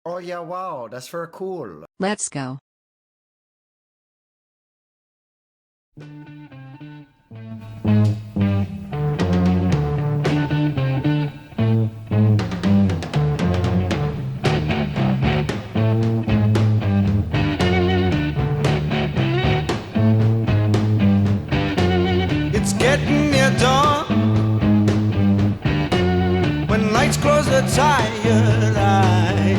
Oh yeah, wow, that's very cool. Let's go. It's getting near dawn when lights close the tired eyes.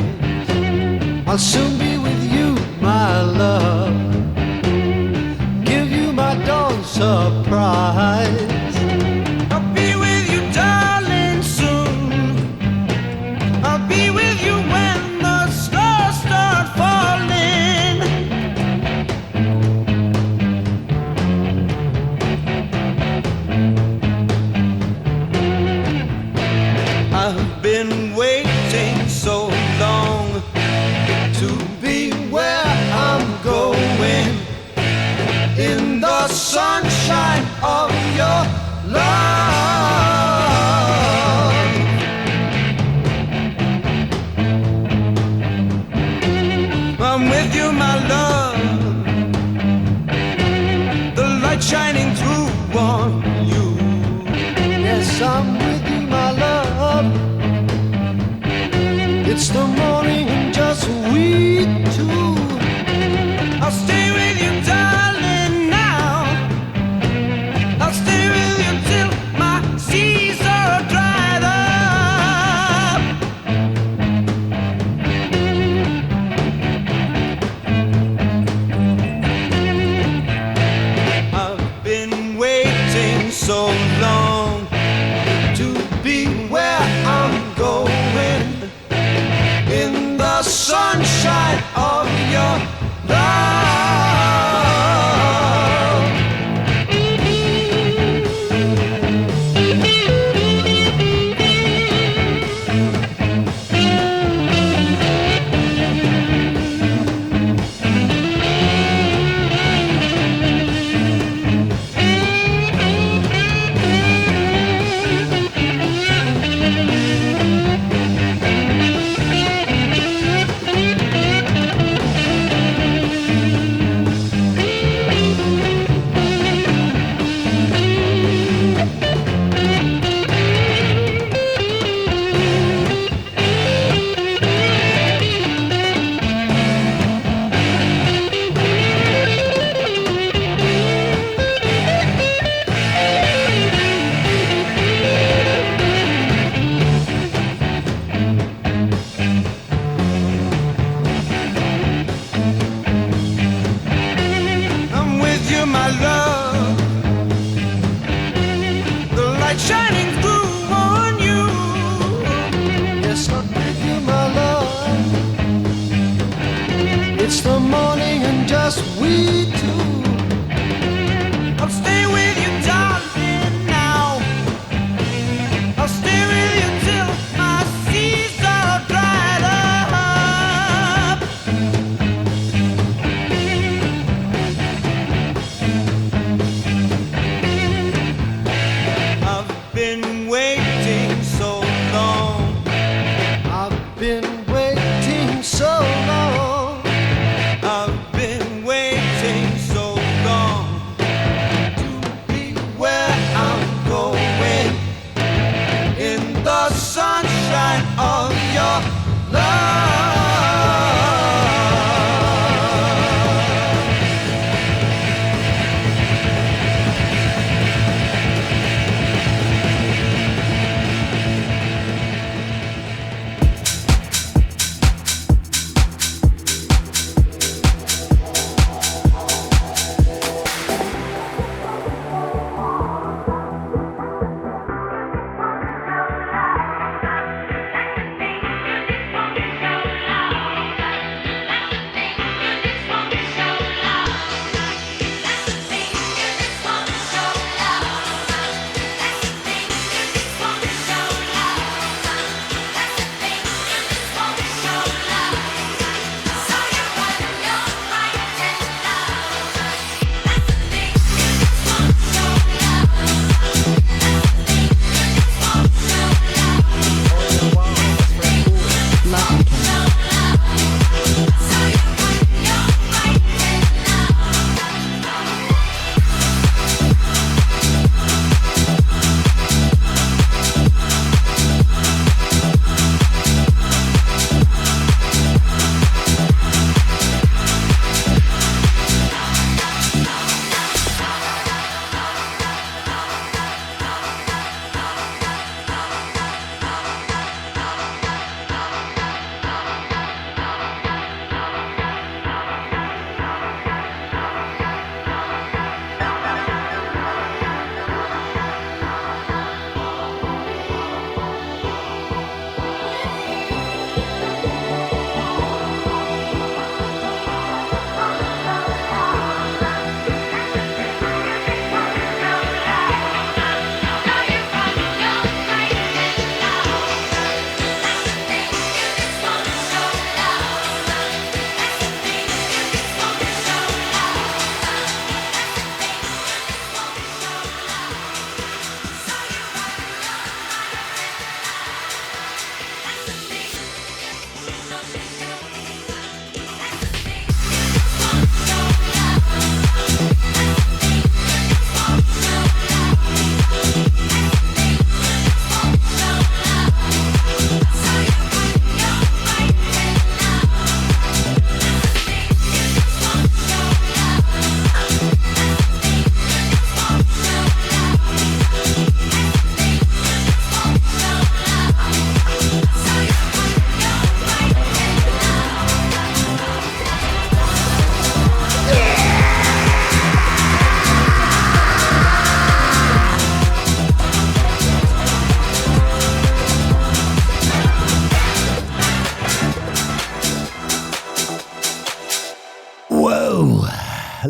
I'll soon be with you, my love. Give you my dawn surprise. I'll be with you, darling, soon. I'll be with you when the stars start falling. I've been waiting so long to be where I'm going, in the sunshine of your love. I'm with you, my love, the light shining through on you. Yes, I'm with you, my love. It's the morning and just we two. I'll stay with you, darling, now. I'll stay with you till my seas are dried up. I've been waiting so long to be where I'm going, in the sunshine of your love. I'm with you, my love, the light shining through on you. Yes, I'm with you, my love. It's the morning and just we two. I'll stay with you, darling, now. I'll stay with you till my seas are dried up. I've been waiting so long. I've been waiting so long. I've been waiting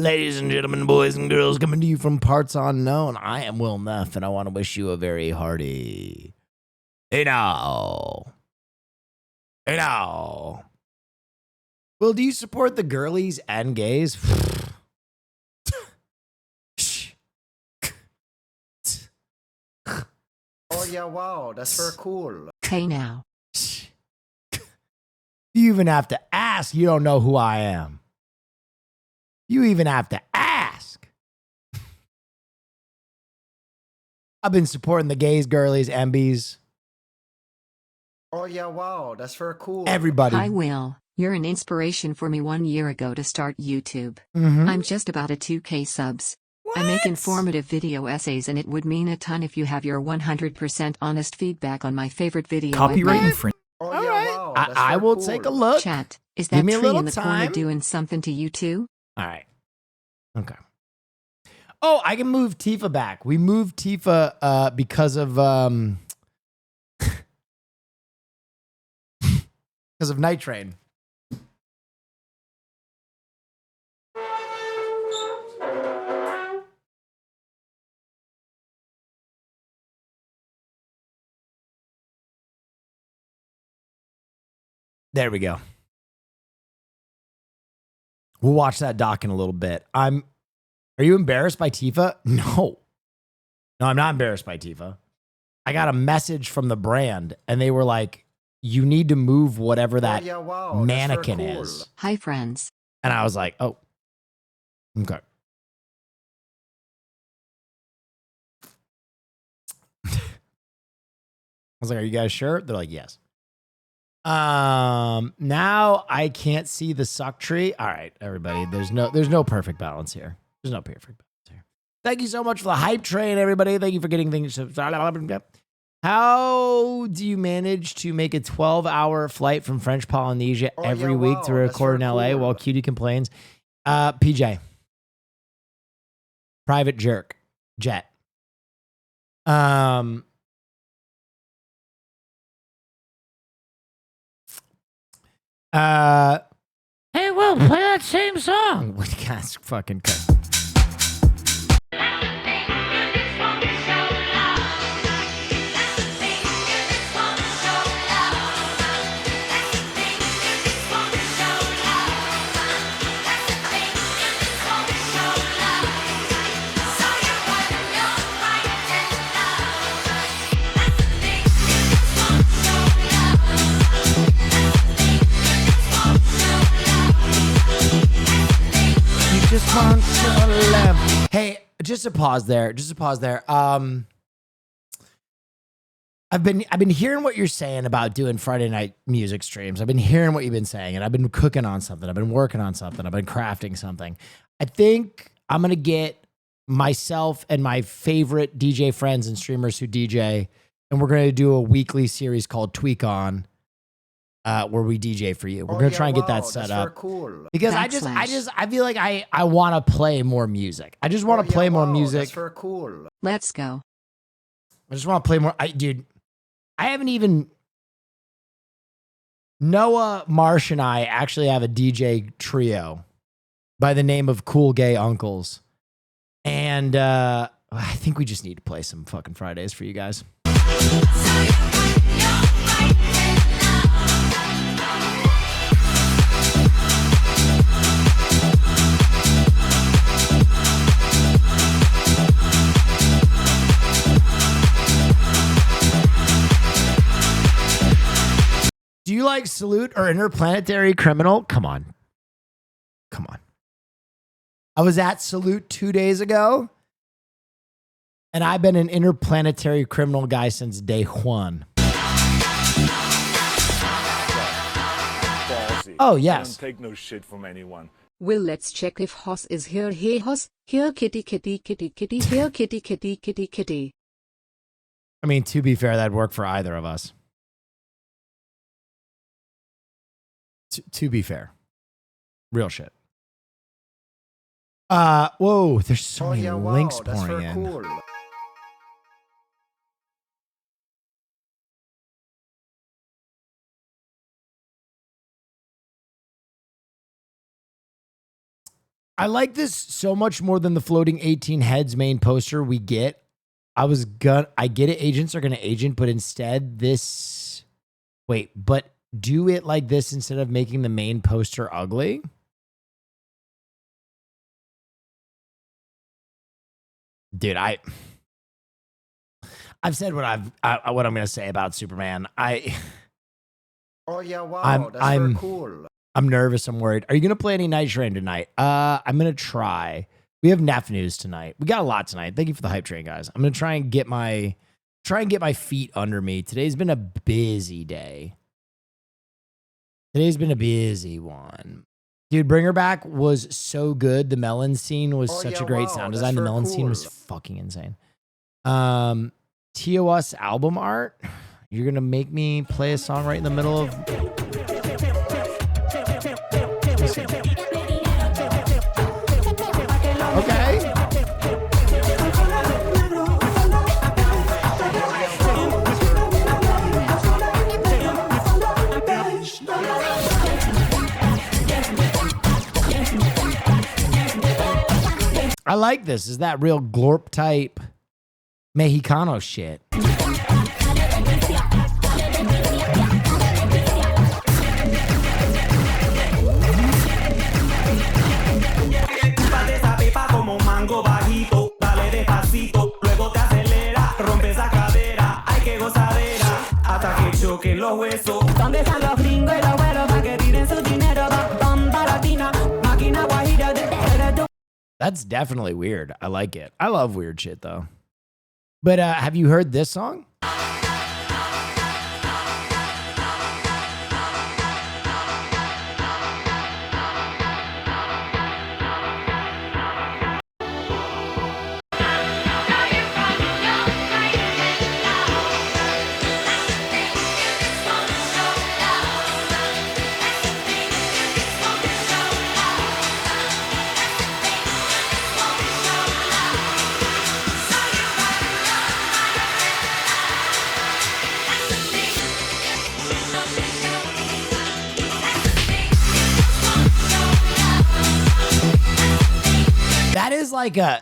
Ladies and gentlemen, boys and girls, coming to you from parts unknown. I am Will Neff, and I want to wish you a very hearty. Hey now. Hey now. Will, do you support the girlies and gays? Oh yeah, wow, that's very cool. Hey now. You even have to ask. You don't know who I am. You even have to ask. I've been supporting the gays, girlies, MBs. Oh yeah, wow, that's very cool. Everybody. Hi Will, you're an inspiration for me 1 year ago to start YouTube. Mhm. I'm just about at 2K subs. I make informative video essays and it would mean a ton if you have your 100% honest feedback on my favorite video. Copyright infringement. Oh All yeah, right. wow, that's I very will cool. take a look. Chat, is Give that me a tree little in the corner time. doing something to you too? All right. Okay. Oh, I can move Tifa back. We moved Tifa because of because of Night Train. There we go. We'll watch that doc in a little bit. Are you embarrassed by Tifa? No. No, I'm not embarrassed by Tifa. I got a message from the brand and they were like, you need to move whatever that Oh yeah, wow, that's very mannequin cool. is. Hi friends. And I was like, oh, okay. I was like, are you guys sure? They're like, yes. Now I can't see the suck tree. All right, everybody. There's no perfect balance here. There's no perfect balance here. Thank you so much for the hype train, everybody. Thank you for getting things. How do you manage to make a 12-hour flight from French Polynesia every week to record in LA while Cutie complains? PJ. Private jet. Hey, Will, play that same song. What guys fucking cut. Just want your love. Hey, just a pause there. I've been hearing what you're saying about doing Friday night music streams. I've been hearing what you've been saying, and I've been cooking on something. I've been working on something. I've been crafting something. I think I'm gonna get myself and my favorite DJ friends and streamers who DJ, and we're gonna do a weekly series called Tweak On. Where we DJ for you. We're gonna try and get that set up. Cool. Because I feel like I want to play more music. I just want to play more music. That's very cool. Let's go. I just want to play more. Dude, I haven't even. Noah, Marsh, and I actually have a DJ trio by the name of Cool Gay Uncles, and I think we just need to play some fucking Fridays for you guys. Do you like Salute or Interplanetary Criminal? Come on. I was at Salute 2 days ago, and I've been an Interplanetary Criminal guy since day one. Ballsy. Oh, yes. I don't take no shit from anyone. Will, let's check if Hoss is here. Hey Hoss, here kitty kitty kitty kitty, here kitty kitty kitty kitty. I mean, to be fair, that'd work for either of us. To be fair. Real shit. Whoa, there's so many links pouring in. Cool. I like this so much more than the floating 18 heads main poster we get. I get it. Agents are going to agent, but instead but do it like this instead of making the main poster ugly. Dude, I've said what what I'm going to say about Superman. Oh yeah, wow, that's very cool. I'm nervous. I'm worried. Are you going to play any Night Train tonight? I'm going to try. We have Neff news tonight. We got a lot tonight. Thank you for the hype train, guys. I'm going to try and get my feet under me. Today's been a busy day. Today's been a busy one. Dude, Bring Her Back was so good. The melon scene was such a great sound design. The melon scene was fucking insane. TOS album art. You're going to make me play a song right in the middle of... Okay. I like this. Is that real glorp type Mexicano shit? That's definitely weird. I like it. I love weird shit though. But have you heard this song?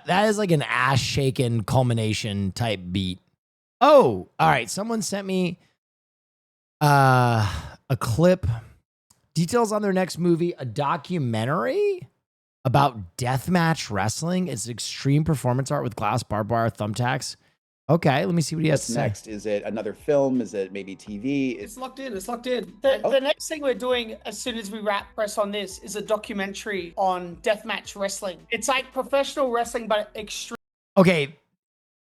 That is like an ass shaking culmination type beat. Oh, all right. Someone sent me a clip. Details on their next movie, a documentary about deathmatch wrestling. It's extreme performance art with glass, barbed wire, thumbtacks. Okay, let me see what he has to say. Next, is it another film? Is it maybe TV? It's locked in. It's locked in. The next thing we're doing as soon as we wrap press on this is a documentary on deathmatch wrestling. It's like professional wrestling, but extreme. Okay,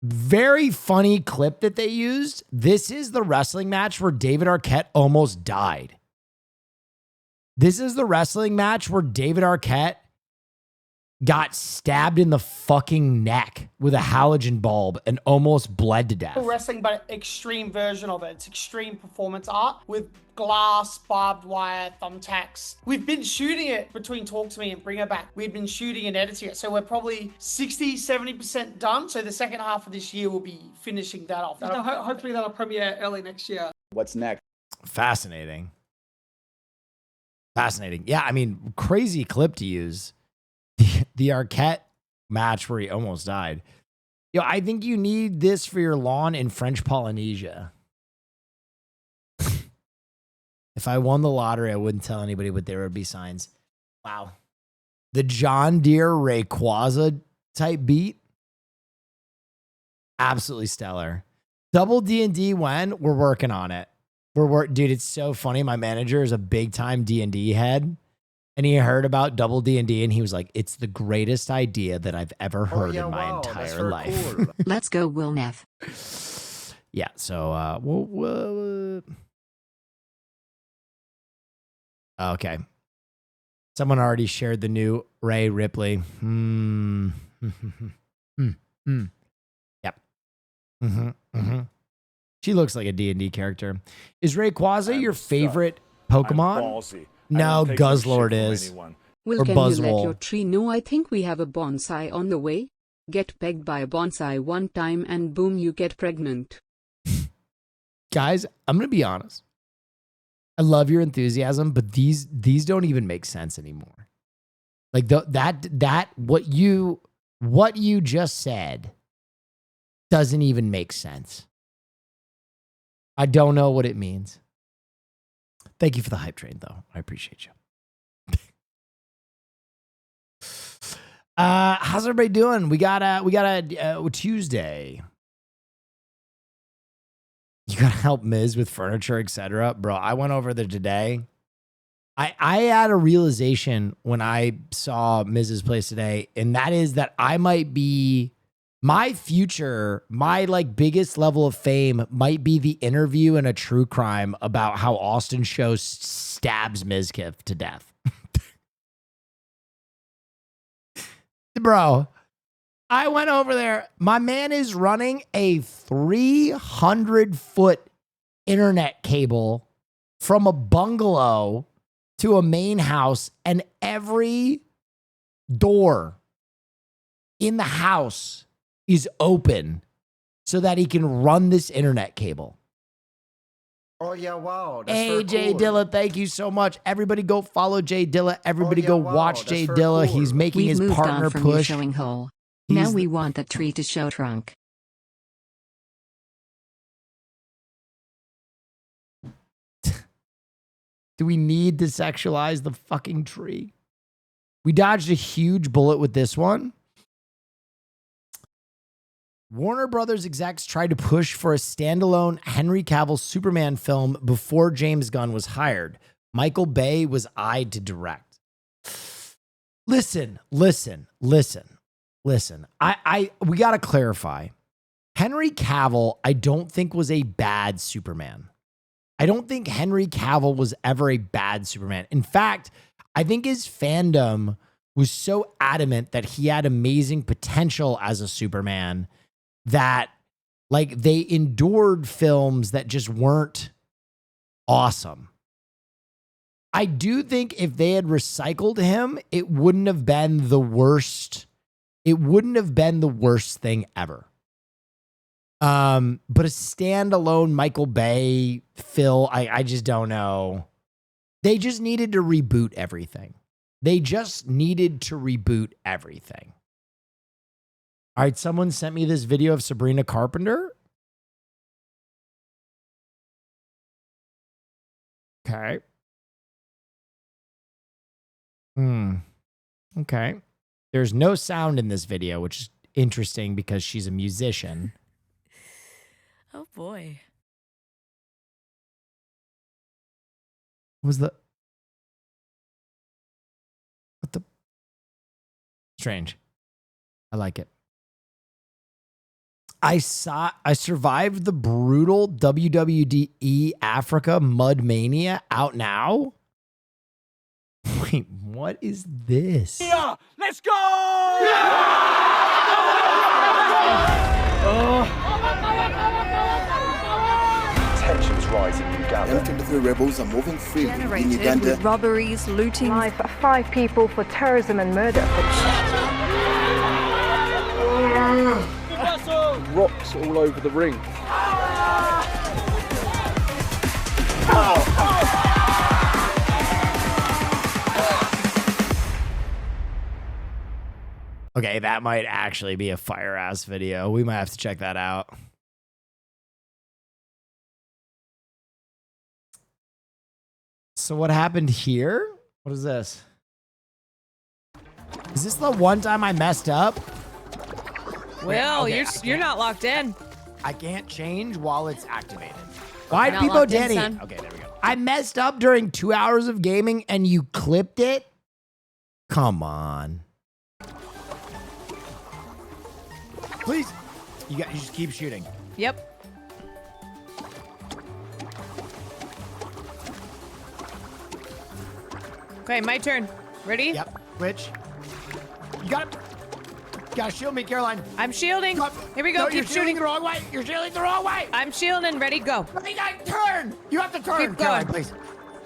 very funny clip that they used. This is the wrestling match where David Arquette almost died. This is the wrestling match where David Arquette got stabbed in the fucking neck with a halogen bulb and almost bled to death. Wrestling, but extreme version of it. It's extreme performance art with glass, barbed wire, thumbtacks. We've been shooting it between Talk to Me and Bring Her Back. We've been shooting and editing it. So we're probably 60, 70% done. So the second half of this year, we'll be finishing that off. Hopefully that'll premiere early next year. What's next? Fascinating. Fascinating. Yeah, I mean, crazy clip to use. The Arquette match where he almost died. Yo, I think you need this for your lawn in French Polynesia. If I won the lottery, I wouldn't tell anybody, but there would be signs. Wow. The John Deere Rayquaza type beat. Absolutely stellar. Double D&D when? We're working on it. Dude, it's so funny. My manager is a big time D&D head. And he heard about double D&D and he was like, it's the greatest idea that I've ever heard in my entire life. Cool. Let's go, Will Neff. Yeah, so, okay. Someone already shared the new Ray Ripley. Yep. She looks like a D&D character. Is Rayquaza your favorite Pokemon? No, Guzzlord is. Will, or can Buzzwole. You let your tree know I think we have a bonsai on the way? Get pegged by a bonsai one time and boom, you get pregnant. Guys, I'm going to be honest. I love your enthusiasm, but these don't even make sense anymore. Like what you just said doesn't even make sense. I don't know what it means. Thank you for the hype train, though. I appreciate you. How's everybody doing? We got a Tuesday. You gotta help Miz with furniture, etc. Bro, I went over there today. I had a realization when I saw Miz's place today, and that is that I might be my future, my like biggest level of fame might be the interview in a true crime about how Austin Show stabs Mizkif to death. Bro, I went over there. My man is running a 300-foot internet cable from a bungalow to a main house, and every door in the house is open so that he can run this internet cable. Oh yeah, wow. That's Hey, very Jay cool. Dilla, thank you so much. Everybody go follow Jay Dilla. Everybody yeah, go wow, watch that's Jay very Dilla. cool. He's making We've his moved partner on from you push. showing hole. He's Now the- we want the tree to show trunk. Do we need to sexualize the fucking tree? We dodged a huge bullet with this one. Warner Brothers execs tried to push for a standalone Henry Cavill Superman film before James Gunn was hired. Michael Bay was eyed to direct. Listen. We got to clarify. Henry Cavill, I don't think was a bad Superman. I don't think Henry Cavill was ever a bad Superman. In fact, I think his fandom was so adamant that he had amazing potential as a Superman that like they endured films that just weren't awesome. I do think if they had recycled him, it wouldn't have been the worst. It wouldn't have been the worst thing ever. But a standalone Michael Bay, Phil, I just don't know. They just needed to reboot everything. All right, someone sent me this video of Sabrina Carpenter. Okay. Okay. There's no sound in this video, which is interesting because she's a musician. Oh boy. What the? Strange. I like it. I survived the brutal WWE Africa Mud Mania. Out now? Wait, what is this? Yeah, let's go! Tensions rise in Uganda. M23 rebels are moving freely in Generated Uganda. with robberies, looting. Five people for terrorism and murder. Rocks all over the ring. Okay, that might actually be a fire ass video. We might have to check that out. So what happened here? What is this? Is this the one time I messed up? Well, okay, you're not locked in. I can't change while it's activated. Why Not people locked in, Denny? son. Okay, there we go. I messed up during 2 hours of gaming and you clipped it? Come on. Please. You just keep shooting. Yep. Okay, my turn. Ready? Yep. Which? You gotta shield me, Caroline. I'm shielding. Here we go. No, Keep you're shielding shooting. the wrong way. You're shielding the wrong way. I'm shielding. Ready? Go. You gotta turn. You have to turn. Keep Caroline, going. please.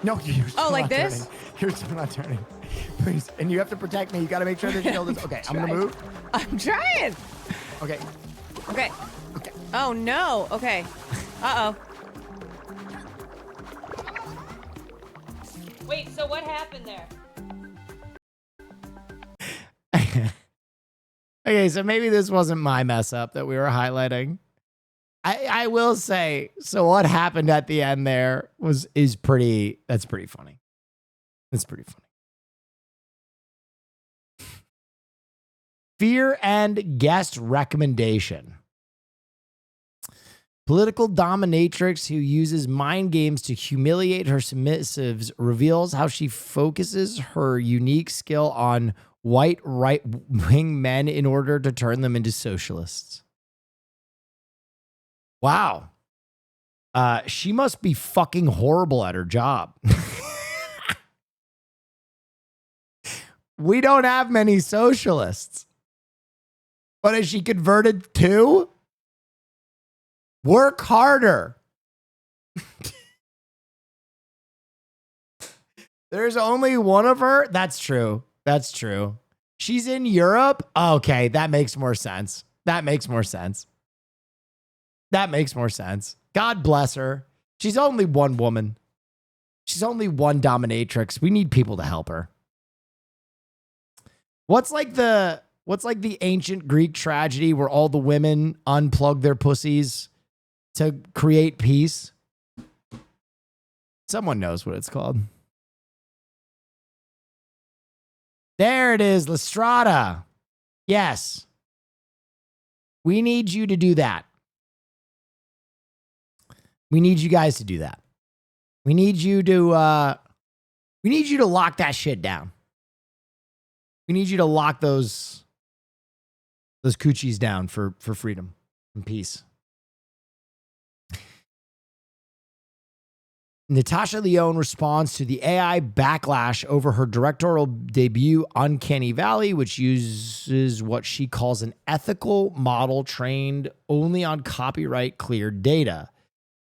No, you're still like not this? turning. You're still not turning. Please. And you have to protect me. You gotta make sure the shield is okay. I'm gonna Trying. move. I'm trying. Okay. Okay. Okay. Oh no. Okay. Uh-oh. Wait, so what happened there? Okay, so maybe this wasn't my mess up that we were highlighting. I will say, so what happened at the end there that's pretty funny. That's pretty funny. Fear and guest recommendation. Political dominatrix who uses mind games to humiliate her submissives reveals how she focuses her unique skill on white right-wing men in order to turn them into socialists. Wow. She must be fucking horrible at her job. We don't have many socialists. What is she converted to? Work harder. There's only one of her. That's true. That's true. She's in Europe. Okay, that makes more sense. That makes more sense. That makes more sense. God bless her. She's only one woman. She's only one dominatrix. We need people to help her. What's like the ancient Greek tragedy where all the women unplug their pussies to create peace? Someone knows what it's called. There it is, Lestrada. Yes. We need you to do that. We need you guys to do that. We need you to lock that shit down. We need you to lock those coochies down for freedom and peace. Natasha Lyonne responds to the AI backlash over her directorial debut, Uncanny Valley, which uses what she calls an ethical model trained only on copyright-cleared data.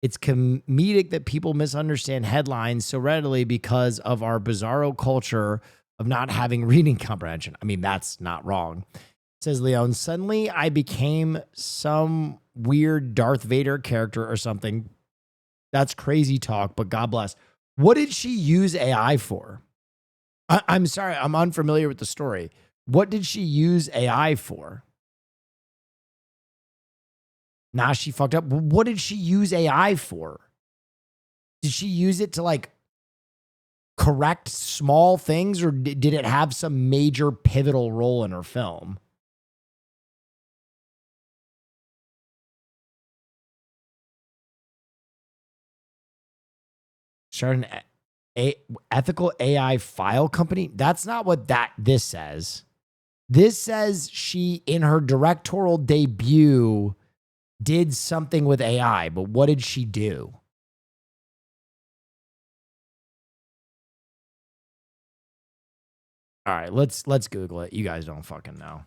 It's comedic that people misunderstand headlines so readily because of our bizarro culture of not having reading comprehension. I mean, that's not wrong. Says Leon, suddenly I became some weird Darth Vader character or something. That's crazy talk, but God bless. What did she use AI for? I'm sorry, I'm unfamiliar with the story. What did she use AI for? Nah, she fucked up. What did she use AI for? Did she use it to like correct small things, or did it have some major pivotal role in her film? Start an ethical AI file company? That's not what this says. This says she, in her directorial debut, did something with AI, but what did she do? All right, let's Google it. You guys don't fucking know.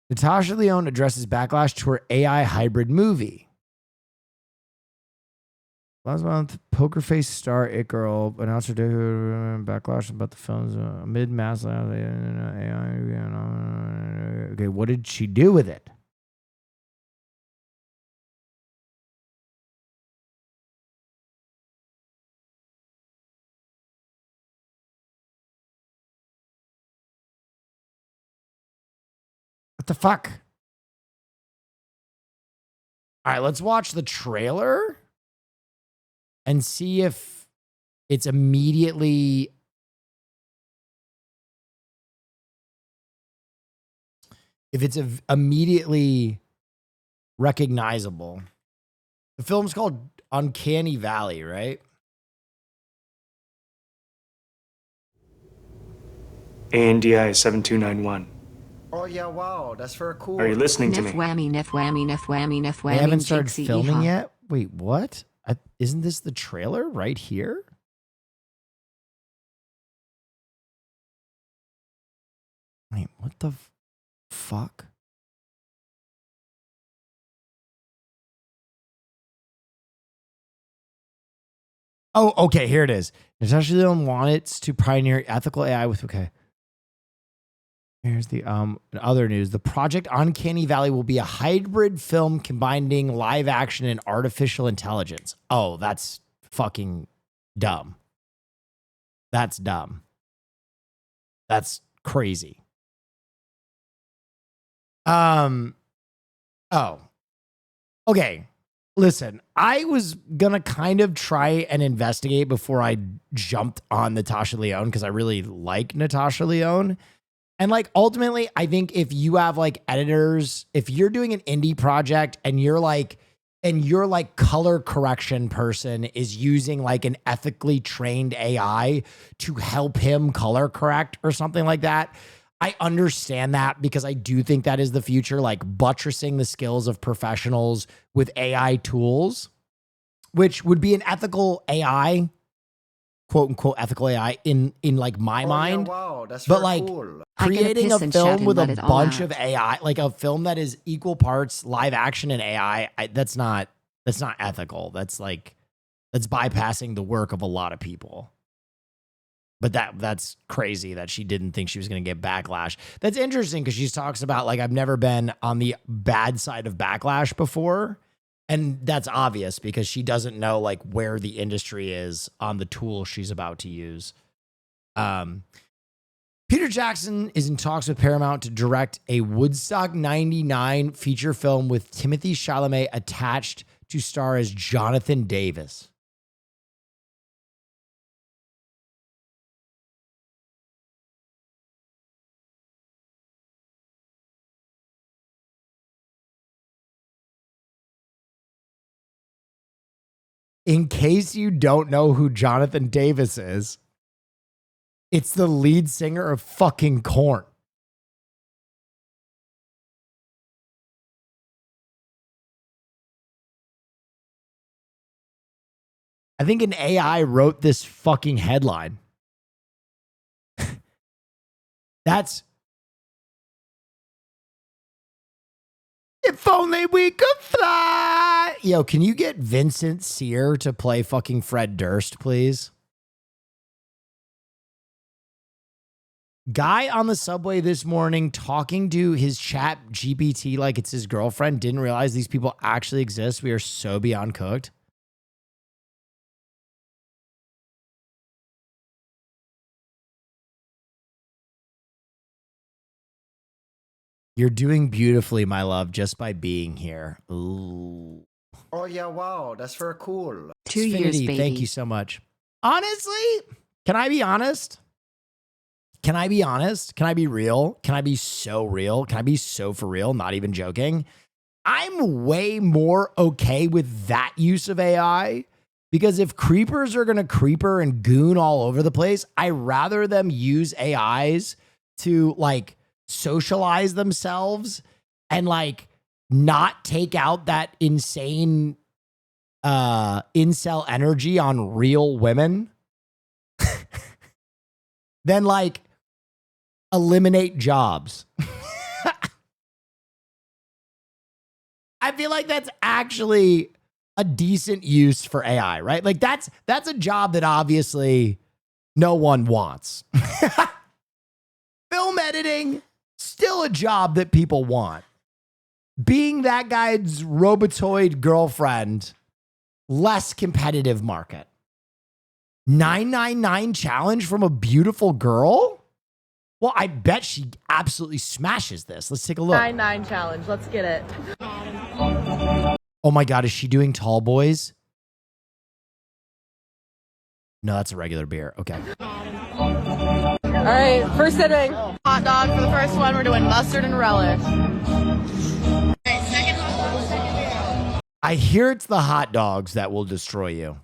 Natasha Lyonne addresses backlash to her AI hybrid movie. Last month, Poker Face star It Girl announced her backlash about the film's mid-mass AI. Okay, what did she do with it? What the fuck? All right, let's watch the trailer and see if it's immediately recognizable. The film's called Uncanny Valley, right? ANDI 7291. Oh yeah, wow, that's very cool. Are you listening to Neff me? whammy, neff whammy, neff whammy, neff whammy. They haven't started jinxie, filming yeehaw. yet? Wait, what? Isn't this the trailer right here? Wait, what the fuck? Oh, okay, here it is. Natasha Lyonne wants to pioneer ethical AI with, okay. Here's the other news. The project Uncanny Valley will be a hybrid film combining live action and artificial intelligence. Oh, that's fucking dumb. That's dumb. That's crazy. Oh. Okay. Listen, I was gonna kind of try and investigate before I jumped on Natasha Lyonne because I really like Natasha Lyonne. And like ultimately, I think if you have like editors, if you're doing an indie project and your color correction person is using like an ethically trained AI to help him color correct or something like that, I understand that because I do think that is the future, like buttressing the skills of professionals with AI tools, which would be an ethical AI, quote unquote ethical AI in like my mind. Yeah, wow, that's but very like cool. creating a piss and film chat with and a let it all bunch out. of AI, like a film that is equal parts live action and AI, that's not ethical. That's bypassing the work of a lot of people. But that's crazy that she didn't think she was going to get backlash. That's interesting because she talks about like, I've never been on the bad side of backlash before. And that's obvious because she doesn't know like where the industry is on the tool she's about to use. Peter Jackson is in talks with Paramount to direct a Woodstock 99 feature film with Timothée Chalamet attached to star as Jonathan Davis. In case you don't know who Jonathan Davis is, it's the lead singer of fucking Korn. I think an AI wrote this fucking headline. That's... If only we could fly. Yo, can you get Vincent Sear to play fucking Fred Durst, please? Guy on the subway this morning talking to his chat GPT like it's his girlfriend. Didn't realize these people actually exist. We are so beyond cooked. You're doing beautifully, my love, just by being here. Ooh. Oh yeah, wow, that's very cool. 2 years, Xfinity, baby. thank you so much. Honestly, can I be honest? Can I be honest? Can I be real? Can I be so real? Can I be so for real? Not even joking. I'm way more okay with that use of AI because if creepers are going to creeper and goon all over the place, I rather them use AIs to like socialize themselves and like not take out that insane incel energy on real women then like eliminate jobs. I feel like that's actually a decent use for AI, right? Like that's a job that obviously no one wants. Film editing, still a job that people want. Being that guy's robotoid girlfriend, less competitive market. 999 challenge from a beautiful girl? Well, I bet she absolutely smashes this. Let's take a look. 9-9 challenge. Let's get it. Oh my God, is she doing tall boys? No, that's a regular beer. Okay. All right, first inning. Hot dog for the first one. We're doing mustard and relish. I hear it's the hot dogs that will destroy you.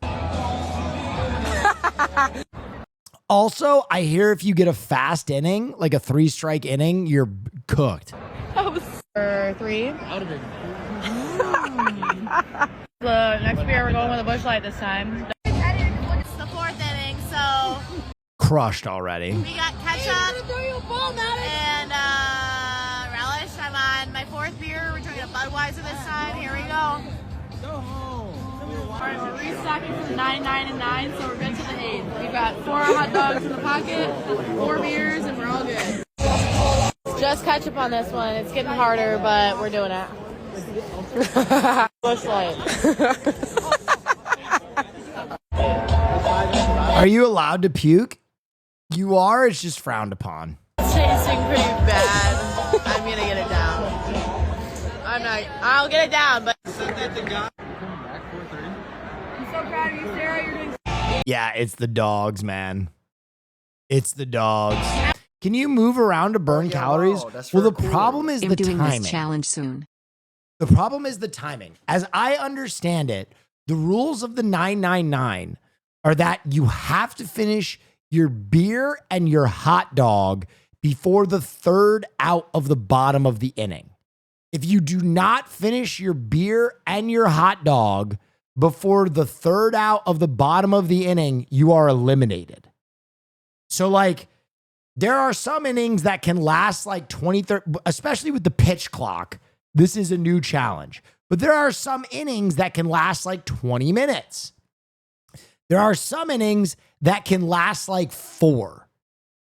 Also, I hear if you get a fast inning, like a 3-strike inning, you're cooked. For 3. Out of it. The next beer, we're going with a Busch Light this time. It's the 4th inning, so Crushed already. we got ketchup and relish. I'm on my 4th beer. We're drinking a Budweiser this time. Here we go. All right, we're restocking from 9, 9, and 9, so we're good to the 8th. We've got 4 hot dogs in the pocket, 4 beers, and we're all good. Just ketchup on this one. It's getting harder, but we're doing it. Busch Light. Are you allowed to puke? You are. It's just frowned upon. It's tasting pretty bad. I'm gonna get it down. I'll get it down, but. I'm so proud of you, Sarah. You're doing. Yeah, it's the dogs, man. It's the dogs. Can you move around to burn calories? Well, the problem is the doing timing. this challenge soon. The problem is the timing. As I understand it, the rules of the 999 are that you have to finish your beer and your hot dog before the third out of the bottom of the inning. If you do not finish your beer and your hot dog before the third out of the bottom of the inning, you are eliminated. So like, there are some innings that can last like 20, 30, especially with the pitch clock. This is a new challenge. But there are some innings that can last like 20 minutes. There are some innings that can last like 4.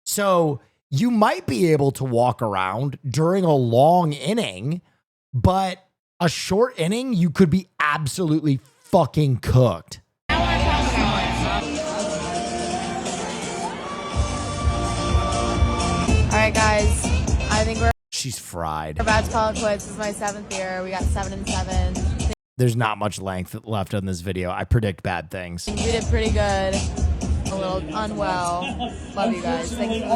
So you might be able to walk around during a long inning, but a short inning, you could be absolutely fucking cooked. All right, guys. I think we're She's fried. about to call it quits. This is my 7th year. We got 7 and 7. There's not much length left on this video. I predict bad things. We did pretty good. A little unwell. Love you guys. Thank you for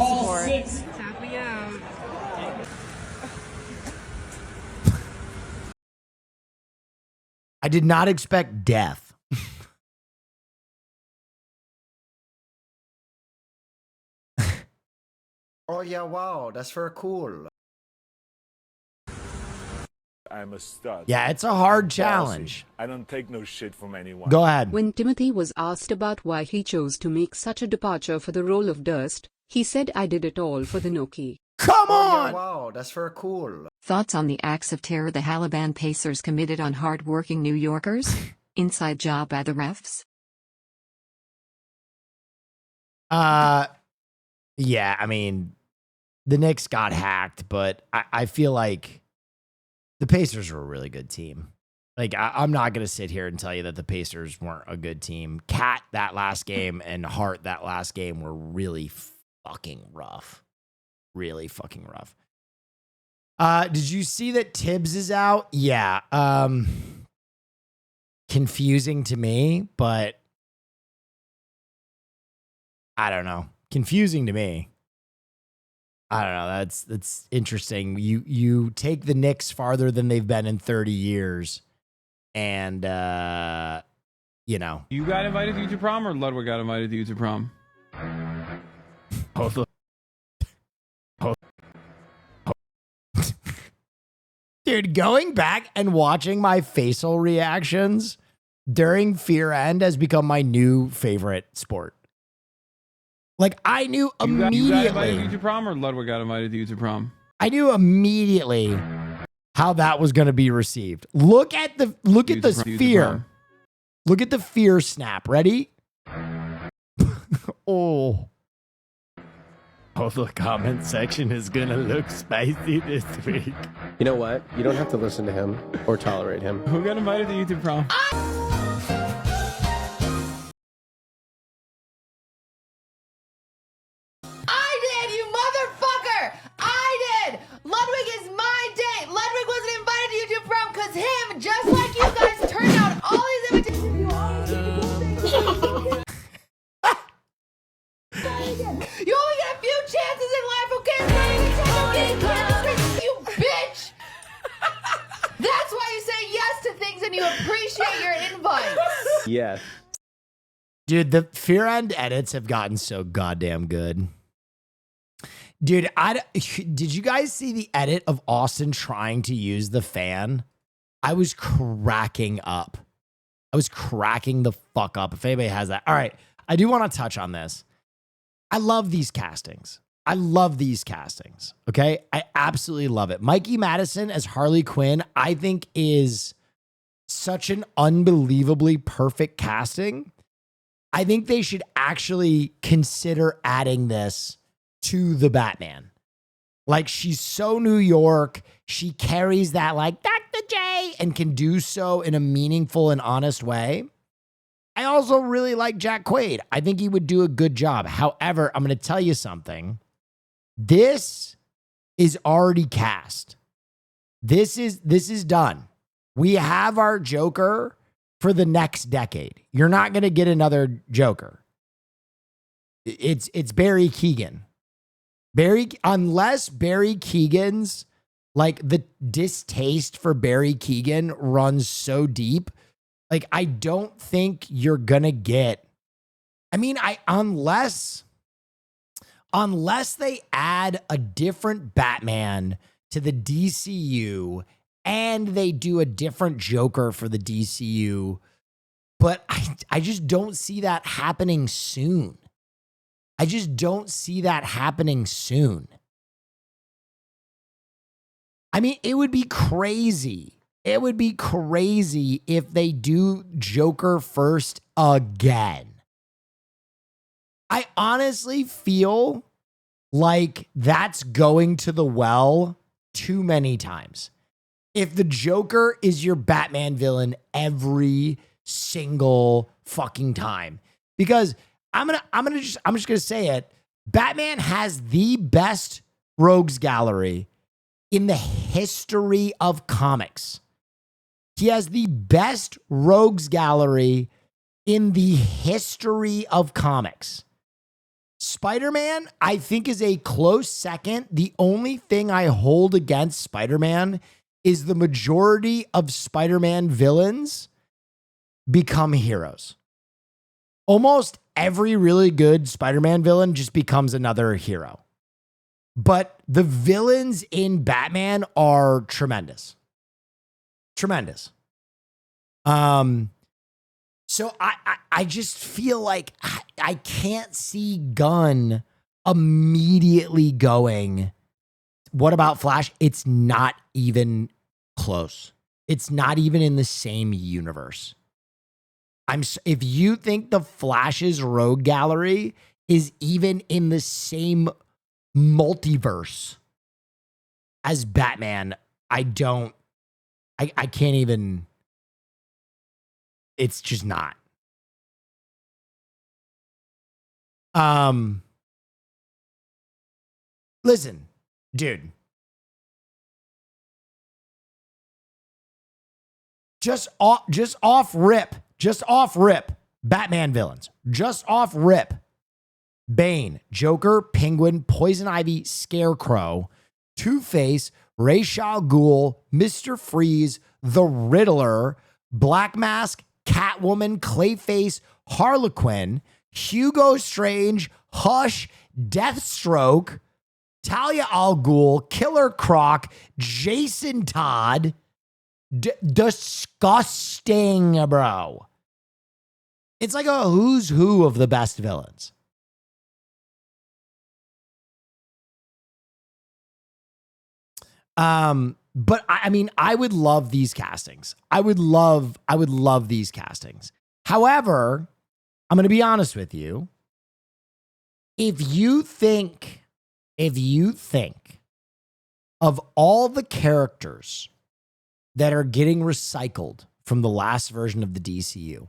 the support. Tap me out. I did not expect death. Oh yeah, wow, that's very cool. I'm a stud. Yeah, it's a hard I'm challenge. bossy. I don't take no shit from anyone. Go ahead. When Timothy was asked about why he chose to make such a departure for the role of Durst, he said, "I did it all for the Noki." Come Oh yeah, wow, that's very cool. Thoughts on the acts of terror the Taliban Pacers committed on hard-working New Yorkers? Inside job by the refs? Yeah, I mean, the Knicks got hacked, but I feel like the Pacers are a really good team. Like, I'm not going to sit here and tell you that the Pacers weren't a good team. Cat that last game and Hart that last game were really fucking rough. Really fucking rough. Did you see that Tibbs is out? Yeah. Confusing to me, but I don't know. Confusing to me. I don't know. That's interesting. You take the Knicks farther than they've been in 30 years, and you know. You got invited to YouTube prom, or Ludwig got invited to YouTube prom? Both. Dude, going back and watching my facial reactions during Fear End has become my new favorite sport. Like, I knew immediately. You got invited to YouTube prom, or Ludwig got invited to YouTube prom? I knew immediately how that was going to be received. Look at the fear. Look at the fear snap. Ready? Oh. Oh, the comment section is going to look spicy this week. You know what? You don't have to listen to him or tolerate him. Who got invited to YouTube prom? I did, you motherfucker! I did! Ludwig is my date! Ludwig wasn't invited to YouTube prom because him, just like you guys, turned out all these invitations. You only get a few chances in life, okay? It's not even a chance of getting chemistry, you bitch! That's why you say yes to things and you appreciate your invites. Yes. Dude, the Fear End edits have gotten so goddamn good. Dude, did you guys see the edit of Austin trying to use the fan? I was cracking up. I was cracking the fuck up. If anybody has that. All right, I do want to touch on this. I love these castings. I love these castings. Okay. I absolutely love it. Mikey Madison as Harley Quinn, I think, is such an unbelievably perfect casting. I think they should actually consider adding this to the Batman. Like, she's so New York. She carries that like Dr. J and can do so in a meaningful and honest way. I also really like Jack Quaid. I think he would do a good job. However, I'm going to tell you something. This is already cast. This is done. We have our Joker for the next decade. You're not going to get another Joker. It's Barry Keoghan. Unless Barry Keoghan's, like, the distaste for Barry Keoghan runs so deep, like, I don't think you're going to get, I mean, unless they add a different Batman to the DCU and they do a different Joker for the DCU, but I just don't see that happening soon. I just don't see that happening soon. I mean, it would be crazy. It would be crazy if they do Joker first again. I honestly feel like that's going to the well too many times. If the Joker is your Batman villain every single fucking time. Because I'm just gonna say it. Batman has the best rogues gallery in the history of comics. He has the best rogues gallery in the history of comics. Spider-Man, I think, is a close second. The only thing I hold against Spider-Man is the majority of Spider-Man villains become heroes. Almost every really good Spider-Man villain just becomes another hero. But the villains in Batman are tremendous. Tremendous. So I just feel like I can't see Gunn immediately going, what about Flash? It's not even close. It's not even in the same universe. If you think the Flash's rogue gallery is even in the same multiverse as Batman, I can't even. It's just not. Listen, dude. Just off rip, Batman villains. Just off rip. Bane, Joker, Penguin, Poison Ivy, Scarecrow, Two-Face, Ra's al Ghul, Mr. Freeze, The Riddler, Black Mask, Catwoman, Clayface, Harlequin, Hugo Strange, Hush, Deathstroke, Talia al Ghul, Killer Croc, Jason Todd. Disgusting, bro. It's like a who's who of the best villains. But I mean, I would love these castings. I would love these castings. However, I'm going to be honest with you. If you think of all the characters that are getting recycled from the last version of the DCU,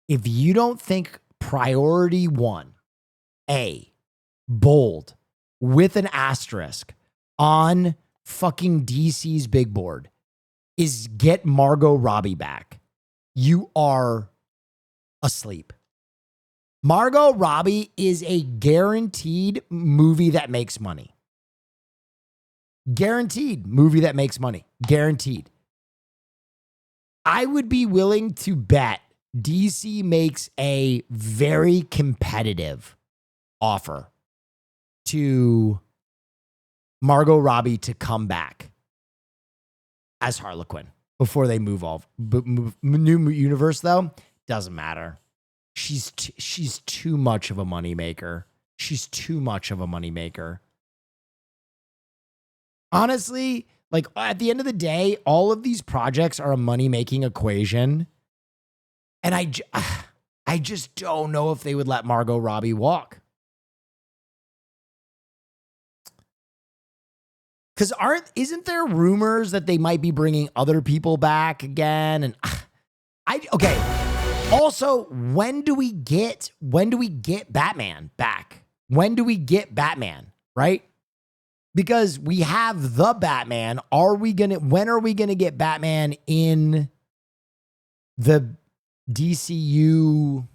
if you don't think priority one, bold, with an asterisk on fucking DC's big board, is get Margot Robbie back, you are asleep. Margot Robbie is a guaranteed movie that makes money. Guaranteed movie that makes money. Guaranteed. I would be willing to bet DC makes a very competitive offer to Margot Robbie to come back as Harlequin before they move new universe, though. Doesn't matter. She's too much of a moneymaker. She's too much of a moneymaker. Honestly, like, at the end of the day, all of these projects are a money-making equation. And I just don't know if they would let Margot Robbie walk. Because isn't there rumors that they might be bringing other people back again? And okay, Also, when do we get Batman back? When do we get Batman, right? Because we have the Batman. When are we gonna get Batman in the DCU?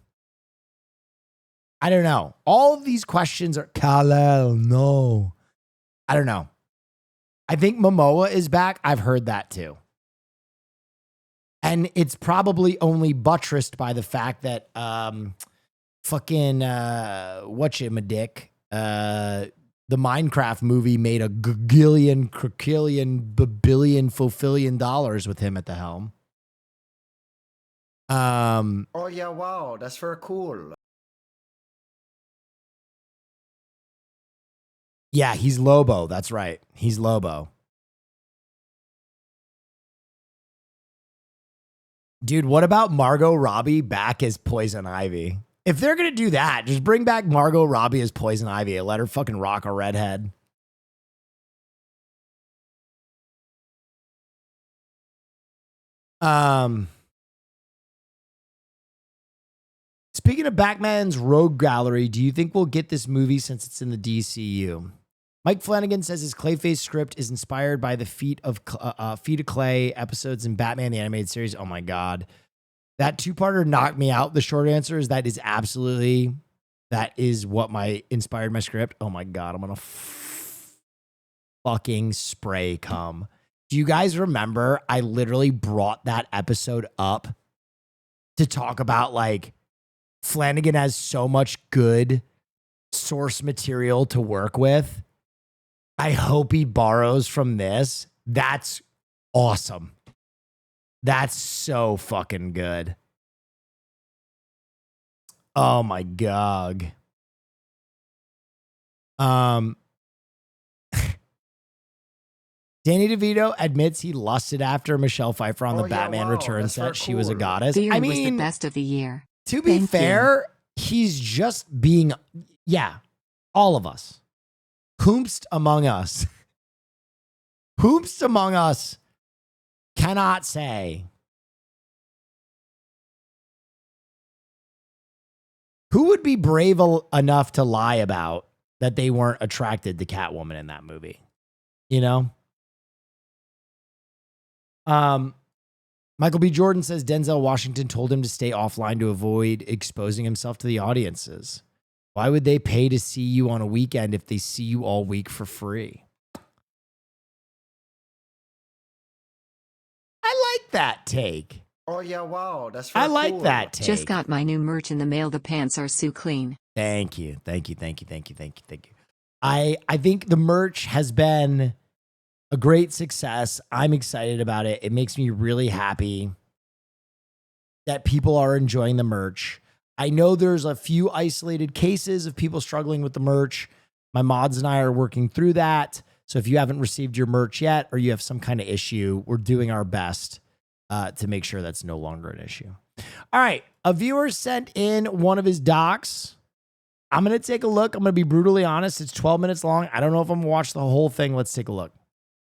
I don't know. All of these questions are Kal-El, no. I don't know. I think Momoa is back. I've heard that too. And it's probably only buttressed by the fact that whatchamadick, the Minecraft movie made a gagillion, quadrillion, babillion, fulfillion dollars with him at the helm. Oh yeah, wow, that's very cool. Yeah, he's Lobo. That's right. He's Lobo. Dude, what about Margot Robbie back as Poison Ivy? If they're going to do that, just bring back Margot Robbie as Poison Ivy and let her fucking rock a redhead. Speaking of Batman's Rogue Gallery, do you think we'll get this movie since it's in the DCU? Mike Flanagan says his Clayface script is inspired by the Feet of Clay episodes in Batman the Animated Series. Oh my God. That two-parter knocked me out. The short answer is that is what inspired my script. Oh my God. I'm going to fucking spray cum. Do you guys remember I literally brought that episode up to talk about like Flanagan has so much good source material to work with. I hope he borrows from this. That's awesome. That's so fucking good. Oh my God. Danny DeVito admits he lusted after Michelle Pfeiffer on the Batman Returns set. She was a goddess. Fear was the best of the year. To be fair, he's just being, all of us. Whomst among us cannot say. Who would be brave enough to lie about that they weren't attracted to Catwoman in that movie? You know? Michael B. Jordan says Denzel Washington told him to stay offline to avoid exposing himself to the audiences. Why would they pay to see you on a weekend if they see you all week for free? I like that take. Oh yeah, wow, that's I like that take. Just got my new merch in the mail. The pants are so clean. Thank you. I think the merch has been a great success. I'm excited about it. It makes me really happy that people are enjoying the merch. I know there's a few isolated cases of people struggling with the merch. My mods and I are working through that. So if you haven't received your merch yet, or you have some kind of issue, we're doing our best to make sure that's no longer an issue. All right. A viewer sent in one of his docs. I'm going to take a look. I'm going to be brutally honest. It's 12 minutes long. I don't know if I'm going to watch the whole thing. Let's take a look.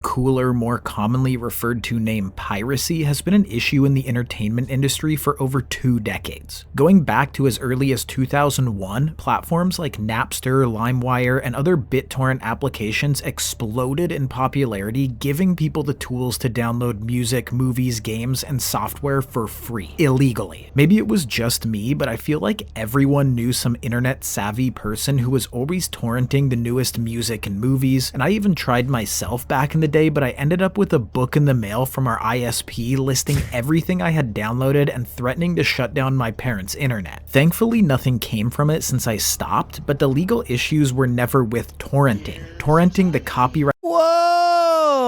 Cooler, more commonly referred to name piracy, has been an issue in the entertainment industry for over 2 decades. Going back to as early as 2001, platforms like Napster, LimeWire, and other BitTorrent applications exploded in popularity, giving people the tools to download music, movies, games, and software for free, illegally. Maybe it was just me, but I feel like everyone knew some internet-savvy person who was always torrenting the newest music and movies, and I even tried myself back in the day, but I ended up with a book in the mail from our ISP listing everything I had downloaded and threatening to shut down my parents' internet. Thankfully, nothing came from it since I stopped, but the legal issues were never with torrenting. Torrenting the copyright. Whoa!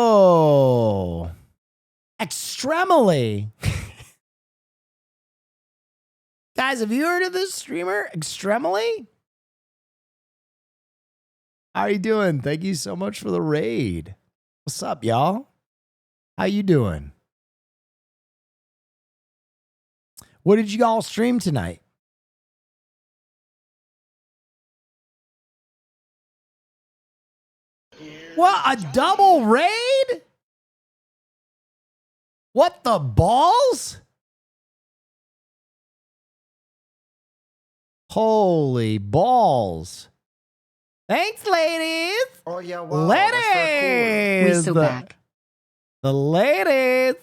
Extremely. Guys, have you heard of this streamer, Extremely? How are you doing? Thank you so much for the raid. What's up, y'all? How you doing? What did you all stream tonight? What, a double raid? What the balls? Holy balls. Thanks, ladies. Oh yeah, wow. That's very Ladies. We so back. The ladies.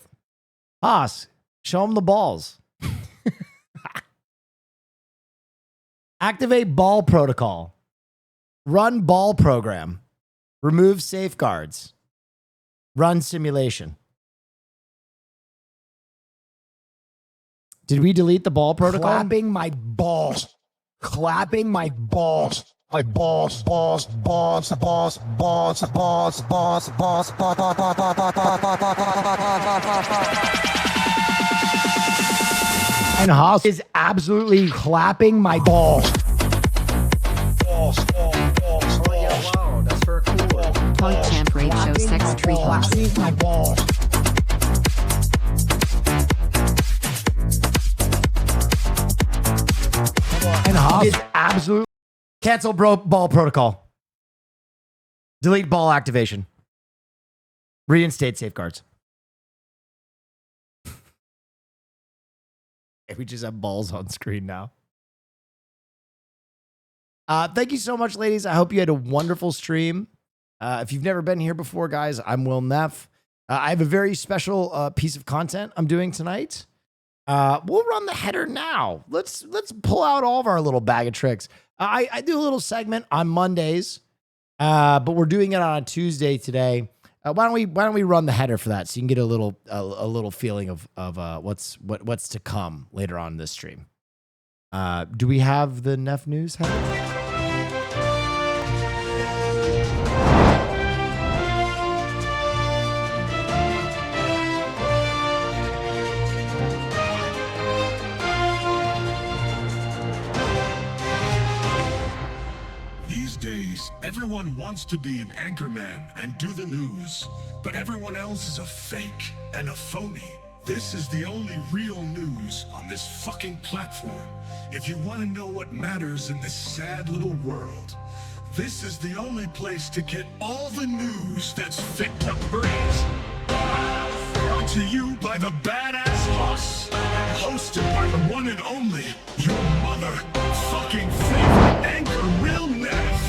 Haas, show them the balls. Activate ball protocol. Run ball program. Remove safeguards. Run simulation. Did we delete the ball protocol? Clapping my balls. Clapping my balls. My balls, balls, balls, balls, balls, balls, balls, balls, And Haas is absolutely clapping my balls. cool. Oh yeah, wow. That's very cool. Point champ show sex treatment. My balls. And Haas is absolutely cancel ball protocol. Delete ball activation. Reinstate safeguards. We just have balls on screen now. Thank you so much, ladies. I hope you had a wonderful stream. If you've never been here before, guys, I'm Will Neff. I have a very special piece of content I'm doing tonight. We'll run the header now. Let's pull out all of our little bag of tricks. I do a little segment on Mondays, but we're doing it on a Tuesday today. Why don't we run the header for that so you can get a little feeling of what's to come later on in this stream. Do we have the Neff news header? Everyone wants to be an anchorman and do the news, but everyone else is a fake and a phony. This is the only real news on this fucking platform. If you want to know what matters in this sad little world, this is the only place to get all the news that's fit to breathe. Brought to you by the Badass Boss, hosted by the one and only, your mother fucking favorite anchor, Real Neff.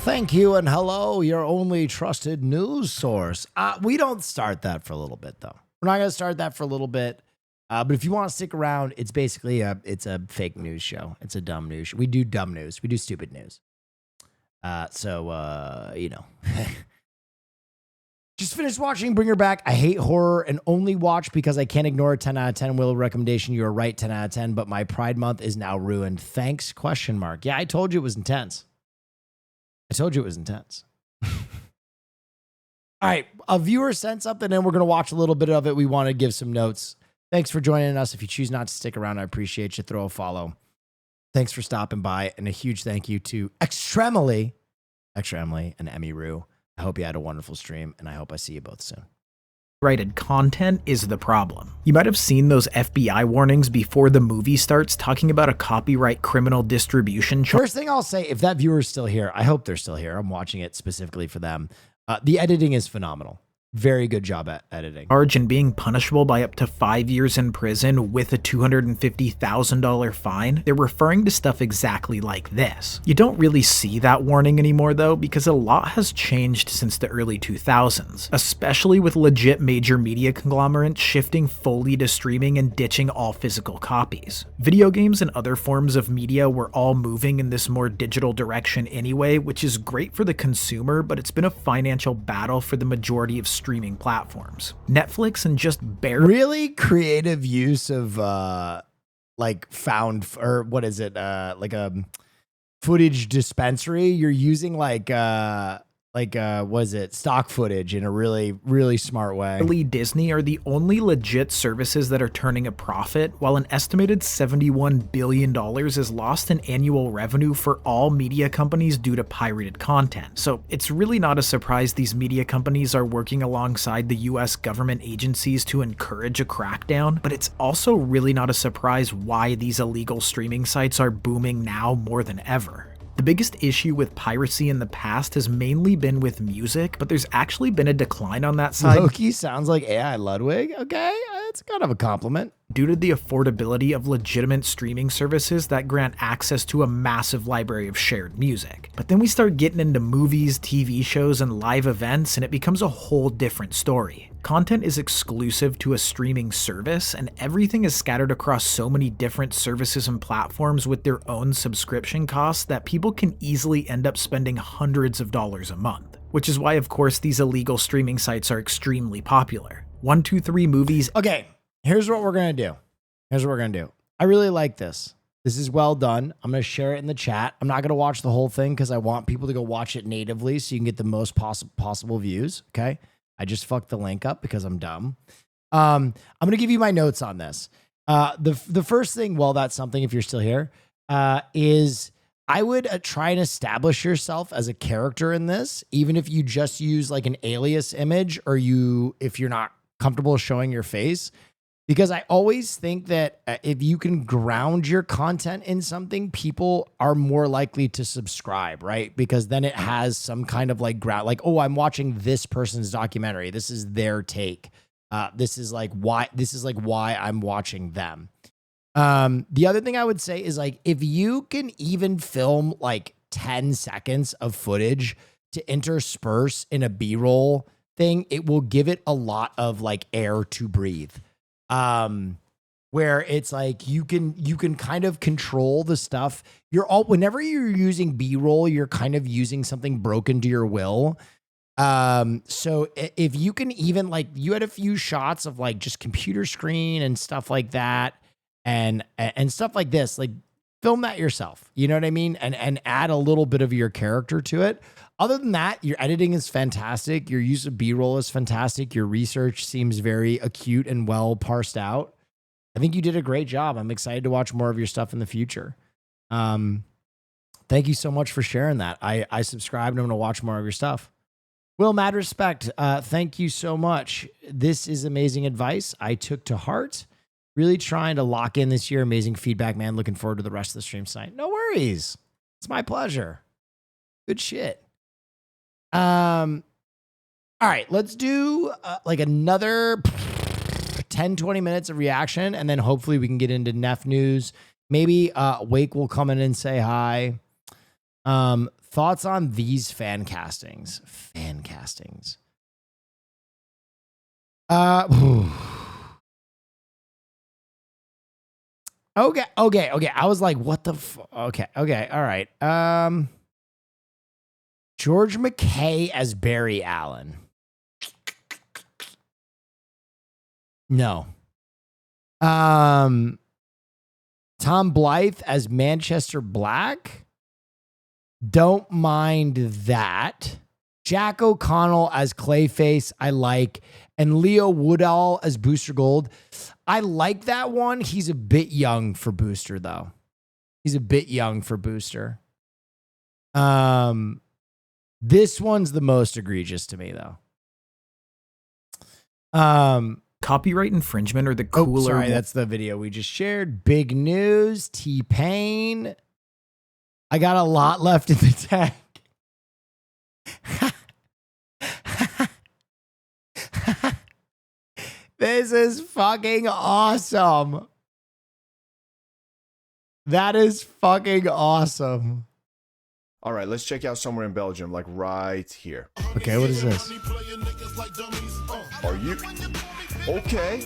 Thank you and hello, your only trusted news source. We don't start that for a little bit, though. We're not going to start that for a little bit. But if you want to stick around, it's basically it's a fake news show. It's a dumb news show. We do dumb news. We do stupid news. You know. Just finished watching Bring Her Back. I hate horror and only watch because I can't ignore a 10 out of 10 Will recommendation. You're right, 10 out of 10, but my Pride Month is now ruined. Thanks, ? Yeah, I told you it was intense. All right, a viewer sent something and we're going to watch a little bit of it. We want to give some notes. Thanks for joining us. If you choose not to stick around, I appreciate you. Throw a follow. Thanks for stopping by. And a huge thank you to Extra Emily and Emmy Rue. I hope you had a wonderful stream and I hope I see you both soon. Copyrighted content is the problem. You might have seen those FBI warnings before the movie starts talking about a copyright criminal distribution charge. First thing I'll say, if that viewer is still here, I hope they're still here. I'm watching it specifically for them. The editing is phenomenal. Very good job at editing. Charge and being punishable by up to 5 years in prison with a $250,000 fine. They're referring to stuff exactly like this. You don't really see that warning anymore though, because a lot has changed since the early 2000s, especially with legit major media conglomerates shifting fully to streaming and ditching all physical copies. Video games and other forms of media were all moving in this more digital direction anyway, which is great for the consumer, but it's been a financial battle for the majority of streaming platforms. Netflix and just barely really creative use of like found or what is it like a footage dispensary. You're using like was it stock footage in a really, really smart way. Disney are the only legit services that are turning a profit, while an estimated $71 billion is lost in annual revenue for all media companies due to pirated content. So it's really not a surprise these media companies are working alongside the US government agencies to encourage a crackdown, but it's also really not a surprise why these illegal streaming sites are booming now more than ever. The biggest issue with piracy in the past has mainly been with music, but there's actually been a decline on that side. Loki sounds like AI Ludwig. Okay, it's kind of a compliment. Due to the affordability of legitimate streaming services that grant access to a massive library of shared music. But then we start getting into movies, TV shows, and live events, and it becomes a whole different story. Content is exclusive to a streaming service, and everything is scattered across so many different services and platforms with their own subscription costs that people can easily end up spending hundreds of dollars a month. Which is why, of course, these illegal streaming sites are extremely popular. 123 Movies. Okay, here's what we're going to do. Here's what we're going to do. I really like this. This is well done. I'm going to share it in the chat. I'm not going to watch the whole thing because I want people to go watch it natively so you can get the most possible views, okay? I just fucked the link up because I'm dumb. I'm going to give you my notes on this. The first thing, well, that's something if you're still here, is I would try and establish yourself as a character in this, even if you just use like an alias image or if you're not comfortable showing your face. Because I always think that if you can ground your content in something, people are more likely to subscribe, right? Because then it has some kind of like ground, like, oh, I'm watching this person's documentary. This is their take. This is why I'm watching them. The other thing I would say is like, if you can even film like 10 seconds of footage to intersperse in a B-roll thing, it will give it a lot of like air to breathe. Where it's like you can kind of control the stuff. Whenever you're using B-roll, you're kind of using something broken to your will. So if you can even like, you had a few shots of like just computer screen and stuff like that, and stuff like this, like film that yourself, you know what I mean? And add a little bit of your character to it. Other than that, your editing is fantastic. Your use of B-roll is fantastic. Your research seems very acute and well parsed out. I think you did a great job. I'm excited to watch more of your stuff in the future. Thank you so much for sharing that. I subscribed and I'm going to watch more of your stuff. Will, mad respect. Thank you so much. This is amazing advice I took to heart. Really trying to lock in this year. Amazing feedback, man. Looking forward to the rest of the stream tonight. No worries. It's my pleasure. Good shit. All right, let's do like another 10, 20 minutes of reaction, and then hopefully we can get into Neff news. Maybe Wake will come in and say hi. Thoughts on these fan castings? Okay. I was like, what the okay, all right. George McKay as Barry Allen. No. Tom Blythe as Manchester Black. Don't mind that. Jack O'Connell as Clayface, I like. And Leo Woodall as Booster Gold. I like that one. He's a bit young for Booster, though. This one's the most egregious to me, though. Copyright infringement or the cooler... sorry, that's the video we just shared. Big news. T-Pain. I got a lot left in the tank. This is fucking awesome. That is fucking awesome. All right, let's check out somewhere in Belgium, like right here. Okay, what is this? Are you okay?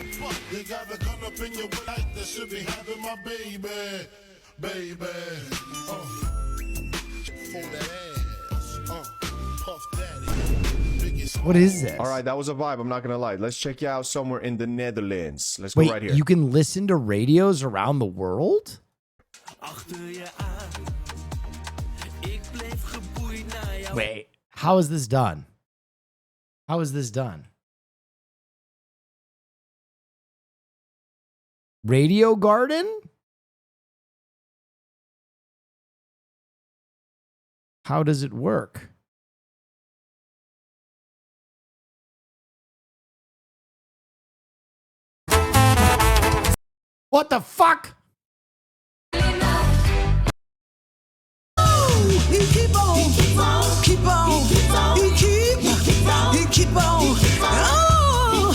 What is this? All right, that was a vibe. I'm not gonna lie. Let's check you out somewhere in the Netherlands. Let's go right here. You can listen to radios around the world? Wait, How is this done? How is this done? Radio Garden? How does it work? What the fuck? He keep on, he keep on, keep on, he keep on, he keep on, he keep on, oh,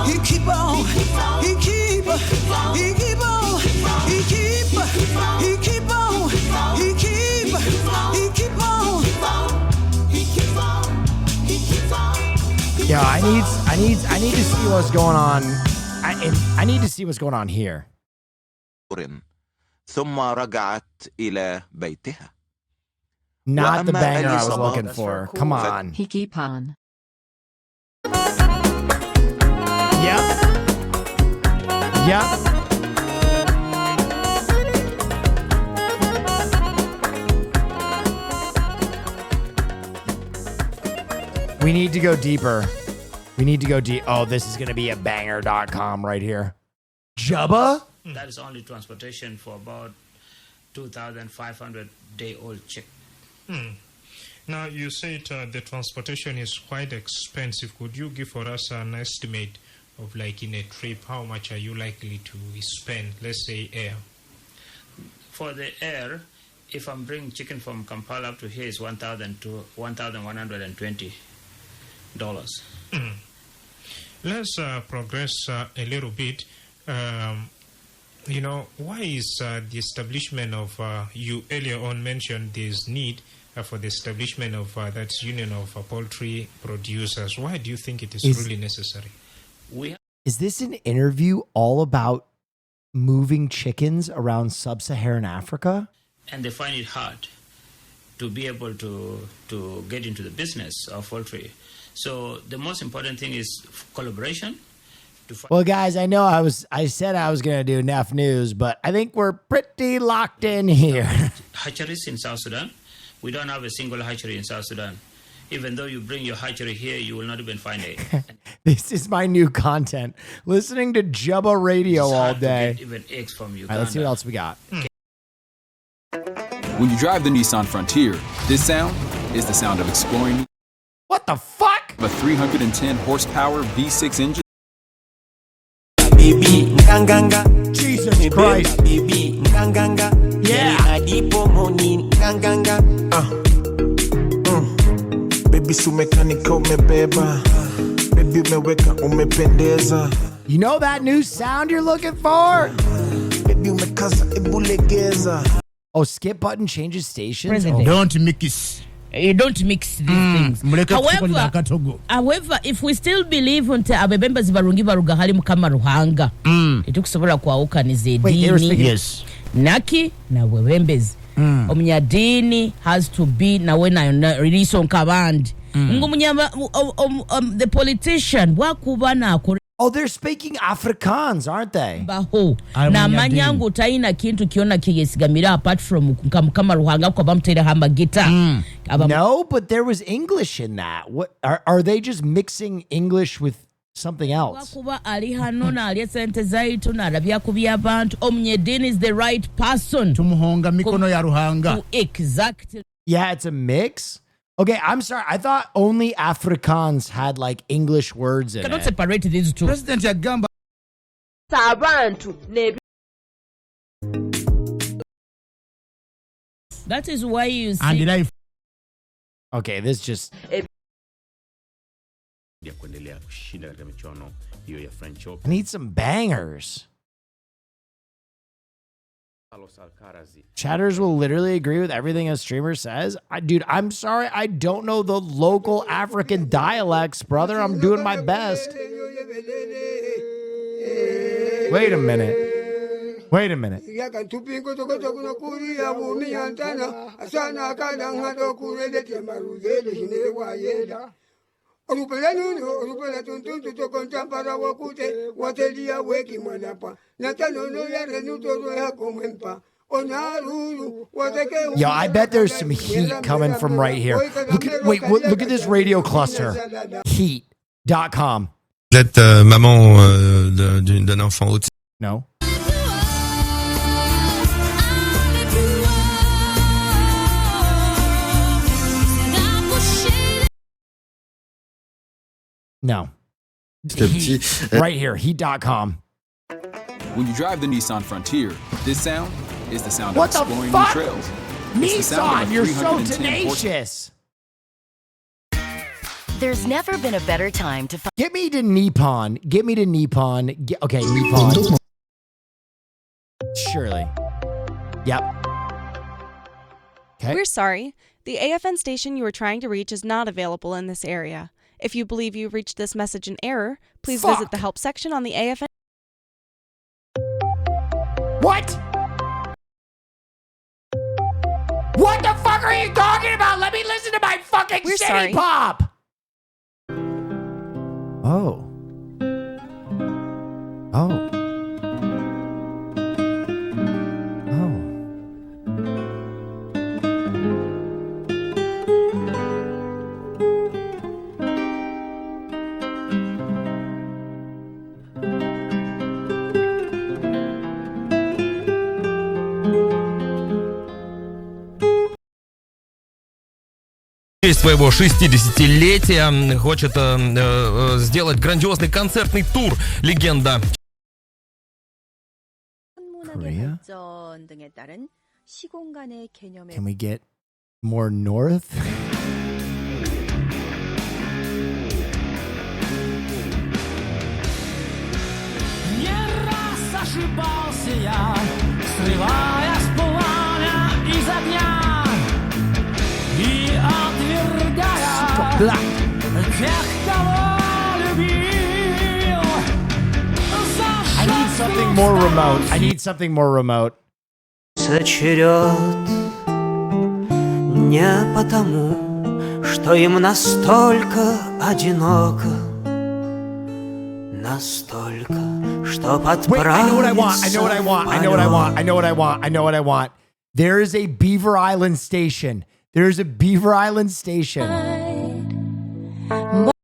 he keep on, he keep, he keep on, he keep, he keep on, he keep, he keep on, he keep on, he keep on. Yeah, I need to see what's going on. I need to see what's going on here. ثم رجعت إلى بيتها. Not the banger I was looking for. Come on. He keep on. Yep. Yep. We need to go deeper. We need to go deep. Oh, this is going to be a banger.com right here. Jubba? That is only transportation for about 2,500 day-old chick. Now, you said the transportation is quite expensive. Could you give for us an estimate of, like, in a trip, how much are you likely to spend, let's say, air? For the air, if I'm bringing chicken from Kampala up to here, is $1,000 to $1,120. Let's progress a little bit. You know, why is the establishment of, you earlier on mentioned there's need for the establishment of that union of poultry producers. Why do you think it is really necessary? Is this an interview all about moving chickens around sub-Saharan Africa? And they find it hard to be able to get into the business of poultry. So the most important thing is collaboration. Well, guys, I know I said I was going to do Neff News, but I think we're pretty locked in here. Hatcheries in South Sudan. We don't have a single hatchery in South Sudan. Even though you bring your hatchery here, you will not even find it. This is my new content. Listening to Jubba Radio all day. Even eggs from Uganda. All right, let's see what else we got. When you drive the Nissan Frontier, this sound is the sound of exploring. What the fuck? A 310 horsepower V6 engine. Jesus Christ. Yeah. Baby su mechanical umebeba. Baby umeweka umependeza. You know that new sound you're looking for? Baby umekaza ebulegeza. Oh, skip button changes stations? Oh. Don't mix. You don't mix these things. However, if we still believe nti abebembezi barungi baruga hali mukama ruhanga tetukusobola kwawukaniza eddiini. Yes. Naki na bwebembezi omunyadini has to be nawe nayo release on kabandi the politician wakuba nako. Oh, they're speaking Afrikaans, aren't they? Baho. Na manyangu taina kintu kiona kigesigamira apart from kama ruhanga kwa bamtere hamba gita. No, but there was English in that. What are they just mixing English with something else? Wakuba ali hano na ali sente zaitu na rabia kubia bantu omnyedini is the right person. Tumuhonga mikono ya ruhanga. Exactly. Yeah, it's a mix. Okay, I'm sorry. I thought only Afrikaans had like English words in it. Cannot separate these two. President Yagamba. That is why you see. Okay, this just. I need some bangers. Chatters will literally agree with everything a streamer says. Dude, I'm sorry. I don't know the local African dialects, brother. I'm doing my best. Wait a minute. Wait a minute. Yo, I bet there's some heat coming from right here. Look at this radio cluster. Heat.com. Vous êtes maman d'un enfant autistique? No. No. Heat, right here, heat.com. When you drive the Nissan Frontier, this sound is the sound What of the exploring fuck? new trails. It's the sound Nissan, of a you're so 310 tenacious. There's never been a better time to find. Get me to Nippon. Get me to Nippon. Okay, Nippon. Surely. Yep. Okay. We're sorry. The AFN station you are trying to reach is not available in this area. If you believe you reached this message in error, please visit the help section on the AFN. What? What the fuck are you talking about? Let me listen to my fucking We're city sorry. pop. Oh. Oh. В честь своего 60-летия хочет сделать грандиозный концертный тур «Легенда». Korea? Can we get more north? Не раз ошибался я, срывая с пламя из огня и отвергая тех, кого любил. I need something more remote. I need something more remote. Черед не потому, что им настолько одиноко, настолько, что Wait, I know what I want. I know what I want. I know what I want. I know what I want. I know what I want. There is a Beaver Island station. There's a Beaver Island station.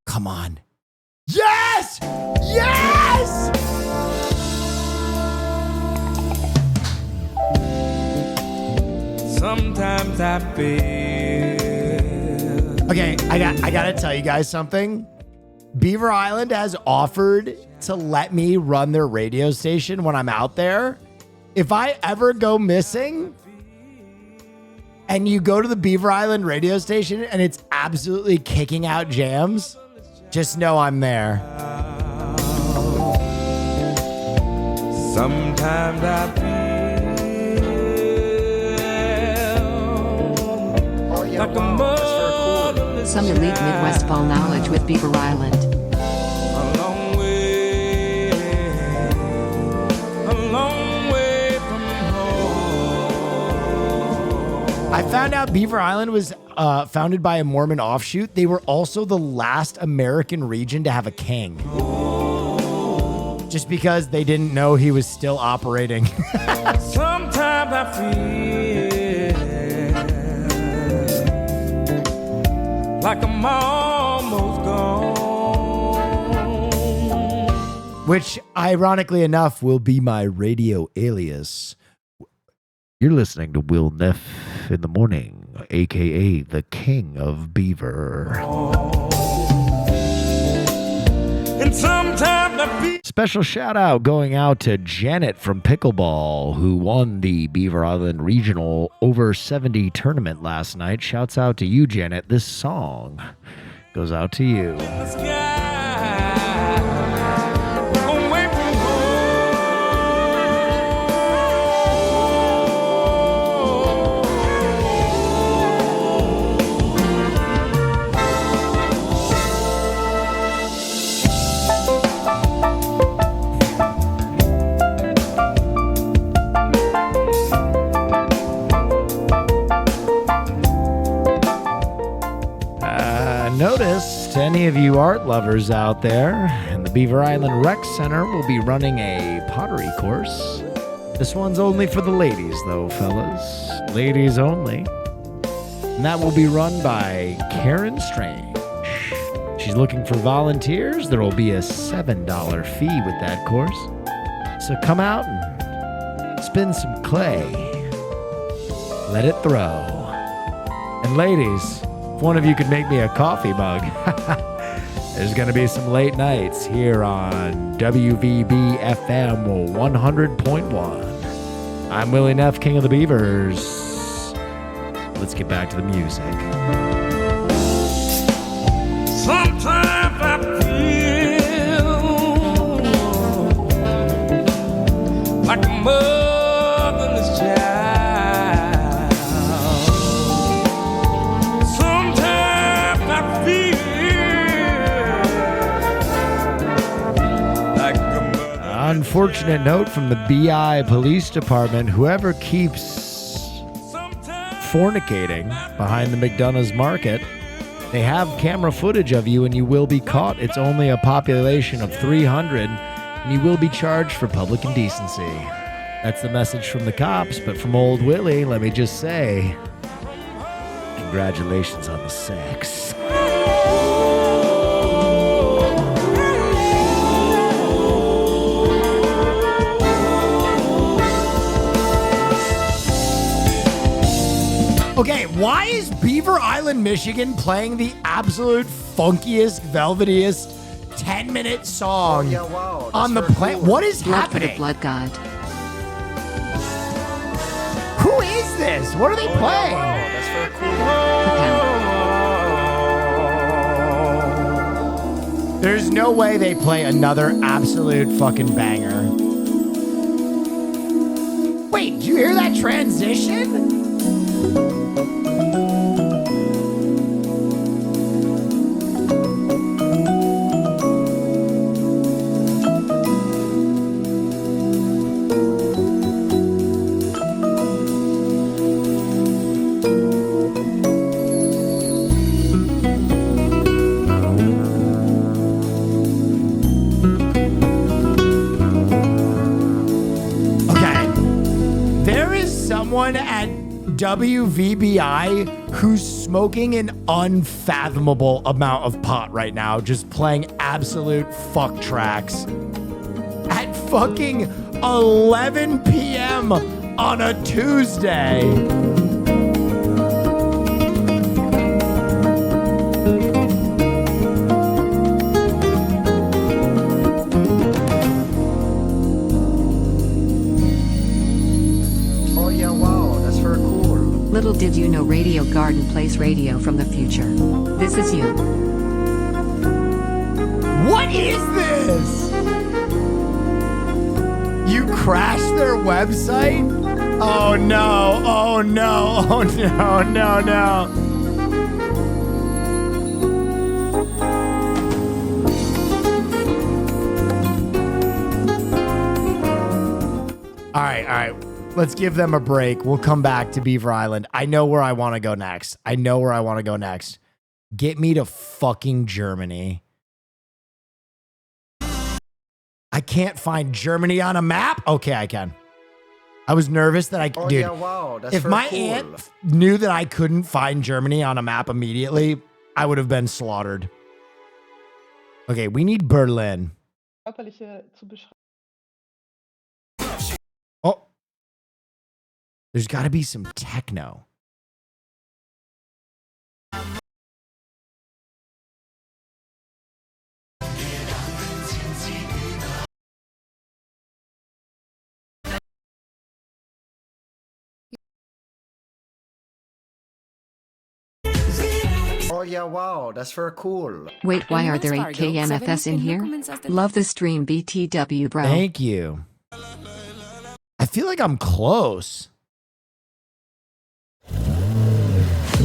Come on. Yes! Yes! Sometimes I feel. Okay, I gotta tell you guys something. Beaver Island has offered to let me run their radio station when I'm out there. If I ever go missing and you go to the Beaver Island radio station and it's absolutely kicking out jams, just know I'm there. Sometimes I feel like a motherless Some elite Midwest fall knowledge with Beaver Island. a long way from home. I found out Beaver Island was founded by a Mormon offshoot. They were also the last American region to have a king. Just because they didn't know he was still operating. Sometimes I feel like I'm almost gone. Which, ironically enough, will be my radio alias. You're listening to Will Neff in the morning, aka the King of Beaver. And sometimes I feel. Special shout out going out to Janet from Pickleball, who won the Beaver Island Regional Over 70 tournament last night. Shouts out to you, Janet. This song goes out to you. The sky, away from Noticed any of you art lovers out there, and the Beaver Island Rec Center will be running a pottery course This one's only for the ladies, though, fellas. Ladies only. And that will be run by Karen Strange. She's looking for volunteers. There will be a $7 fee with that course. So come out and spin some clay. Let it throw. And ladies, if one of you could make me a coffee mug, there's going to be some late nights here on WVB FM 100.1. I'm Willie Neff, King of the Beavers. Let's get back to the music. Sometimes I feel like a motherless child. Sometimes I feel like a Unfortunate note from the BI Police Department. Whoever keeps fornicating behind the McDonough's Market, they have camera footage of you and you will be caught. It's only a population of 300 and you will be charged for public indecency. That's the message from the cops, but from old Willie, let me just say, congratulations on the sex. Okay, why is Beaver Island, Michigan playing the absolute funkiest, velvetiest 10-minute song on the planet? What is Blood for the happening? blood god. Who is this? What are they playing? There's no way they play another absolute fucking banger. Wait, did you hear that transition? Someone at WVBI who's smoking an unfathomable amount of pot right now, just playing absolute fuck tracks at fucking 11 p.m. on a Tuesday. Little did you know Radio Garden plays radio from the future. This is you. What is this? You crashed their website? Oh no, oh no, oh no, no, no. All right. Let's give them a break. We'll come back to Beaver Island. I know where I want to go next. Get me to fucking Germany. I can't find Germany on a map. Okay, I can. I was nervous that dude. Yeah, wow, that's if my aunt knew that I couldn't find Germany on a map immediately, I would have been slaughtered. Okay, we need Berlin. Oh. There's got to be some techno. Oh yeah, wow, that's very cool. Wait, why are there 8K MFS in here? Love the stream, BTW, bro. Thank you. I feel like I'm close.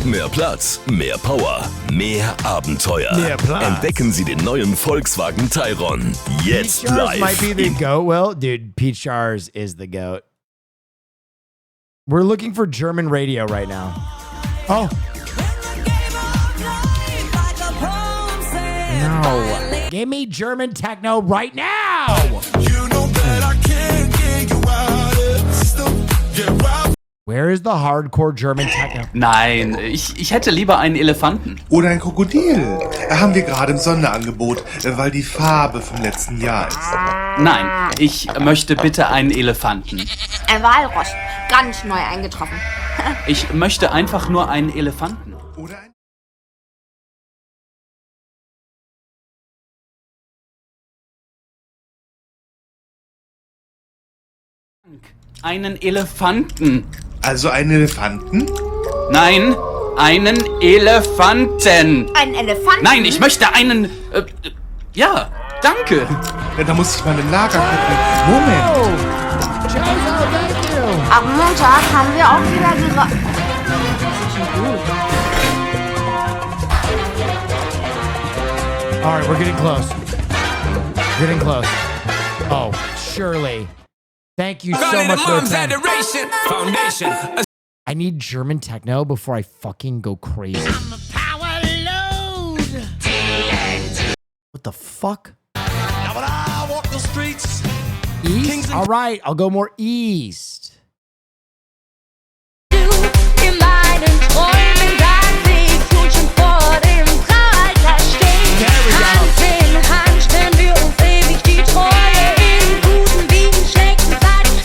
Mehr Platz, mehr Power, mehr Abenteuer. Mehr Platz. Entdecken Sie den neuen Volkswagen Tayron. Jetzt Peach Jars live. might be the goat. Well, dude, Peach Jars is the goat. We're looking for German radio right now. Oh. No. Give me German techno right now. You know that I can't get you out of Where is the hardcore German techno? Nein, ich hätte lieber einen Elefanten. Oder ein Krokodil. Haben wir gerade im Sonderangebot, weil die Farbe vom letzten Jahr ist. Nein, ich möchte bitte einen Elefanten. Ein Walross. Ganz neu eingetroffen. Ich möchte einfach nur einen Elefanten. Oder ein Einen Elefanten. Also einen Elefanten? Nein, einen Elefanten. Ein Elefanten? Nein, ich möchte einen... ja, danke. Ja, da muss ich mal im Lager gucken. Moment. Am Montag haben wir auch wieder All right, we're getting close. Getting close. Oh, Shirley. Thank you so much for the I need German techno before I fucking go crazy. I'm a power load. What the fuck? Now when I walk the streets, east? All right, I'll go more east.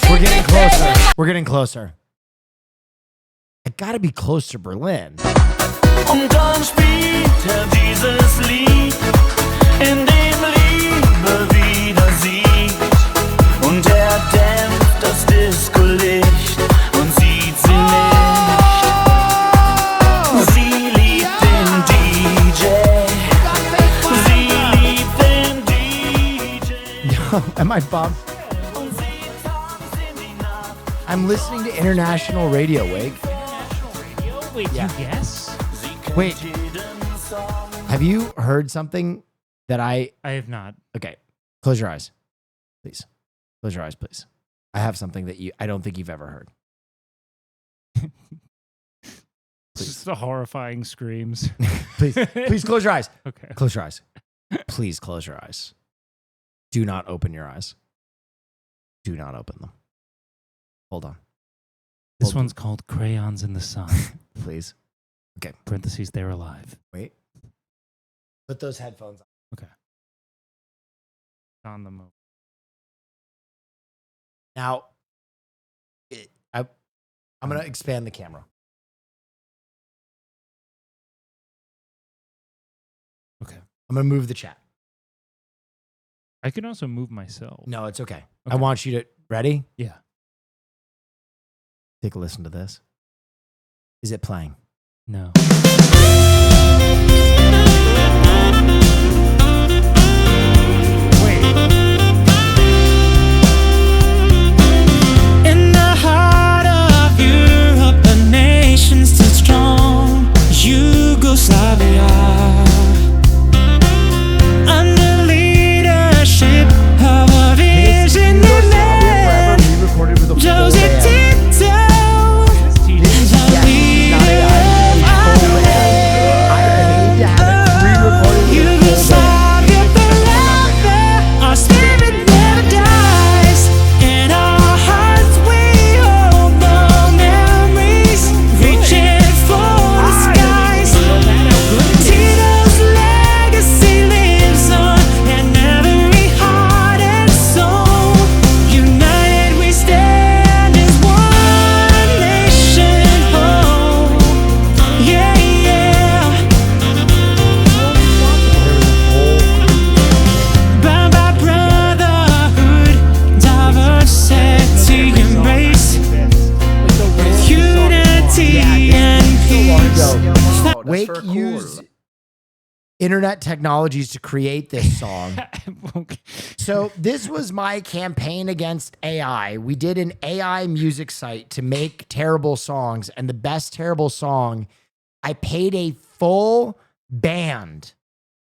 We're getting closer. We're getting closer. I gotta be close to Berlin. Und dann spielt dieses Lied, in dem Liebe wieder siegt. Und dämpft das Disco-Licht und sieht sie nicht. Sie liebt den DJ. Sie liebt den DJ. Am I bummed? I'm listening to international radio, Wake. Wait, Yeah. you guess? Wait, have you heard something that I have not. Okay, close your eyes, please. Close your eyes, please. I have something that I don't think you've ever heard. It's just the horrifying screams. Please close your eyes. Okay. Close your eyes. Please close your eyes. Do not open your eyes. Do not open them. Hold on. This one's called Crayons in the Sun. Please. Okay. Parentheses, they're alive. Wait. Put those headphones on. Okay. On the move. Now, I'm going to expand the camera. Okay. I'm going to move the chat. I can also move myself. No, it's okay. I want you to... Ready? Yeah. Take a listen to this. Is it playing? No. In the heart of Europe, the nation stood strong. Yugoslavia, under leadership of a visionary Joseph Tito. Wake used internet technologies to create this song. So this was my campaign against AI. We did an AI music site to make terrible songs, and the best terrible song, I paid a full band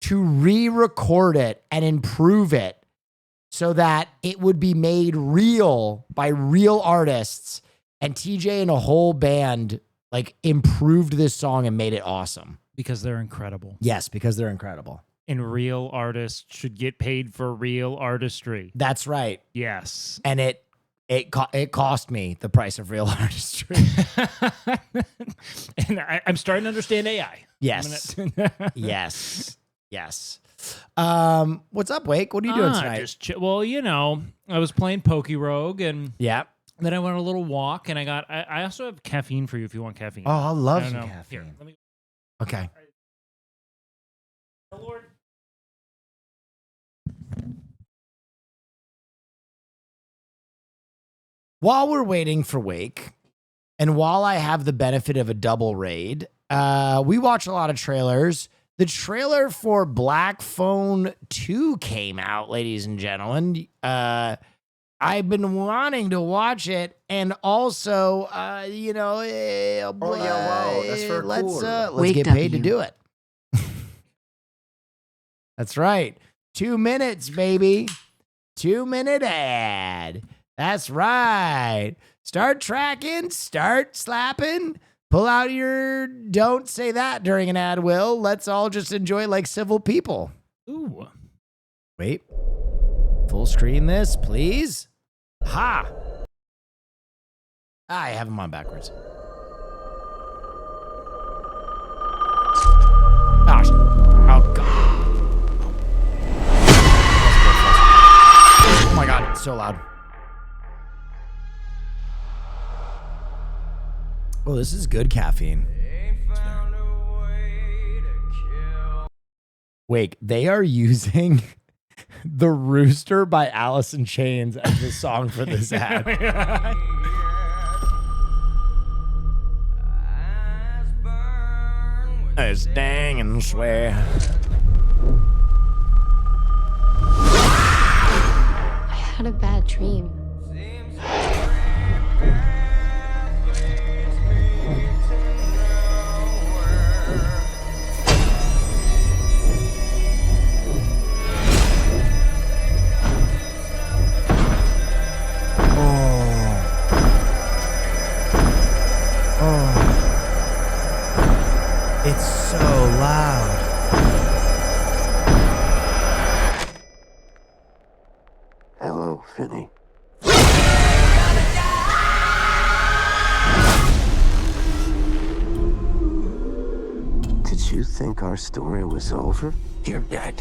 to re-record it and improve it so that it would be made real by real artists. And TJ and a whole band like improved this song and made it awesome. Because they're incredible. Yes, because they're incredible. And real artists should get paid for real artistry. That's right. Yes. And it It cost me the price of real artistry. And I'm starting to understand AI. Yes. Yes. What's up, Wake? What are you doing tonight? Well, you know, I was playing Poke Rogue, and yeah. Then I went on a little walk, and I also have caffeine for you if you want caffeine. Oh, I love some caffeine. Here, let me. Okay. Oh, Lord. While we're waiting for Wake, and while I have the benefit of a double raid, we watch a lot of trailers. The trailer for Black Phone 2 came out, ladies and gentlemen. I've been wanting to watch it, and also, you know, wow, that's very let's cool. get paid to do it. That's right. 2 minutes, baby. 2-minute ad. That's right. Start tracking, start slapping. Pull out your don't say that during an ad, Will. Let's all just enjoy it like civil people. Ooh. Wait. Full screen this, please. Ha! I have them on backwards. Gosh. Oh, God. Oh, my God. It's so loud. Oh, this is good caffeine. Wait, they are using The Rooster by Alice in Chains as the song for this ad. I dang and swear. I had a bad dream. It's so loud. Hello, Finny. Did you think our story was over? You're dead.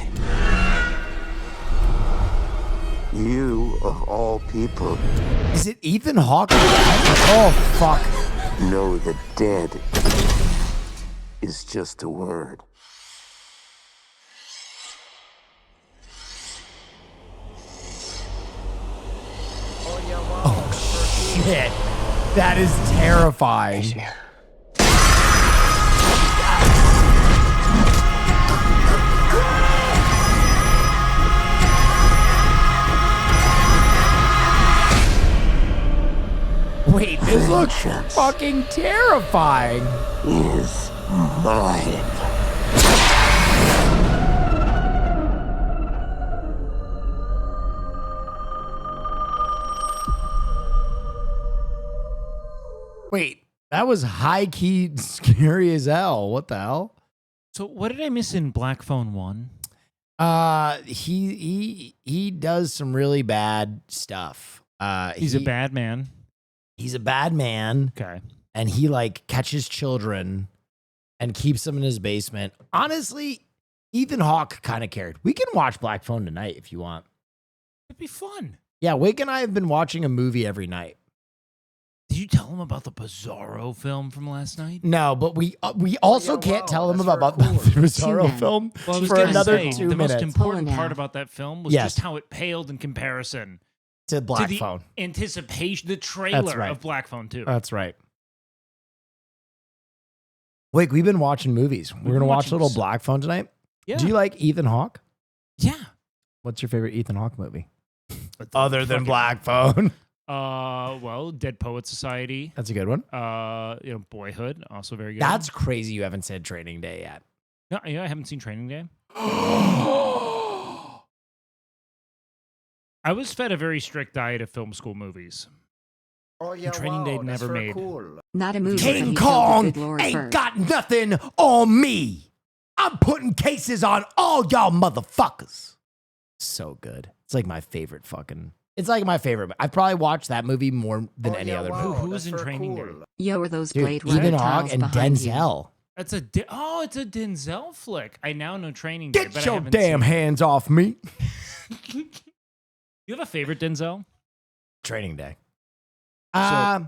You, of all people... Is it Ethan Hawke? Oh, fuck. Know that dead is just a word. Oh, shit. That is terrifying. Wait, this looks fucking terrifying. Is mine. Wait, that was high key scary as hell. What the hell? So what did I miss in Black Phone 1? He does some really bad stuff. He's a bad man. He's a bad man. Okay. And he like catches children and keeps them in his basement. Honestly, Ethan Hawke kind of cared. We can watch Black Phone tonight if you want. It'd be fun. Yeah, Wake and I have been watching a movie every night. Did you tell him about the Bizarro film from last night? No, but we also can't tell him about the Bizarro film for another 2 the minutes. most important part about that film was just how it paled in comparison to Black the Phone. Anticipation, the trailer right. of Black Phone 2. That's right. Wait, we've been watching movies. We're going to watch a little Black Phone tonight. Yeah. Do you like Ethan Hawke? Yeah. What's your favorite Ethan Hawke movie? Other than Black Phone. Well, Dead Poet Society. That's a good one. Boyhood, also very good. That's crazy you haven't said Training Day yet. No, yeah, I haven't seen Training Day. I was fed a very strict diet of film school movies. Oh yeah, Training Day never made. Cool. Not a movie. King Kong ain't got nothing on me. I'm putting cases on all y'all motherfuckers. So good. It's like my favorite fucking It's like my favorite. I've probably watched that movie more than any other movie. Who's in Training Day? Yo, are those Dude, Blade Runner Ethan Hawke tiles and behind you? Denzel. That's it's a Denzel flick. I now know Training Day, Get but I your haven't damn seen it. hands off me. You have a favorite Denzel? Training Day. So-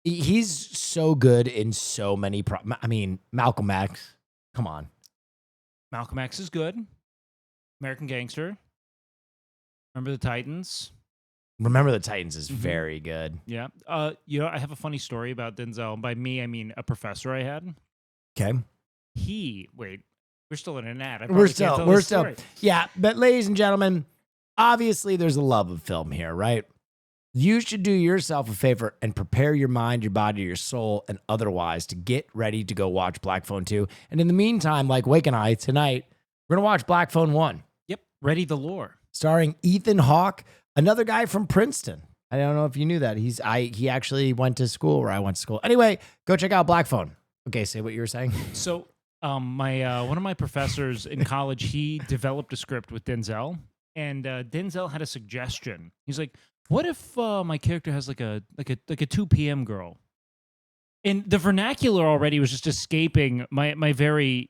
He's so good in so many. Malcolm X. Come on. Malcolm X is good. American Gangster. Remember the Titans? Remember the Titans is very good. Yeah. I have a funny story about Denzel. By me, I mean a professor I had. Okay. Wait, we're still in an ad. We're still. Yeah, but ladies and gentlemen, obviously there's a love of film here, right? You should do yourself a favor and prepare your mind, your body, your soul, and otherwise to get ready to go watch Black Phone 2. And in the meantime, like Wake and I, tonight, we're going to watch Black Phone 1. Yep. Ready the lore. Starring Ethan Hawke, another guy from Princeton. I don't know if you knew that. He actually went to school where I went to school. Anyway, go check out Black Phone. Okay, say what you were saying. So, my one of my professors in college, he developed a script with Denzel, and Denzel had a suggestion. He's like, "What if my character has like a 2 p.m. girl?" And the vernacular already was just escaping my very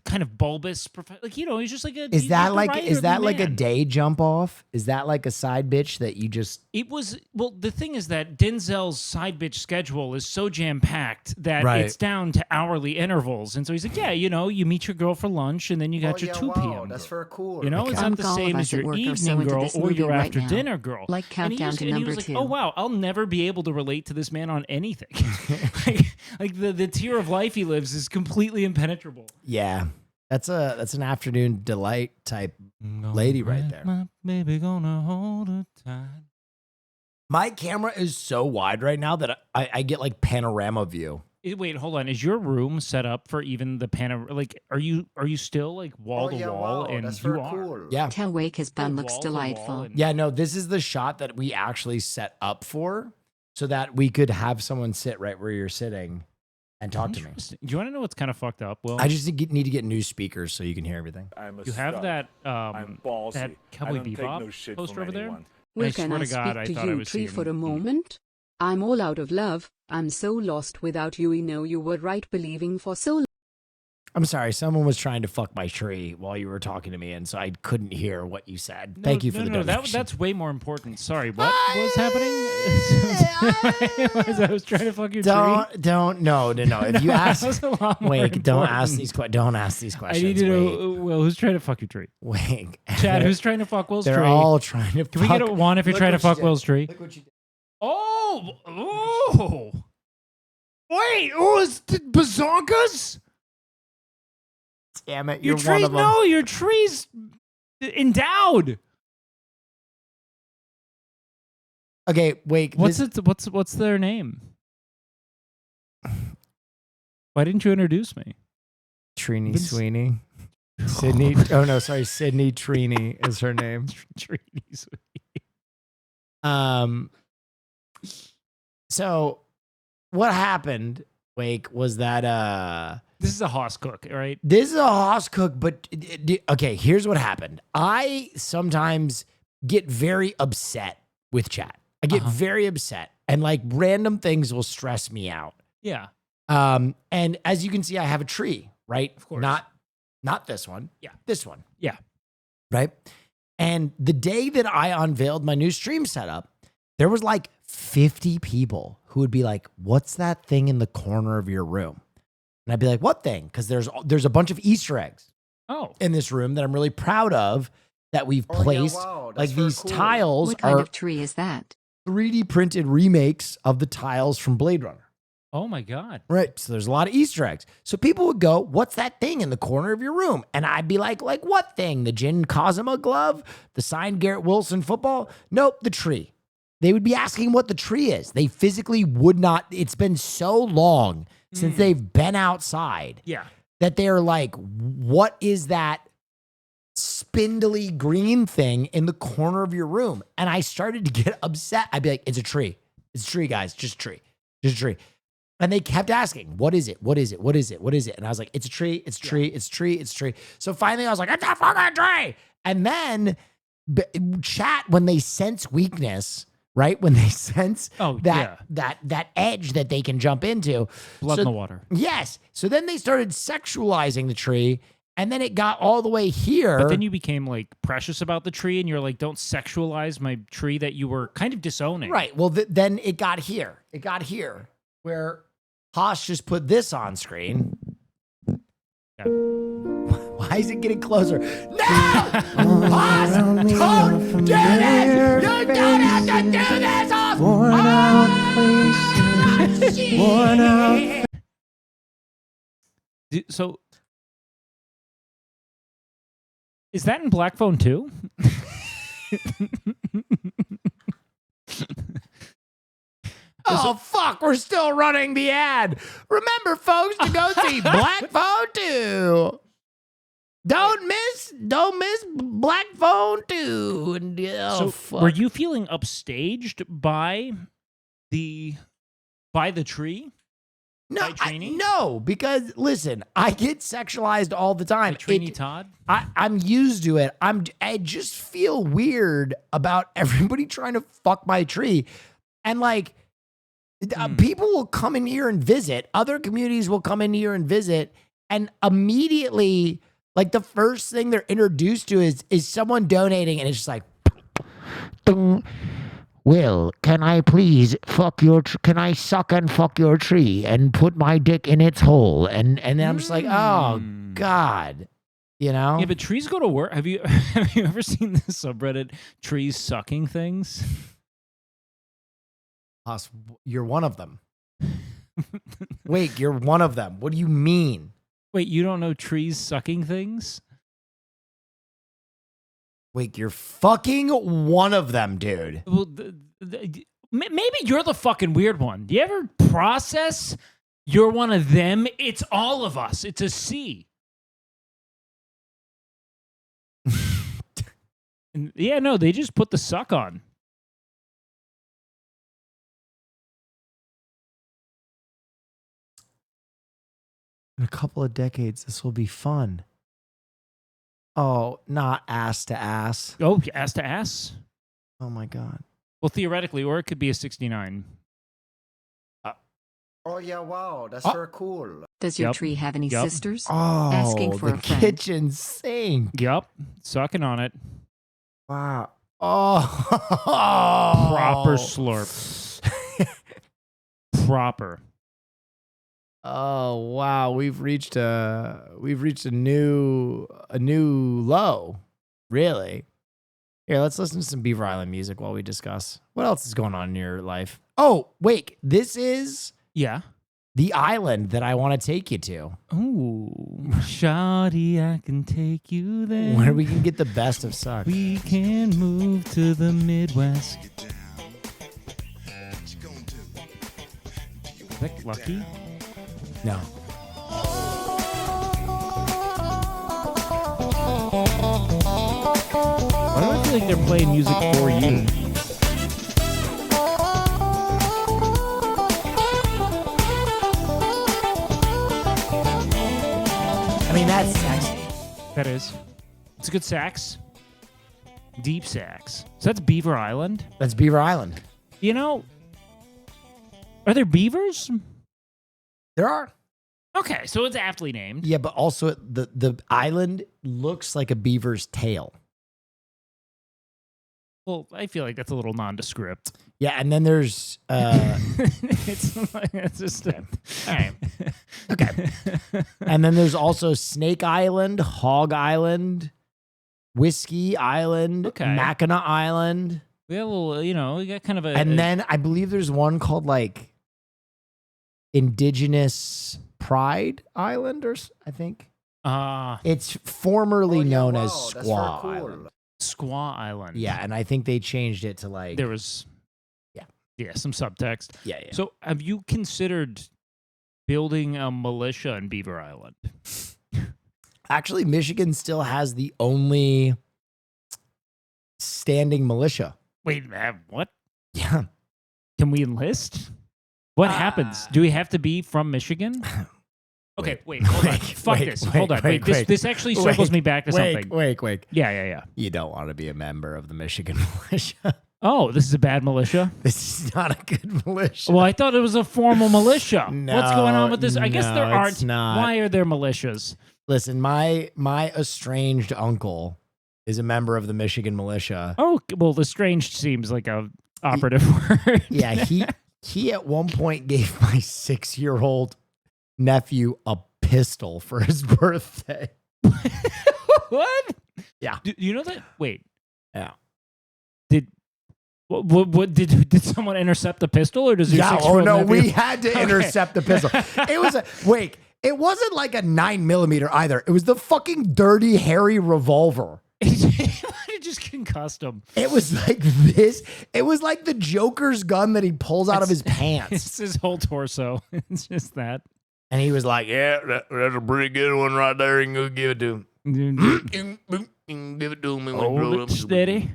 kind of bulbous he's just like a. Is that he's the like a man. day jump off? Is that like a side bitch that you just? It was the thing is that Denzel's side bitch schedule is so jam packed that Right. it's down to hourly intervals, and so he's like, yeah, you meet your girl for lunch, and then you got your 2 p.m. That's for cool. It's Some not the of same us as your at work are evening so into girl this or movie your right after now. dinner girl. Like And he Countdown was- to and he Number was 2. like, oh wow, I'll never be able to relate to this man on anything. like the tier of life he lives is completely impenetrable. Yeah, that's an afternoon delight type lady right there. My baby gonna hold her tight. My camera is so wide right now that I get like panorama view. Wait, hold on. Is your room set up for even the panorama? Like, are you still like wall to wall? And That's you for are. cool. Yeah. Tell Wake his bun looks Wall to wall delightful. and- Yeah, no, this is the shot that we actually set up for so that we could have someone sit right where you're sitting and talk to me. Interesting. Do you want to know what's kind of fucked up? Well, I just need to get new speakers so you can hear everything. you have that that Cowboy Bebop poster over there. Well, I can swear I to God, I speak thought to I you was three seeing for a moment? I'm all out of love. I'm so lost without you. You were right believing for so long. I'm sorry, someone was trying to fuck my tree while you were talking to me, and so I couldn't hear what you said. Thank you for the donation. That's way more important. Sorry, what was happening? I was trying to fuck your tree. No. If you ask, That was a lot more Wait, don't ask important. these I questions. need to know, Will, who's trying to fuck your tree? Wait, Chad, who's trying to fuck Will's They're tree? all trying to. Can we get a one if you're Look trying to what you fuck did. Will's tree? Look what you did. Oh! Wait, it's the bazonkas? Damn it, Your you're one tree's of them. no, your tree's endowed. Okay, wait. What's their name? Why didn't you introduce me? Trini Been- Sweeney. Sydney. Oh no, sorry. Sydney Trini is her name. Trini Sweeney. So what happened, Wake, was that This is a Haas cook, all right? this is a Haas cook, but okay, here's what happened. I sometimes get very upset with chat. I get very upset, and like random things will stress me out. Yeah. And as you can see, I have a tree, right? Of course. Not this one. Yeah. This one. Yeah. Right. And the day that I unveiled my new stream setup, there was like 50 people who would be like, "What's that thing in the corner of your room?" And I'd be like, "What thing?" Because there's a bunch of Easter eggs in this room that I'm really proud of that we've placed. Like these tiles What kind are of tree is that? 3D printed remakes of the tiles from Blade Runner. Oh my God. Right. So there's a lot of Easter eggs. So people would go, "What's that thing in the corner of your room?" And I'd be like what thing? The Jin Kazuma glove? The signed Garrett Wilson football? Nope, the tree. They would be asking what the tree is. They physically would not. It's been so long since they've been outside Yeah. that they're like, "What is that spindly green thing in the corner of your room?" And I started to get upset. I'd be like, "It's a tree. It's a tree, guys. Just a tree. Just a tree." And they kept asking, "What is it? What is it? What is it? What is it?" And I was like, "It's a tree. It's a tree. It's a tree. It's a tree." So finally I was like, "It's a fucking tree." And then chat, when they sense weakness, right? When they sense that edge that they can jump into. Blood in the water. Yes. So then they started sexualizing the tree, and then it got all the way here. But then you became like precious about the tree, and you're like, don't sexualize my tree that you were kind of disowning. Right. Well, then it got here. It got here where Haas just put this on screen. Yeah. Why is it getting closer? No! Haas! Don't do this! You don't have to do this, Haas! Worn out places, worn out. So, is that in Black Phone too? Oh, fuck, we're still running the ad. Remember, folks, to go see Black Phone 2. Don't miss Black Phone 2. And, Fuck. Were you feeling upstaged by the tree? No, no, because listen, I get sexualized all the time. Trini Todd? I'm used to it. I just feel weird about everybody trying to fuck my tree. And like, people will come in here and visit. Other communities will come in here and visit, and immediately, like, the first thing they're introduced to is someone donating, and it's just like, Will, can I please fuck your? Can I suck and fuck your tree and put my dick in its hole? And then I'm just like, oh God, you know? Yeah, but trees go to work. Have you ever seen the subreddit trees sucking things? Us, you're one of them. Wait, you're one of them. What do you mean? Wait, you don't know trees sucking things? Wait, you're fucking one of them, dude. Well, maybe you're the fucking weird one. Do you ever process you're one of them? It's all of us. It's a C. Yeah, no, they just put the suck on. In a couple of decades, this will be fun. Oh, not ass to ass. Oh, ass to ass? Oh, my God. Well, theoretically, or it could be a 69. Oh, yeah, wow. That's very cool. Does your tree have any sisters? Oh, Asking for the a friend. kitchen sink. Yup. Sucking on it. Wow. Oh. Proper slurp. Proper. Oh wow, we've reached a new low. Really? Here, let's listen to some Beaver Island music while we discuss what else is going on in your life. Oh, wait, this is the island that I want to take you to. Ooh, shawty, I can take you there. Where we can get the best of suck. We can move to the Midwest. Is that Lucky? No. Why do I feel like they're playing music for you? I mean, that's sexy. That is. It's a good sax. Deep sax. So that's Beaver Island? That's Beaver Island. You know, are there beavers? There are. Okay, so it's aptly named. Yeah, but also the island looks like a beaver's tail. Well, I feel like that's a little nondescript. Yeah, and then there's it's just all right. Okay. And then there's also Snake Island, Hog Island, Whiskey Island, Mackinac Island. We have a little, we got kind of a and then I believe there's one called like Indigenous Pride Island, or I think. It's formerly known as Squaw Island. Squaw Island. Yeah, and I think they changed it to like there was some subtext. Yeah. So have you considered building a militia in Beaver Island? Actually, Michigan still has the only standing militia. Wait, what? Yeah. Can we enlist? What happens? Do we have to be from Michigan? Okay, wait, hold on. Fuck this. Hold on. Wait, this actually circles me back to something. Wait. Yeah. You don't want to be a member of the Michigan militia. Oh, this is a bad militia? This is not a good militia. Well, I thought it was a formal militia. No, what's going on with this? I guess there aren't. It's not. Why are there militias? Listen, my estranged uncle is a member of the Michigan militia. Oh, well, estranged seems like a operative word. Yeah, he at one point gave my 6-year-old nephew a pistol for his birthday. What? Yeah. Do you know that? Wait. Yeah. What did someone intercept the pistol, or does your 6-year-old nephew? We had to intercept the pistol. It was it wasn't like a 9mm either. It was the fucking dirty, hairy revolver. It just concussed him. It was like this. It was like the Joker's gun that he pulls out of his pants. It's his whole torso. It's just that. And he was like, "Yeah, that's a pretty good one right there. You can go give it to him. Give it to him. Hold it steady.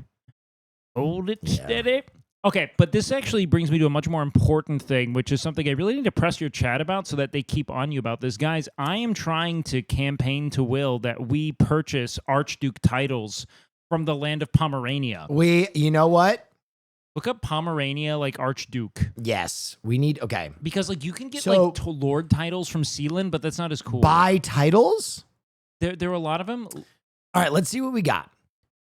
Hold it steady." Okay, but this actually brings me to a much more important thing, which is something I really need to press your chat about so that they keep on you about this. Guys, I am trying to campaign to Will that we purchase Archduke titles from the land of Pomerania. You know what? Look up Pomerania, like Archduke. Yes, we need, okay. Because like you can get like Lord titles from Sealand, but that's not as cool. Buy titles? There are a lot of them. All right, let's see what we got.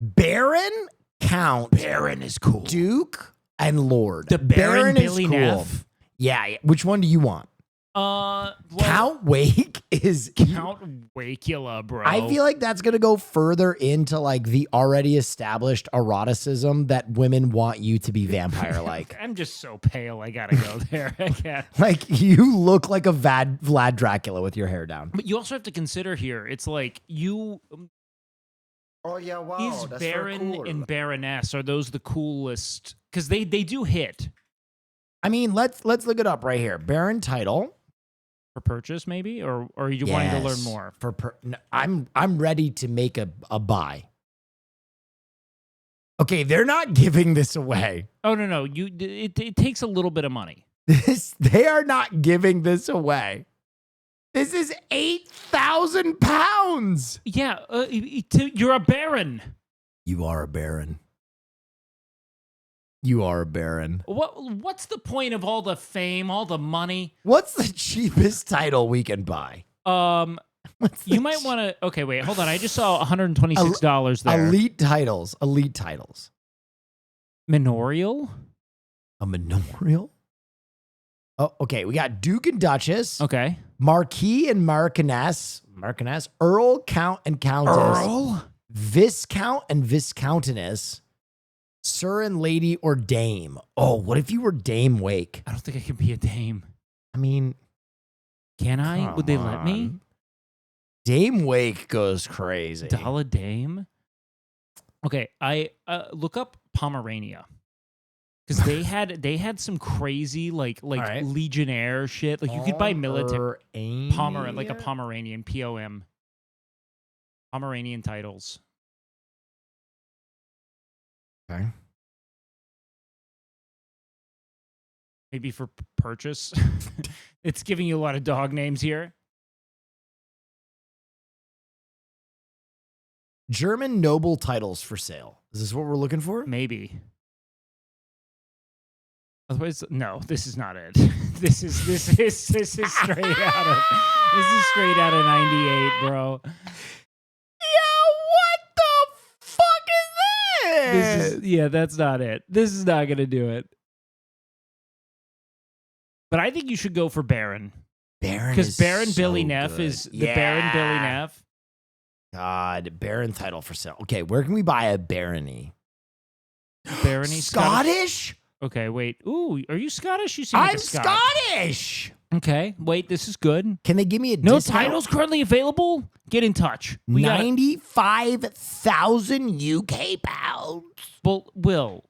Baron, Count. Baron is cool. Duke. And Lord. The Baron Billy is cool. Neff. Yeah. Which one do you want? Count Wake is Count Wakula, bro. I feel like that's gonna go further into like the already established eroticism that women want you to be vampire-like. I'm just so pale. I gotta go there. I can't. Like you look like a Vlad Dracula with your hair down. But you also have to consider here. It's like you. Oh yeah, wow. Is that's Baron so cool. and Baroness, are those the coolest? Because they do hit. I mean, let's look it up right here. Baron title for purchase, maybe, or are you wanting to learn more? No, I'm ready to make a buy. Okay, they're not giving this away. Oh no, it takes a little bit of money. They are not giving this away. This is 8,000 pounds. Yeah, you're a baron. You are a baron. You are a baron. What's the point of all the fame, all the money? What's the cheapest title we can buy? You might want to. Okay, wait, hold on. I just saw $126 there. Elite titles. Manorial? A manorial? Oh, okay. We got Duke and Duchess. Okay. Marquis and Marchioness. Earl, Count, and Countess. Earl? Viscount and Viscountess. Sir and Lady or Dame. Oh, what if you were Dame Wake? I don't think I can be a dame. I mean, can I? Would they let me? Dame Wake goes crazy. Dollar Dame? Okay, I look up Pomerania. Because they had some crazy like right. Legionnaire shit. Like you could buy military like a Pomeranian POM. Pomeranian titles. Okay. Maybe for purchase. It's giving you a lot of dog names here. German noble titles for sale. Is this what we're looking for? Maybe. Otherwise, no, this is not it. This is straight out of 98, bro. Yeah, that's not it. This is not going to do it. But I think you should go for Baron. Because Baron Billy Neff is the Baron Billy Neff. God, Baron title for sale. Okay, where can we buy a barony? Barony? Scottish? Okay, wait. Ooh, are you Scottish? You seem I'm like a Scot. Scottish! Okay, wait, this is good. Can they give me a No discount? titles currently available? Get in touch. 95,000 UK pounds. Well, Will,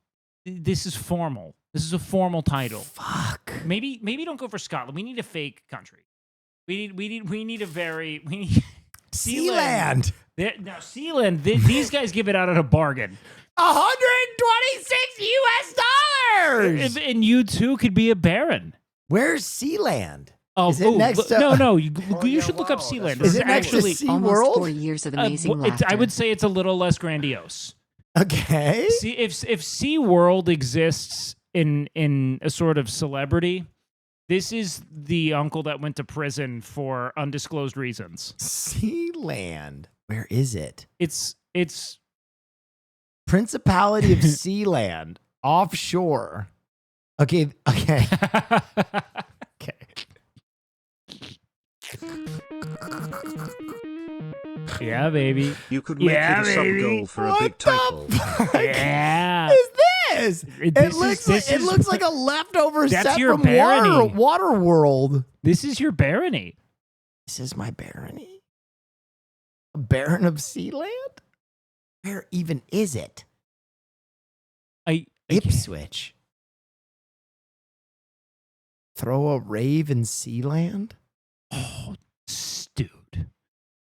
this is formal. This is a formal title. Fuck. Maybe don't go for Scotland. We need a fake country. We need Sealand. Now Sealand, these guys give it out at a bargain. $126 US. And you too could be a baron. Where's Sealand? Oh, Is it next to- no. You should look up Sealand. Is it next to actually Sea Almost World? 4 years of amazing laughter. I would say it's a little less grandiose. Okay. See, if Sea World exists in a sort of celebrity, this is the uncle that went to prison for undisclosed reasons. Sealand. Where is it? It's Principality of Sealand. Offshore. Okay. Okay. yeah, baby. You could make it a sub-goal for a big title. Yeah. What is this? It looks like a leftover That's set your from barony. Water World. This is your barony. This is my barony? A Baron of Sealand? Where even is it? Ipswich. Throw a rave in Sealand? Oh, dude.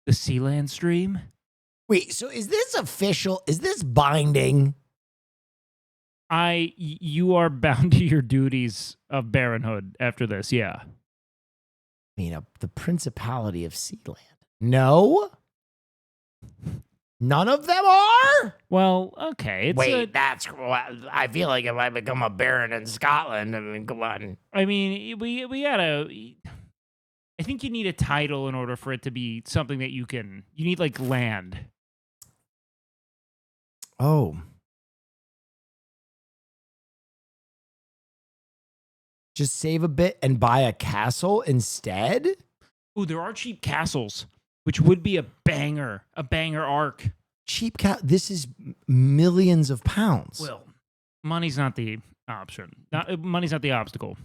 The Sealand stream? Wait, so is this official? Is this binding? You are bound to your duties of baronhood after this, yeah. I mean, the Principality of Sealand. No? None of them are? Well, okay. That's... I feel like if I become a baron in Scotland, I mean, come on. I mean, we gotta... I think you need a title in order for it to be something that you need, like, land. Oh. Just save a bit and buy a castle instead? Ooh, there are cheap castles, which would be a banger arc. Cheap this is millions of pounds. Well, money's not the option. Money's not the obstacle.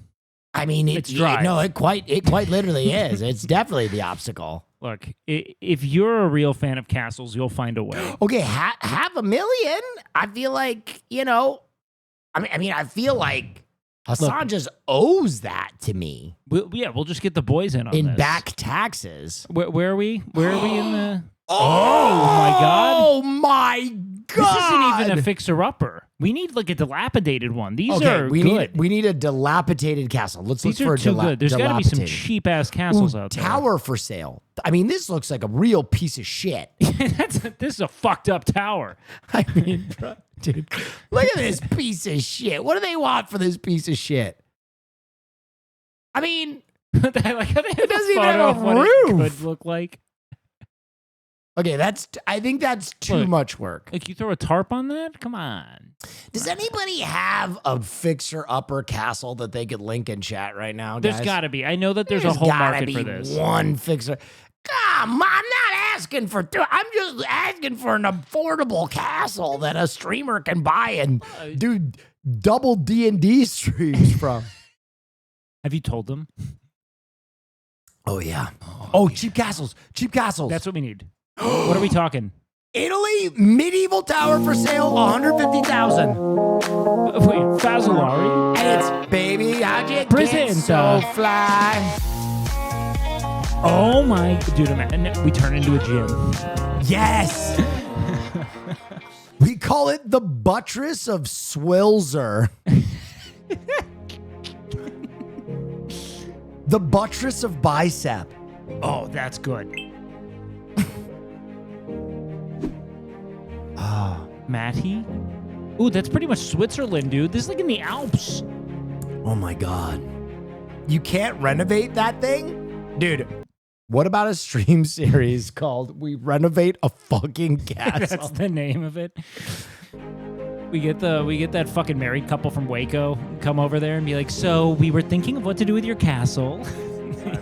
I mean, it's dry. No, it quite literally is. It's definitely the obstacle. Look, if you're a real fan of castles, you'll find a way. Okay, $500,000. I feel like, I mean, I feel like Hassan just owes that to me. We'll just get the boys in on this. In back taxes. Where are we? Where are we in the... Oh my God. Oh my God. This isn't even a fixer-upper. We need like a dilapidated one. These are good. We need a dilapidated castle. Let's look for a too good. There's got to be some cheap-ass castles out there. Tower for sale. I mean, this looks like a real piece of shit. This is a fucked-up tower. I mean, dude, look at this piece of shit. What do they want for this piece of shit? I mean, it doesn't even have a roof. What it could look like. Okay, I think that's too much work. Like, you throw a tarp on that? Come on. Does anybody have a fixer-upper castle that they could link in chat right now, guys? There's got to be. I know that there's a whole market for this. One fixer. Come on, I'm not asking for two. I'm just asking for an affordable castle that a streamer can buy and do double D&D streams from. Have you told them? Oh, yeah. Oh, cheap castles. Cheap castles. That's what we need. What are we talking? Italy, medieval tower for sale, 150,000. Wait, Fasolari? And it's baby, how'd you Presenta. get so fly? Oh my, dude, we turn into a gym. Yes. We call it the buttress of Swilzer. The buttress of bicep. Oh, that's good. Matty? Ooh, that's pretty much Switzerland, dude. This is like in the Alps. Oh my God. You can't renovate that thing? Dude, what about a stream series called We Renovate a Fucking Castle? That's the name of it. We get that fucking married couple from Waco come over there and be like, so we were thinking of what to do with your castle.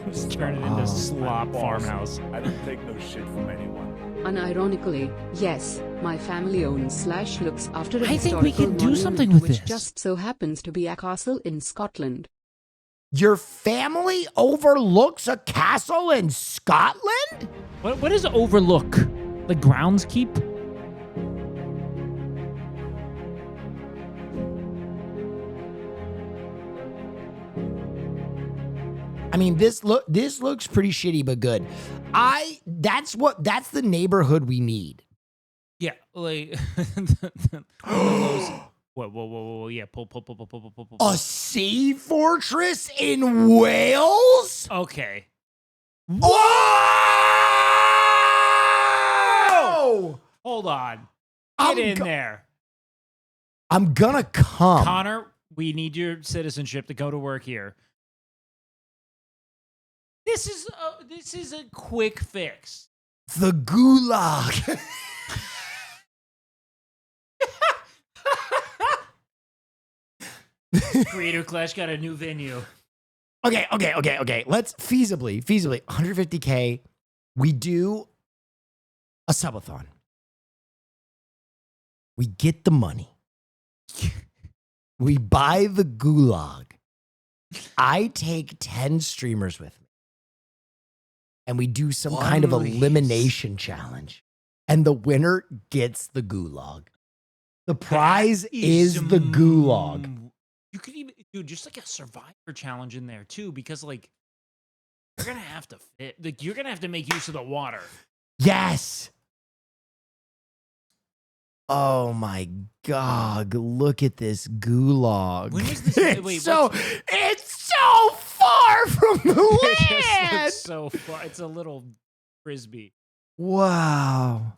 Just turn it into a slop farmhouse. I don't take no shit from anyone. Unironically, yes, my family owns / looks after a I think we can do monument something with which this. just so happens to be a castle in Scotland. Your family overlooks a castle in Scotland? What is overlook? The groundskeep? I mean, this looks pretty shitty, but good. That's the neighborhood we need. Yeah, like Whoa. Yeah, pull. A sea fortress in Wales? Okay. Whoa! Hold on. Get in there. I'm gonna come. Connor, we need your citizenship to go to work here. This is a quick fix. The Gulag. Creator Clash got a new venue. Okay. Let's feasibly, 150K. We do a subathon. We get the money. We buy the Gulag. I take 10 streamers with me. And we do some kind of elimination challenge. And the winner gets the Gulag. The prize is the Gulag. You could even do just like a survivor challenge in there too, because like you're gonna have to fit. Like you're gonna have to make use of the water. Yes. Oh my God! Look at this Gulag. When was this? It's so far from the land. It just looks so far. It's a little frisbee. Wow.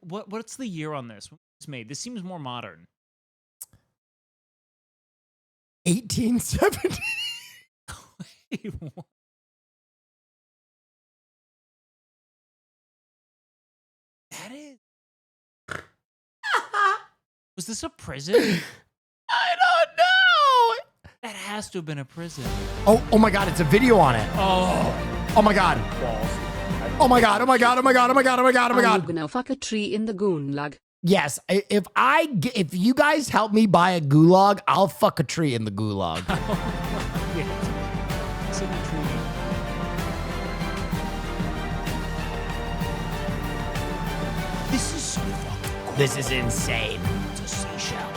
What's the year on this? When was it made? This seems more modern. 1870. Wait, what? That is. Was this a prison? I don't know. That has to have been a prison. Oh my God! It's a video on it. Oh my God. Oh my God. Are you gonna fuck a tree in the Gulag? Yes. If you guys help me buy a Gulag, I'll fuck a tree in the Gulag. It's intriguing. This is so fucking cool. This is insane. It's a seashell.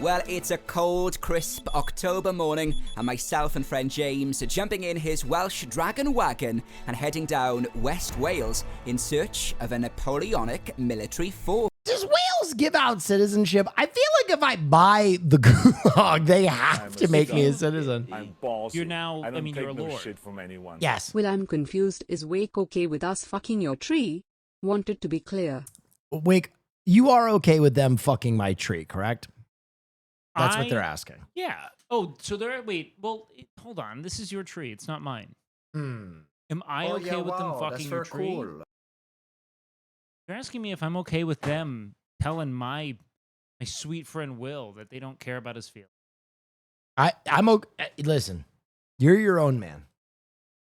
Well, it's a cold, crisp October morning, and myself and friend James are jumping in his Welsh dragon wagon and heading down West Wales in search of a Napoleonic military fort. Does Wales give out citizenship? I feel like if I buy the Gulag, they have to make me a citizen. I'm bossy. You're now, I don't you're a take no lord. shit from anyone. Yes. Well, I'm confused. Is Wake okay with us fucking your tree? Wanted to be clear. Wake, you are okay with them fucking my tree, correct? That's what they're asking. Yeah. Oh, so they're well. Hold on. This is your tree. It's not mine. Am I okay with them fucking your tree? Cool. They're asking me if I'm okay with them telling my sweet friend Will that they don't care about his feelings. I'm okay. Listen, you're your own man.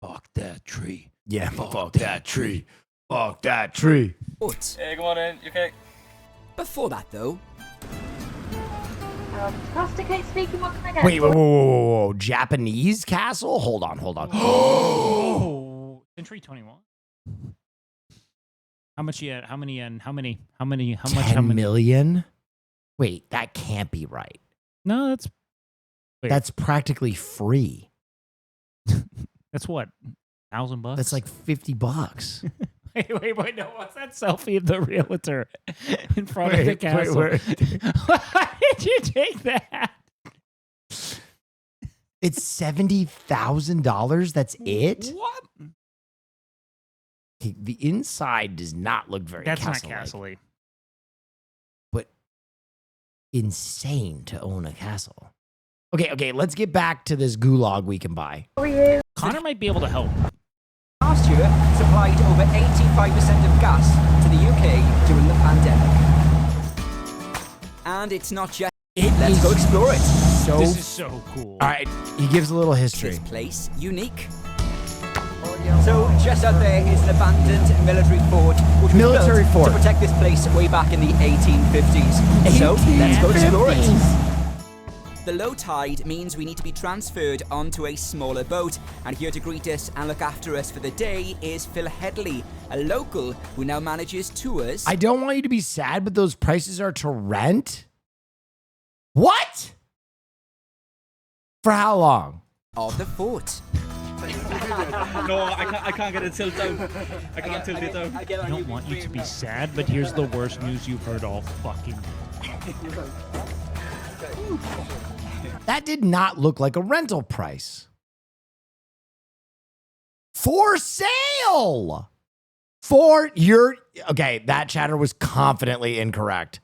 Fuck that tree. Yeah, fuck that tree. Fuck that tree. But Hey, come on in. You okay? before that, though, Rusticate speaking, what can I get? Wait, whoa. Japanese castle? Hold on. Oh, Century 21. How much yen? How many yen? How much? 10 million? Wait, that can't be right. No, That's practically free. That's what? $1,000? That's like $50. Wait, no, what's that selfie of the realtor in front of the castle? Why did you take that? It's $70,000. That's it? What? Okay, the inside does not look very That's not castle-like, castle-y. but insane to own a castle. Okay, let's get back to this Gulag we can buy. Connor might be able to help. last year supplied over 85% of gas to the UK during the pandemic. And it's not just... Let's go explore it. This is so cool. All right, he gives a little history. This place unique. So just out there is an abandoned military fort, which was built to protect this place way back in the 1850s. So let's go explore it. The low tide means we need to be transferred onto a smaller boat, and here to greet us and look after us for the day is Phil Headley, a local who now manages tours. I don't want you to be sad, but those prices are to rent? What? For how long? Of the fort. No, I can't get it tilted down. I can't tilt it down. I don't want you to be sad, but here's the worst news you've heard all fucking. That did not look like a rental price. For sale! Okay, that chatter was confidently incorrect.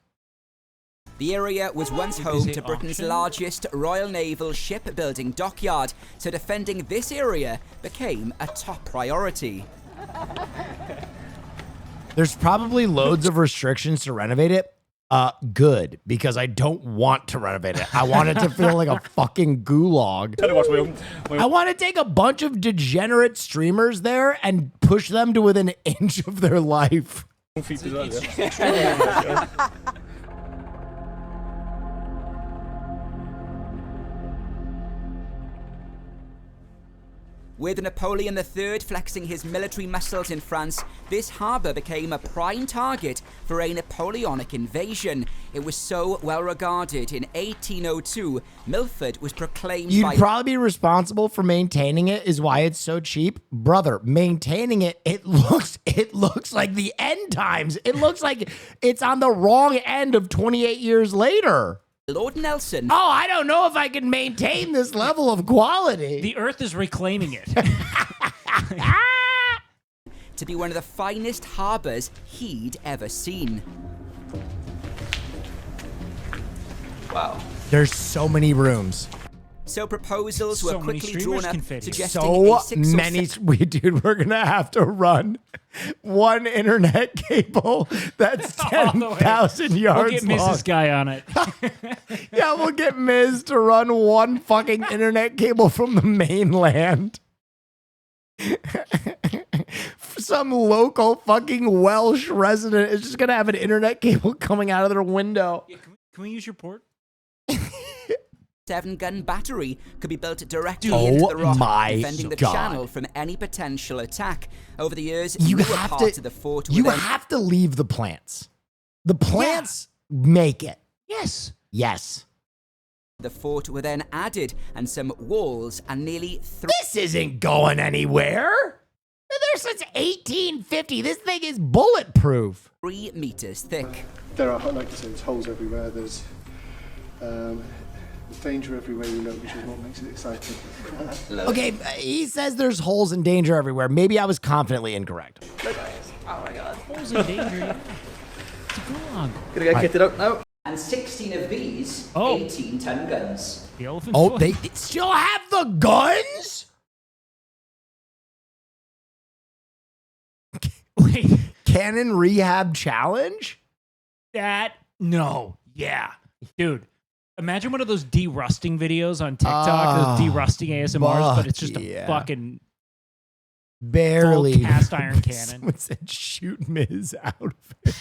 The area was once home to Britain's largest Royal Naval shipbuilding dockyard, so defending this area became a top priority. There's probably loads of restrictions to renovate it. Good, because I don't want to renovate it. I want it to feel like a fucking gulag. I want to take a bunch of degenerate streamers there and push them to within an inch of their life. With Napoleon III flexing his military muscles in France, this harbour became a prime target for a Napoleonic invasion. It was so well regarded. In 1802, Milford was proclaimed You'd probably be responsible for maintaining it, is why it's so cheap. Brother, maintaining it looks like the end times. It looks like it's on the wrong end of 28 years later. Lord Nelson. Oh, I don't know if I can maintain this level of quality. The Earth is reclaiming it. To be one of the finest harbours he'd ever seen. Wow. There's so many rooms. So proposals were quickly drawn up, suggesting so a 6 or many. Dude, we're gonna have to run one internet cable that's 10,000 yards We'll get long. Mrs. Guy on it. Yeah, we'll get Miz to run one fucking internet cable from the mainland. Some local fucking Welsh resident is just gonna have an internet cable coming out of their window. Yeah, can we use your port? 7-gun battery could be built directly into the rock, defending the channel from any potential attack. Over the years, You newer have parts of the fort were You then have to leave the plants. The plants make it. Yes. Yes. the fort were then added, and some walls and nearly This isn't going anywhere. They're since 1850. This thing is bulletproof. 3 meters thick. There are, like I said, there's holes everywhere. There's danger everywhere you look, which is what makes it exciting. Okay, he says there's holes and danger everywhere. Maybe I was confidently incorrect. Oh my god. Holes and danger. It's a gulag. Gonna get kitted up now. And 16 of these 18-ton guns. The elephant. Oh, they still have the guns? Wait. Cannon Rehab Challenge? No. Yeah. Dude. Imagine one of those de-rusting videos on TikTok, those de-rusting ASMRs, but it's just a fucking barely full cast iron cannon. Someone said shoot Miz outfit.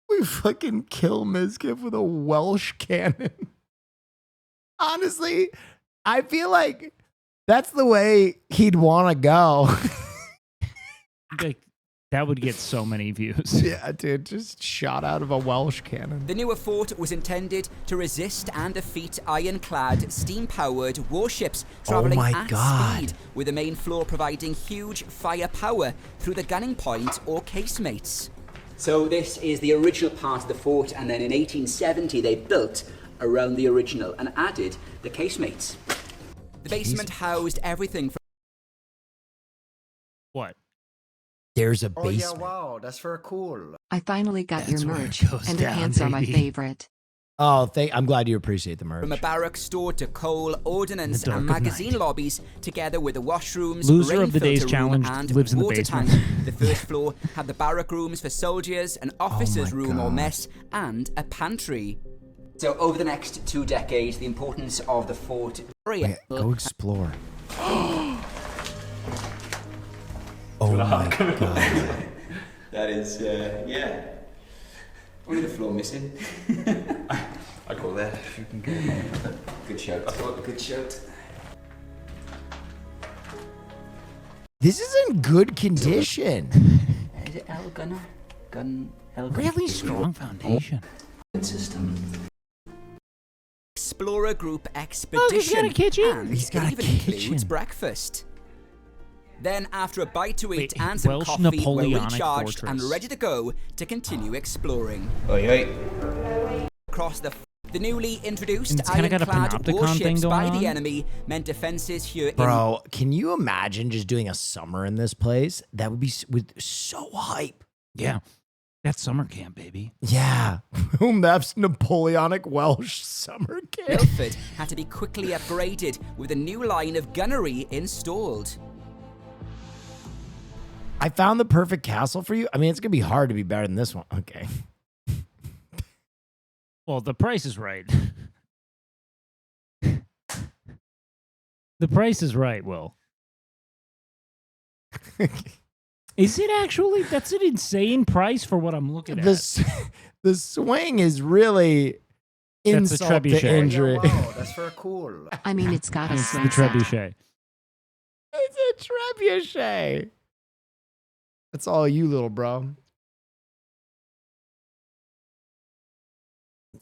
We fucking kill Mizkif with a Welsh cannon. Honestly, I feel like that's the way he'd want to go. Like, that would get so many views. Yeah, dude, just shot out of a Welsh cannon. The newer fort was intended to resist and defeat ironclad, steam-powered warships traveling at speed, with the main floor providing huge firepower through the gunning point or casemates. So this is the original part of the fort, and then in 1870 they built around the original and added the casemates. The basement housed everything from... What? There's a Oh yeah, basement. wow, that's very cool. I finally got That's your where it merch, goes and down, the pants are my baby. favorite. Oh, I'm glad you appreciate the merch. From a barrack store to coal, ordnance, dark and of magazine lobbies, together with the washrooms, Loser rain of the day's filter room, challenge and lives in the water basement. tank. The first floor had the barrack rooms for soldiers, an officer's room or mess, and a pantry. So over the next 2 decades, the importance of the fort... Wait, go explore. Oh my god. That is, yeah. Only the floor missing. I'd go there if you can go. Good shout. Good shout. This is in good condition. Is it L Gunner? Really strong foundation. system. Explorer group expedition. Oh, he's got a kitchen? And He's got it a even kitchen. includes breakfast. Then, after a bite to eat Wait, and some Welsh coffee, we're Napoleonic recharged fortress. and ready to go to continue exploring. Oi, oi. Across the newly introduced And it's kinda got a ironclad panopticon thing warships by going the on? enemy meant defenses here Bro, can you imagine just doing a summer in this place? That would be so hype. Yeah. That's summer camp, baby. Yeah. Neff's Napoleonic Welsh summer in camp. Milford had to be quickly upgraded with a new line of gunnery installed. I found the perfect castle for you. I mean, it's going to be hard to be better than this one. Okay. Well, the price is right. The price is right, Will. Is it actually? That's an insane price for what I'm looking at. The swing is really That's a insult to trebuchet. injury. Wow, that's very cool. I mean, it's got a It's the swing set. trebuchet. It's a trebuchet. That's all you, little bro.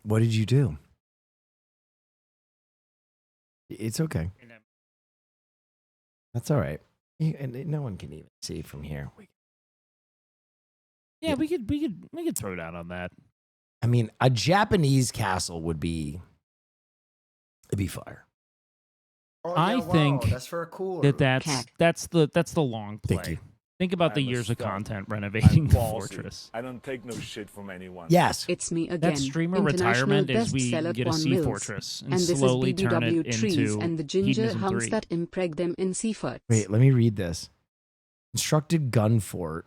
What did you do? It's okay. That's all right. And no one can even see from here. Yeah, we could throw down on that. I mean, a Japanese castle would be, it'd be fire. Oh, I yeah, wow, think that's very cool. that's the long play. Thank you. Think about the I'm a years of stud. content renovating I'm the ballsy. fortress. I don't take no shit from anyone. Yes. It's me again. That streamer International retirement is we bestseller get a Twan sea Mills. fortress and this slowly is turn BBW it trees into and the ginger Hedonism humps 3. that impreg them in seafood. Wait, let me read this. Constructed gun fort.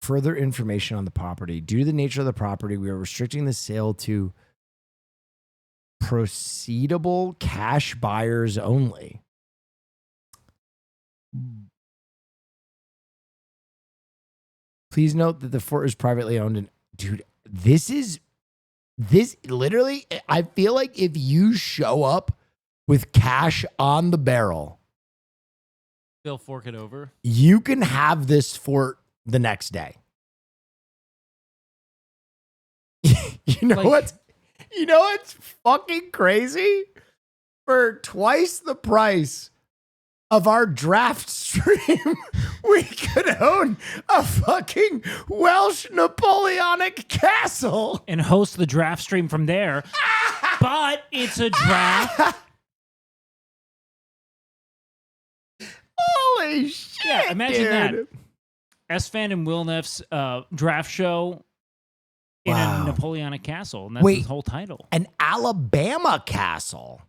Further information on the property. Due to the nature of the property, we are restricting the sale to proceedable cash buyers only. Please note that the fort is privately owned. And dude, this literally, I feel like if you show up with cash on the barrel, They'll fork it over. you can have this fort the next day. You know what? You know what's fucking crazy? For twice the price of our draft stream, we could own a fucking Welsh Napoleonic castle and host the draft stream from there. But it's a draft. Holy shit! Yeah, imagine dude. that. S-Fan and Will Neff's draft show in a Napoleonic castle, and that's Wait. his whole title. An Alabama castle.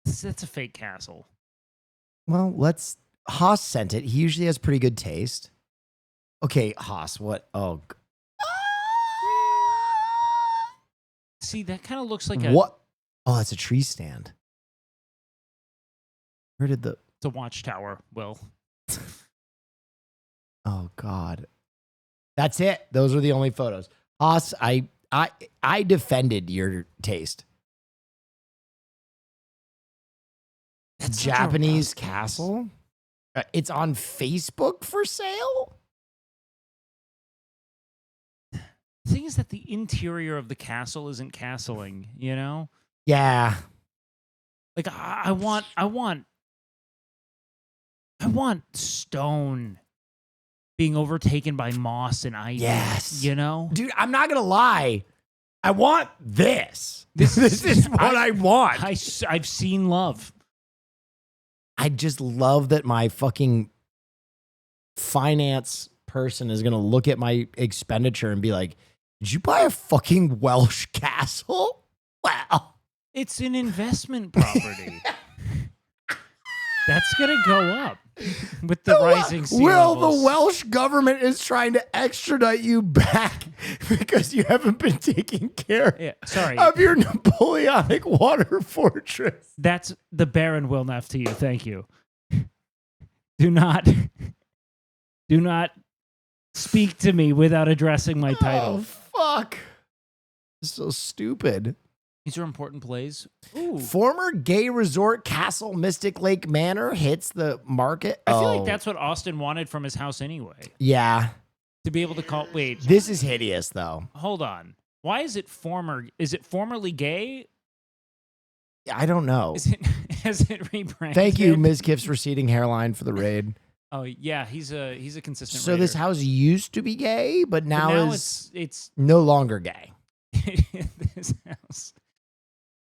That's a fake castle. Well, Haas sent it. He usually has pretty good taste. Okay, Haas, what? Oh. See, that kind of looks like a... What? Oh, that's a tree stand. Where did the... It's a watchtower, Will. Oh, God. That's it. Those are the only photos. Haas, I defended your taste. That's Japanese castle? It's on Facebook for sale? The thing is that the interior of the castle isn't castling, you know? Yeah. Like, I want stone being overtaken by moss and ivy. Yes. You know? Dude, I'm not going to lie. I want this. This is what I want. I've seen love. I just love that my fucking finance person is going to look at my expenditure and be like, did you buy a fucking Welsh castle? Wow. It's an investment property. That's going to go up with the rising sea Will, levels. the Welsh government is trying to extradite you back because you haven't been taking care of your Napoleonic water fortress. That's the Baron Will Neff to you. Thank you. Do not speak to me without addressing my title. Oh, fuck. So stupid. These are important plays. Former gay resort Castle Mystic Lake Manor hits the market. I feel like that's what Austin wanted from his house anyway. Yeah. To be able to call... Wait. This is hideous, though. Hold on. Why is it former? Is it formerly gay? I don't know. Has it rebranded? Thank you, Ms. Kiff's receding hairline for the raid. Oh yeah, he's a consistent. So raider. this house used to be gay, but now it's no longer gay. This house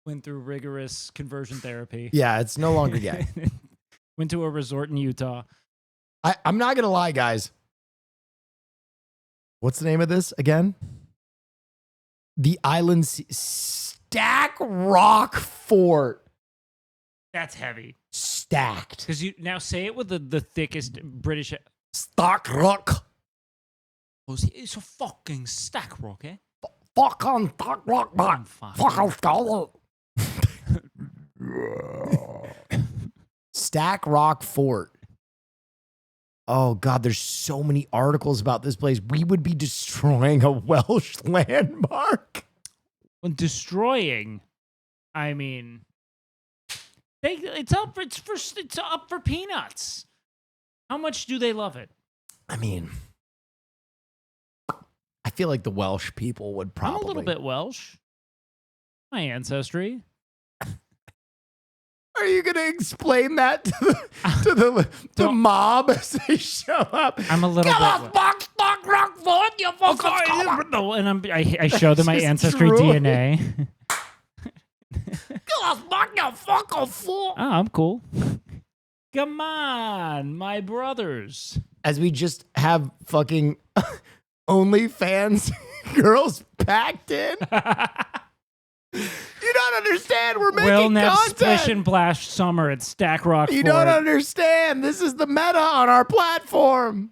went through rigorous conversion therapy. Yeah, it's no longer gay. Went to a resort in Utah. I'm not gonna lie, guys. What's the name of this again? The Island Stack Rock Fort. That's heavy. Stacked. Because you now say it with the thickest British. Stack Rock. It's a fucking stack rock, eh? Fuck on Stack Rock, man. Fuck on Stack. Stack Rock Fort. Oh God, there's so many articles about this place. We would be destroying a Welsh landmark. When destroying, I mean, it's up for peanuts. How much do they love it? I mean, I feel like the Welsh people would probably. I'm a little bit Welsh. My ancestry. Are you going to explain that to the mob as they show up? I'm a little bit. You fucking No, and I show them my ancestry DNA. Oh, I'm cool. Come on, my brothers. As we just have fucking OnlyFans girls packed in. You don't understand. We're making Will Neff content. Splish and Splash Summer at Stack Rock You Fort. don't understand. This is the meta on our platform.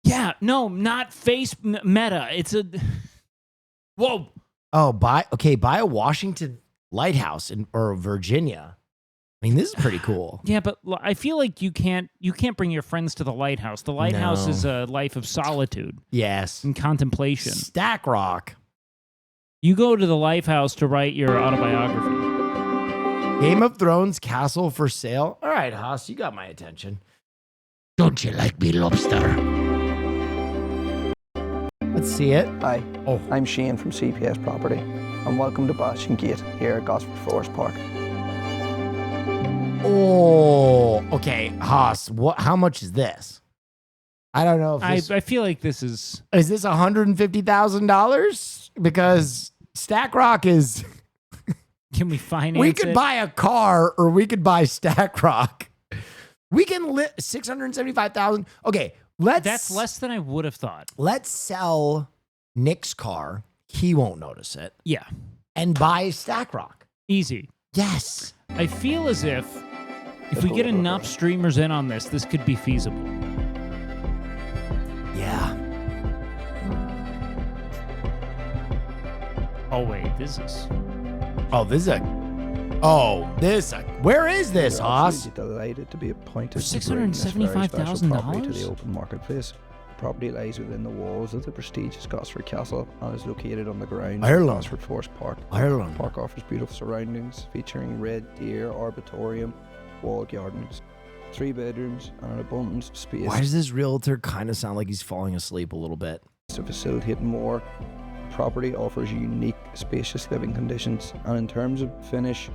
Yeah, no, not face meta. It's a. Whoa. Oh, buy a Washington Lighthouse or Virginia. I mean, this is pretty cool. Yeah, but I feel like you can't bring your friends to the lighthouse. The lighthouse is a life of solitude. Yes. And contemplation. Stack Rock. You go to the Lifehouse to write your autobiography. Game of Thrones castle for sale. All right, Haas, you got my attention. Don't you like me, lobster? Let's see it. Hi, I'm Shane from CPS Property, and welcome to Bashing Gate here at Gosford Forest Park. Oh, okay, Haas. How much is this? I don't know if this... I feel like this is... Is this $150,000? Because Stack Rock is... Can we finance We could it? buy a car or we could buy Stack Rock. We can $675,000. Okay, That's less than I would have thought. Let's sell Nick's car. He won't notice it. Yeah. And buy Stack Rock. Easy. Yes. I feel as if we get enough streamers in on this, this could be feasible. Yeah. Oh, wait, this is... Where is this, We're Haas? absolutely delighted to be appointed For to bring this very special $675,000? property to the open marketplace. The property lies within the walls of the prestigious Gosford Castle and is located on the grounds Ireland. of Gosford Forest Park. Ireland. The park offers beautiful surroundings featuring red deer, arboretum, walled gardens, 3 bedrooms, and an abundance of space. Why does this realtor kind of sound like he's falling asleep a little bit? To facilitate more, the property offers unique, spacious living conditions, and in terms of finish,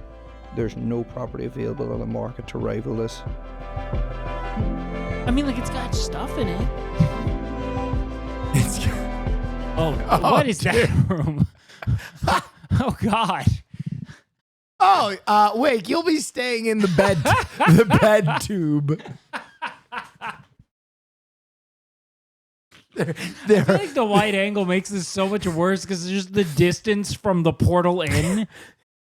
there's no property available on the market to rival this. I mean, like, it's got stuff in it. It's... What is that room? Oh, God. Oh, wait, you'll be staying in the bed, the bed tube. I feel like the wide angle makes this so much worse because it's just the distance from the portal in.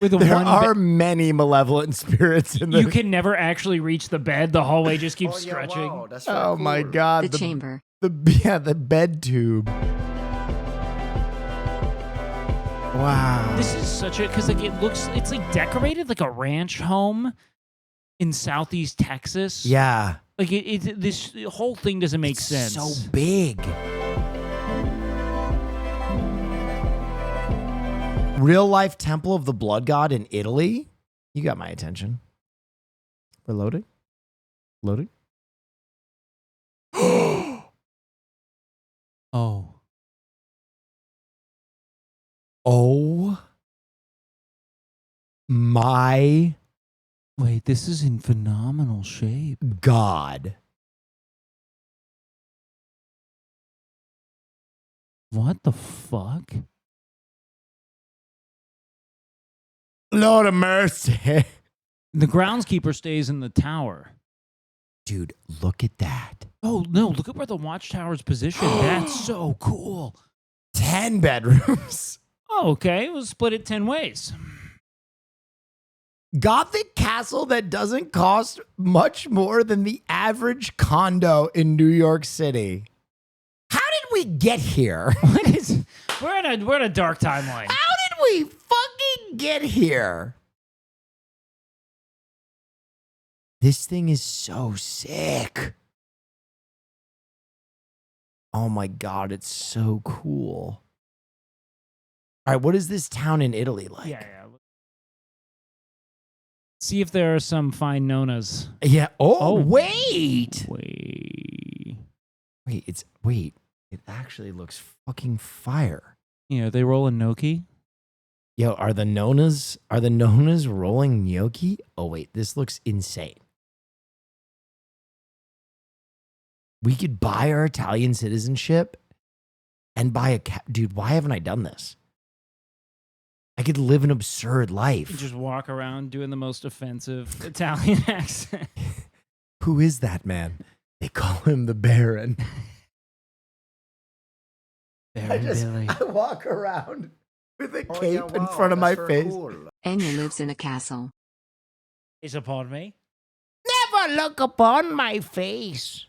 There are many malevolent spirits in there. You can never actually reach the bed. The hallway just keeps stretching. Wow, that's Oh my God. The chamber. The bed tube. Wow. This is such a, because like it's like decorated like a ranch home in Southeast Texas. Yeah. Like this whole thing doesn't make sense. So big. Real life Temple of the Blood God in Italy. You got my attention. We're loading. Loading. Oh. Oh my Wait, this is in phenomenal shape. God. What the fuck? Lord of mercy. The groundskeeper stays in the tower. Dude, look at that. Oh, no, look at where the watchtower's positioned. That's so cool. 10 bedrooms. Oh, okay. We'll split it 10 ways. Gothic castle that doesn't cost much more than the average condo in New York City. How did we get here? We're in a dark timeline. How did we fucking get here? This thing is so sick. Oh my God, it's so cool. All right, what is this town in Italy like? Yeah. See if there are some fine nonas. Yeah. Oh, wait. Wait. It actually looks fucking fire. Yeah, they roll a gnocchi. Yo, are the nonas rolling gnocchi? Oh wait, this looks insane. We could buy our Italian citizenship and buy a dude, why haven't I done this? I could live an absurd life. You just walk around doing the most offensive Italian accent. Who is that man? They call him the Baron. I walk around with a cape in front of my face. Enya lives in a castle. Is upon me? Never look upon my face.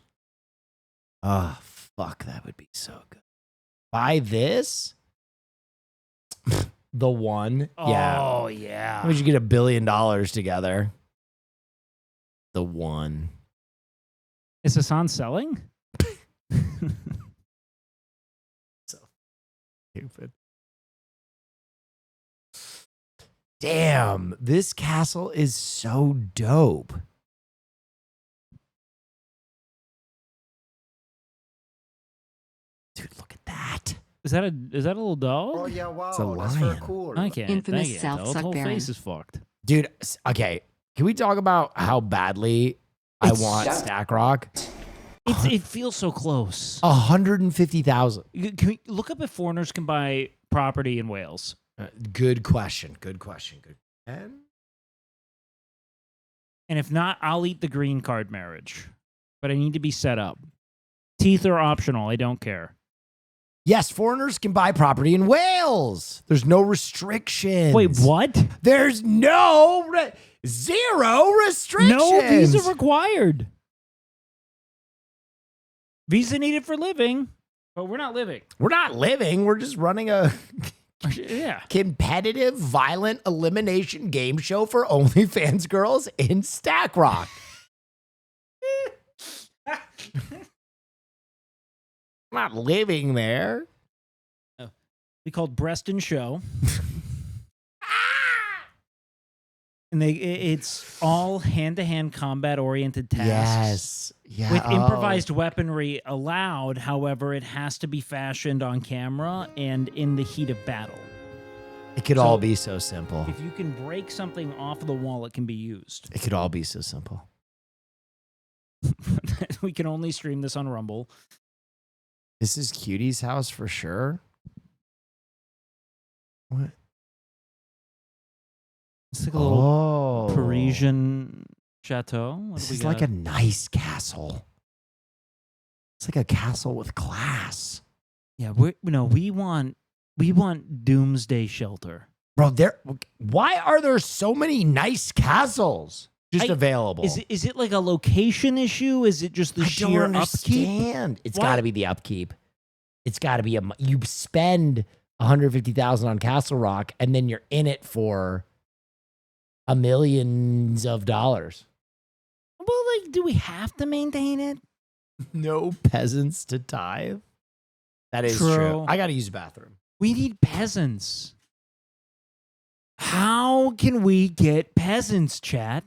Oh, fuck, that would be so good. Buy this? The one. Yeah. Oh, yeah. We should get $1 billion together. The one. Is Hassan selling? So stupid. Damn, this castle is so dope. Dude, look at that. Is that a little dog? Oh yeah, wow, It's a that's lion. very cool. I can't. Infamous Thank you. South The Suck whole Baron. face is fucked. Dude, okay. Can we talk about how badly I want Stack Rock? It feels so close. 150,000. Can we look up if foreigners can buy property in Wales? Good question. And if not, I'll eat the green card marriage. But I need to be set up. Teeth are optional. I don't care. yes, foreigners can buy property in Wales. There's no restrictions. Wait, what? There's zero restrictions. No visa required. Visa needed for living, but we're not living. We're not living. We're just running a Yeah. competitive, violent elimination game show for OnlyFans girls in Stack Rock. Not living there. We called Breaston Show. And it's all hand-to-hand combat-oriented tasks. Yes. Yeah. With improvised weaponry allowed, however, it has to be fashioned on camera and in the heat of battle. It could all be so simple. If you can break something off of the wall, it can be used. It could all be so simple. We can only stream this on Rumble. This is Cutie's house for sure. What? It's like a little Parisian chateau. This is like a nice castle. It's like a castle with class. Yeah, we want doomsday shelter. Bro, why are there so many nice castles just available? Is it like a location issue? Is it just the sheer upkeep? It's got to be the upkeep. It's got to be you spend $150,000 on Castle Rock and then you're in it for millions of dollars. Well, like, do we have to maintain it? No peasants to tithe. That is true. I got to use the bathroom. We need peasants. How can we get peasants, chat?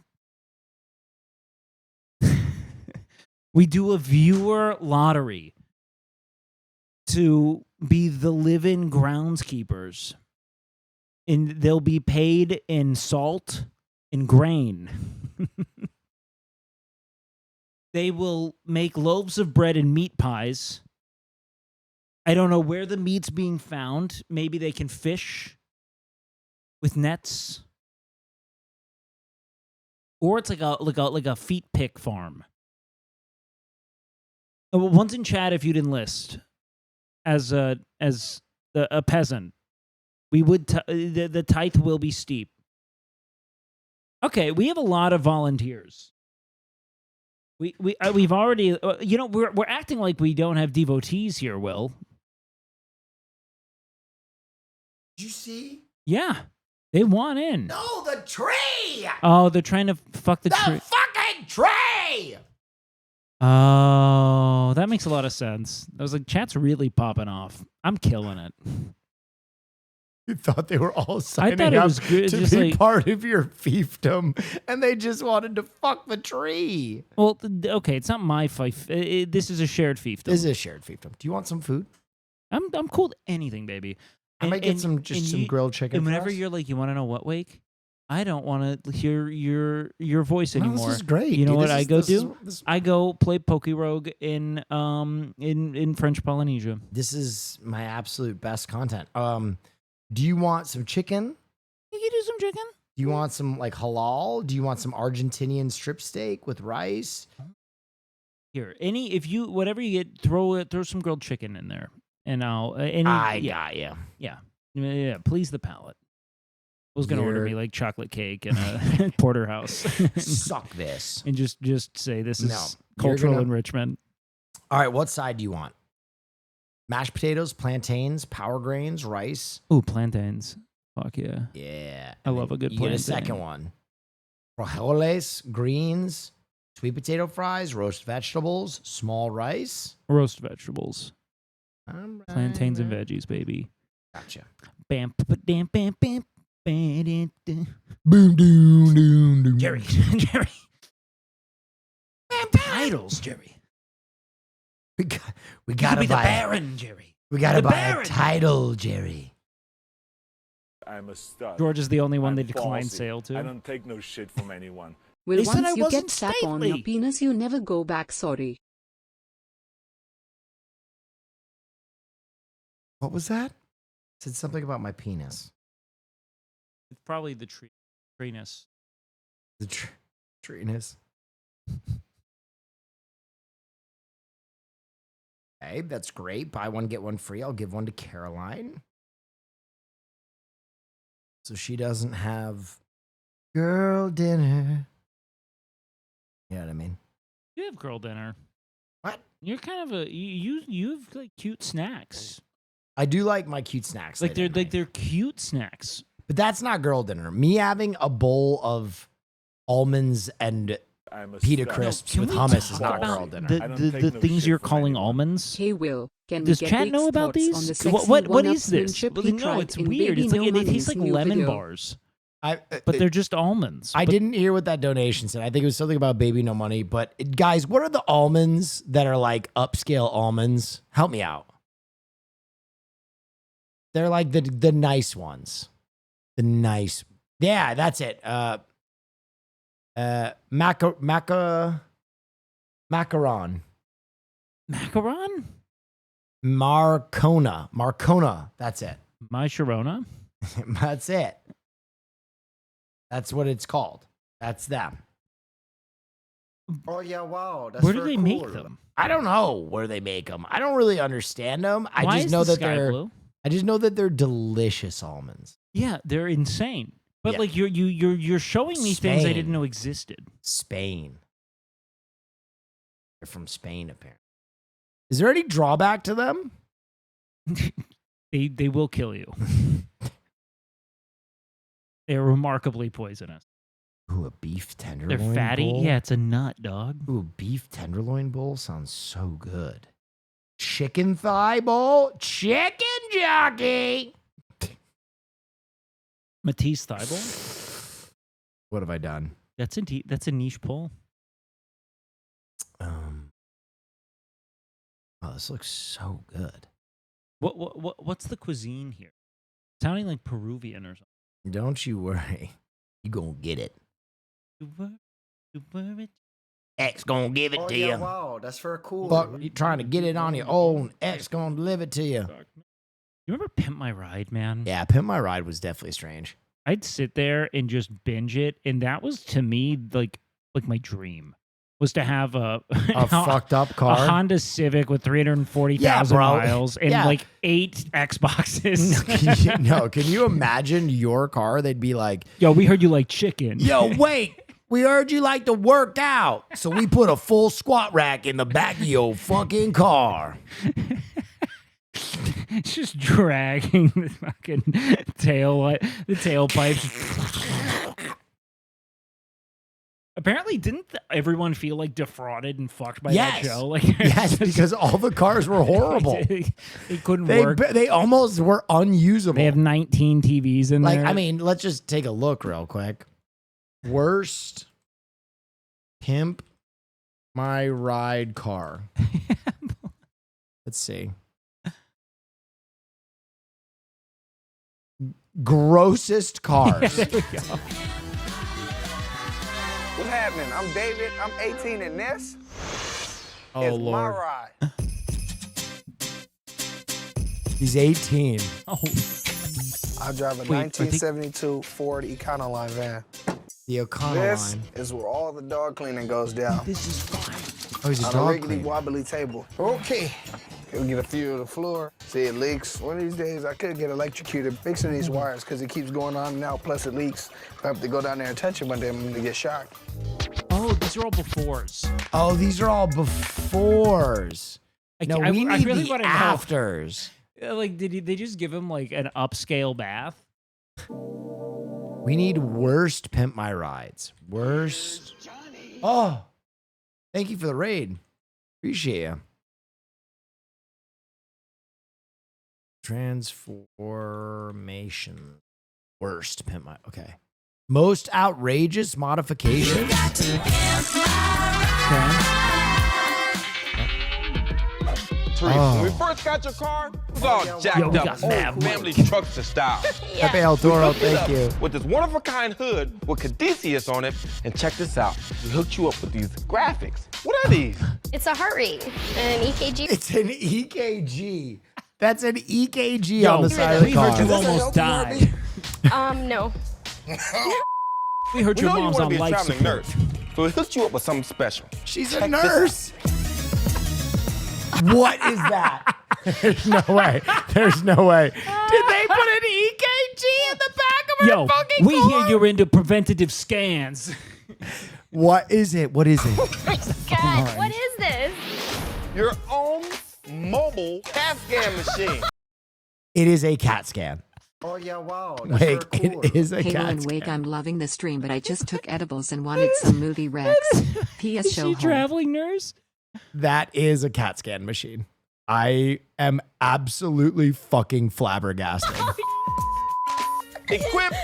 We do a viewer lottery to be the live-in groundskeepers. and they'll be paid in salt and grain. They will make loaves of bread and meat pies. I don't know where the meat's being found. Maybe they can fish with nets. Or it's like a feet pick farm. One's in chat if you'd enlist as a peasant. We would the tithe will be steep. Okay, we have a lot of volunteers. We've already we're acting like we don't have devotees here, Will. Did you see? Yeah. They want in. No, the tree! Oh, they're trying to fuck the tree. The fucking tree! Oh, that makes a lot of sense. I was like, chat's really popping off. I'm killing it. You thought they were all signing thought it up was good, to just be like- part of your fiefdom, and they just wanted to fuck the tree. Well, okay, it's not my fief. This is a shared fiefdom. This is a shared fiefdom. Do you want some food? I'm cool to anything, baby. I might get some grilled chicken. And for whenever us. you're like, you want to know what, Wake? I don't want to hear your voice No, anymore. this is great. You know dude. what This I is- go this is- do? this- I go play Poke Rogue in French Polynesia. This is my absolute best content. Do you want some chicken? You can do some chicken. Do you want some like halal? Do you want some Argentinian strip steak with rice? Here, whatever you get, throw some grilled chicken in there, and I'll. I got you. Yeah. Please the palate. I was gonna order You're- me like chocolate cake and a porterhouse. Suck this. And just say this is No, you're cultural gonna- enrichment. All right, what side do you want? Mashed potatoes, plantains, power grains, rice. Ooh, plantains. Fuck yeah. Yeah. I love a good You get a plantain. second one. Frijoles, greens, sweet potato fries, roast vegetables, small rice. Roast vegetables. All Plantains and right. veggies, baby. Gotcha. Bam, bam, bam, bam, bam, Boom, doom, doom, doom. Jerry. Jerry. Titles, Jerry. We You gotta could be the buy. Baron, Jerry. We gotta the buy Baron. a title, Jerry. I'm a stud. George is the only one I'm they declined bossy. sale to. I don't take no shit from anyone. Well, They said I once you wasn't get sap on your stately. penis, you never go back. Sorry. What was that? Said something about my penis. It's probably the treeness. The treeness. Okay, that's great. Buy one, get one free. I'll give one to Caroline. So she doesn't have girl dinner. You know what I mean? You have girl dinner. What? You're kind of you have like cute snacks. I do like my cute snacks. Like late at night. they're cute snacks. But that's not girl dinner. Me having a bowl of almonds and I'm a pita stud. crisps Can with we hummus talk is not about girl dinner. The, I don't the, take the no things shit you're from calling anyone. almonds. Hey, Will, can Does we get chat Dick's know about thoughts these? on the What sexy what is this? one-upsmanship Well, he no, tried it's in weird. Baby It's like No it tastes Money's like new lemon video? bars, I, but they're just almonds. I But didn't hear what that donation said. I think it was something about Baby No Money. But guys, what are the almonds that are like upscale almonds? Help me out. They're like the nice ones. The nice. Yeah, that's it. Macaron. macaron, Marcona. That's it. my Sharona. That's it. That's what it's called. That's them. Oh yeah, wow. That's Where do very they make cool. them? I don't know where they make them. I don't really understand them. I Why just is know the that sky they're. blue? I just know that they're delicious almonds. Yeah, they're insane. But Yeah. like you're showing me things I didn't Spain. know existed. Spain. They're from Spain, apparently. Is there any drawback to them? They will kill you. They're remarkably poisonous. Ooh, a beef tenderloin. They're fatty. bowl? Yeah, it's a nut, dog. Ooh, beef tenderloin bowl sounds so good. Chicken thigh bowl, chicken jockey. Matisse Thibault. What have I done? That's a niche pull. Oh, this looks so good. What's the cuisine here? Sounding like Peruvian or something. Don't you worry. You gonna get it. X gonna give it Oh, to yeah, you. wow. That's for a cool. Fuck, you trying to get it on your own. X gonna deliver it to you. You remember Pimp My Ride, man? Yeah, Pimp My Ride was definitely strange. I'd sit there and just binge it, and that was to me like my dream was to have a fucked up car, a Honda Civic with 340,000 Yeah, bro. miles, and Yeah. like 8 Xboxes. Can you imagine your car? They'd be like, Yo, we heard you like chicken. yo, wait. We heard you like to work out, so we put a full squat rack in the back of your fucking car. It's just dragging the fucking tailpipes. Apparently, didn't everyone feel like defrauded and fucked by that show? Like, Yes, because all the cars were horrible. they couldn't work. They almost were unusable. They have 19 TVs in Like, there. I mean, let's just take a look real quick. Worst Pimp My Ride car. Let's see. Grossest cars. What's happening? I'm David. I'm 18 and this Oh, is my Lord. ride. He's 18. Oh. I drive a Wait, I think- 1972 Ford Econoline van. The Econoline. This is where all the dog cleaning goes down. This is fine. Oh, he's a on dog a rickety cleaner. wobbly table. Okay. We'll get a few of the floor. See, it leaks. One of these days, I could get electrocuted fixing these wires because it keeps going on and out, plus it leaks. If I have to go down there and touch it one day, I'm going to get shocked. Oh, these are all befores. Oh, these are all befores. No, I we need really the wanna know. afters. Like, did they just give him like an upscale bath? We need worst Pimp My Rides. Worst. Oh, thank you for the raid. Appreciate you. Transformation. Worst Pimp My. Okay. Most outrageous modification. When we first got your car, it was all jacked Yo, we up. got mad Family truckster style. Pepe El Toro, thank you. With this one-of-a-kind hood with Caduceus on it. And check this out. We hooked you up with these graphics. What are these? It's a heart rate and an EKG. It's an EKG. That's an EKG Yo, on the side of the we car. heard you almost died. No. We heard We your know you mom's want to on be a life traveling support. nurse. So we hooked you up with something special. She's a Check this nurse. What is that? There's no way. There's no way. Did they put an EKG in the back of her Yo, fucking we car? hear you're into preventative scans. What is it? What is it? God, what is this? Your own mobile CAT scan machine. It is a CAT scan. Oh, yeah, wow. That's Wake, very cool. it is a Halo CAT and Wake, scan. I'm loving the stream, but I just took edibles and wanted some movie recs. P.S. Is Show she home. traveling nurse? That is a CAT scan machine. I am absolutely fucking flabbergasted. Equipped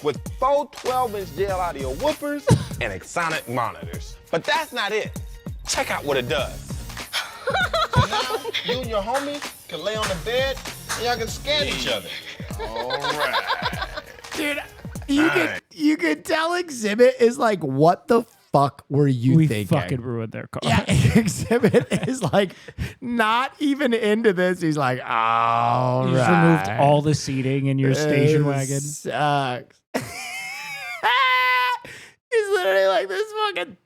with 4 12-inch gel audio woofers and Exonic monitors. But that's not it. Check out what it does. So now, you and your homies can lay on the bed and y'all can scan each other. All right. Dude, you could tell Exhibit is like, what the fuck were you We thinking? fucking ruined their car. Yeah, Exhibit is like not even into this. He's like, all You just right. removed all the seating in your station wagon. Sucks. He's literally like, this fucking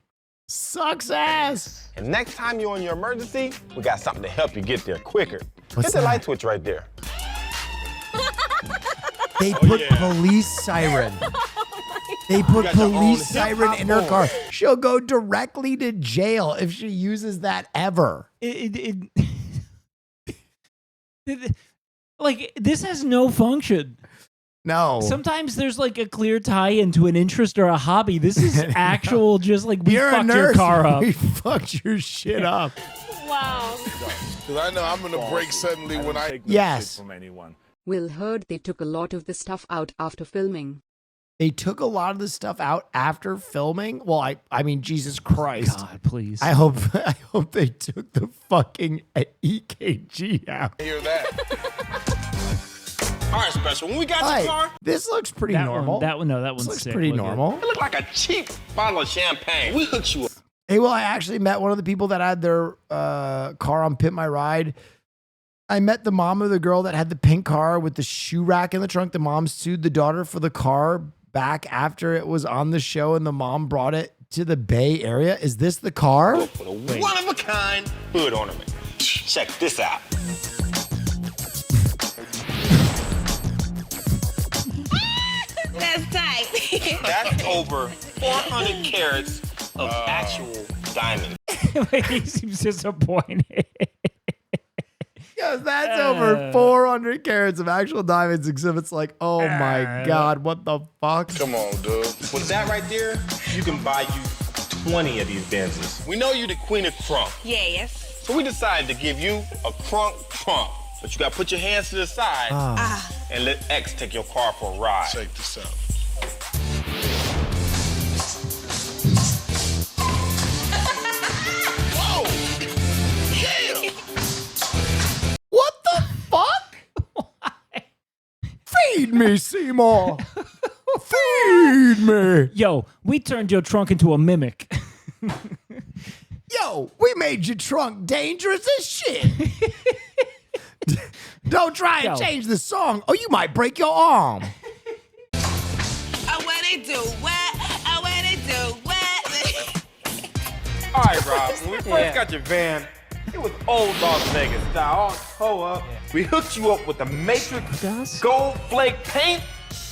sucks ass. And next time you're on your emergency, we got something to help you get there quicker. What's Hit the that? light switch right there. They put police siren. They put got your own police siren in her car. hip-hop She'll go directly to jail if she uses that ever. Like, this has no function. No. Sometimes there's like a clear tie into an interest or a hobby. This is actual, just like we You're a fucked your nurse. car up. We fucked your shit up. Wow. Because I know I'm going to break suddenly when I take no Yes. shit from anyone. Will heard they took a lot of the stuff out after filming. They took a lot of the stuff out after filming. Well, I mean, Jesus Christ. God, please. I hope they took the fucking EKG out. Hear that? car special. When we got Hi, your car, this looks pretty That normal. One, that This one's looks sick. pretty Look at it. normal. it looked like a cheap bottle of champagne. We hooked you up. Hey, well, I actually met one of the people that had their car on Pimp My Ride. I met the mom of the girl that had the pink car with the shoe rack in the trunk. The mom sued the daughter for the car back after it was on the show, and the mom brought it to the Bay Area. Is this the car? With a one-of-a-kind hood ornament. Check this out. That's tight. That's over 400 carats of actual diamond. He seems disappointed. Yes, that's over 400 carats of actual diamonds. Exhibits like, oh my God, what the fuck? Come on, dude. With that right there, you can buy you 20 of these Benzes. We know you're the queen of crunk. Yes. So we decided to give you a crunk. But you gotta put your hands to the side and let X take your car for a ride. Check this out. Whoa! Yeah! What the fuck? Feed me, Seymour. Feed me. Yo, we turned your trunk into a mimic. Yo, we made your trunk dangerous as shit. Don't try and change the song, or you might break your arm. I wanna do what? I wanna do what? All right, Rob. When we first got your van, it was old Las Vegas style, all toe up. We hooked you up with the Matrix gold flake paint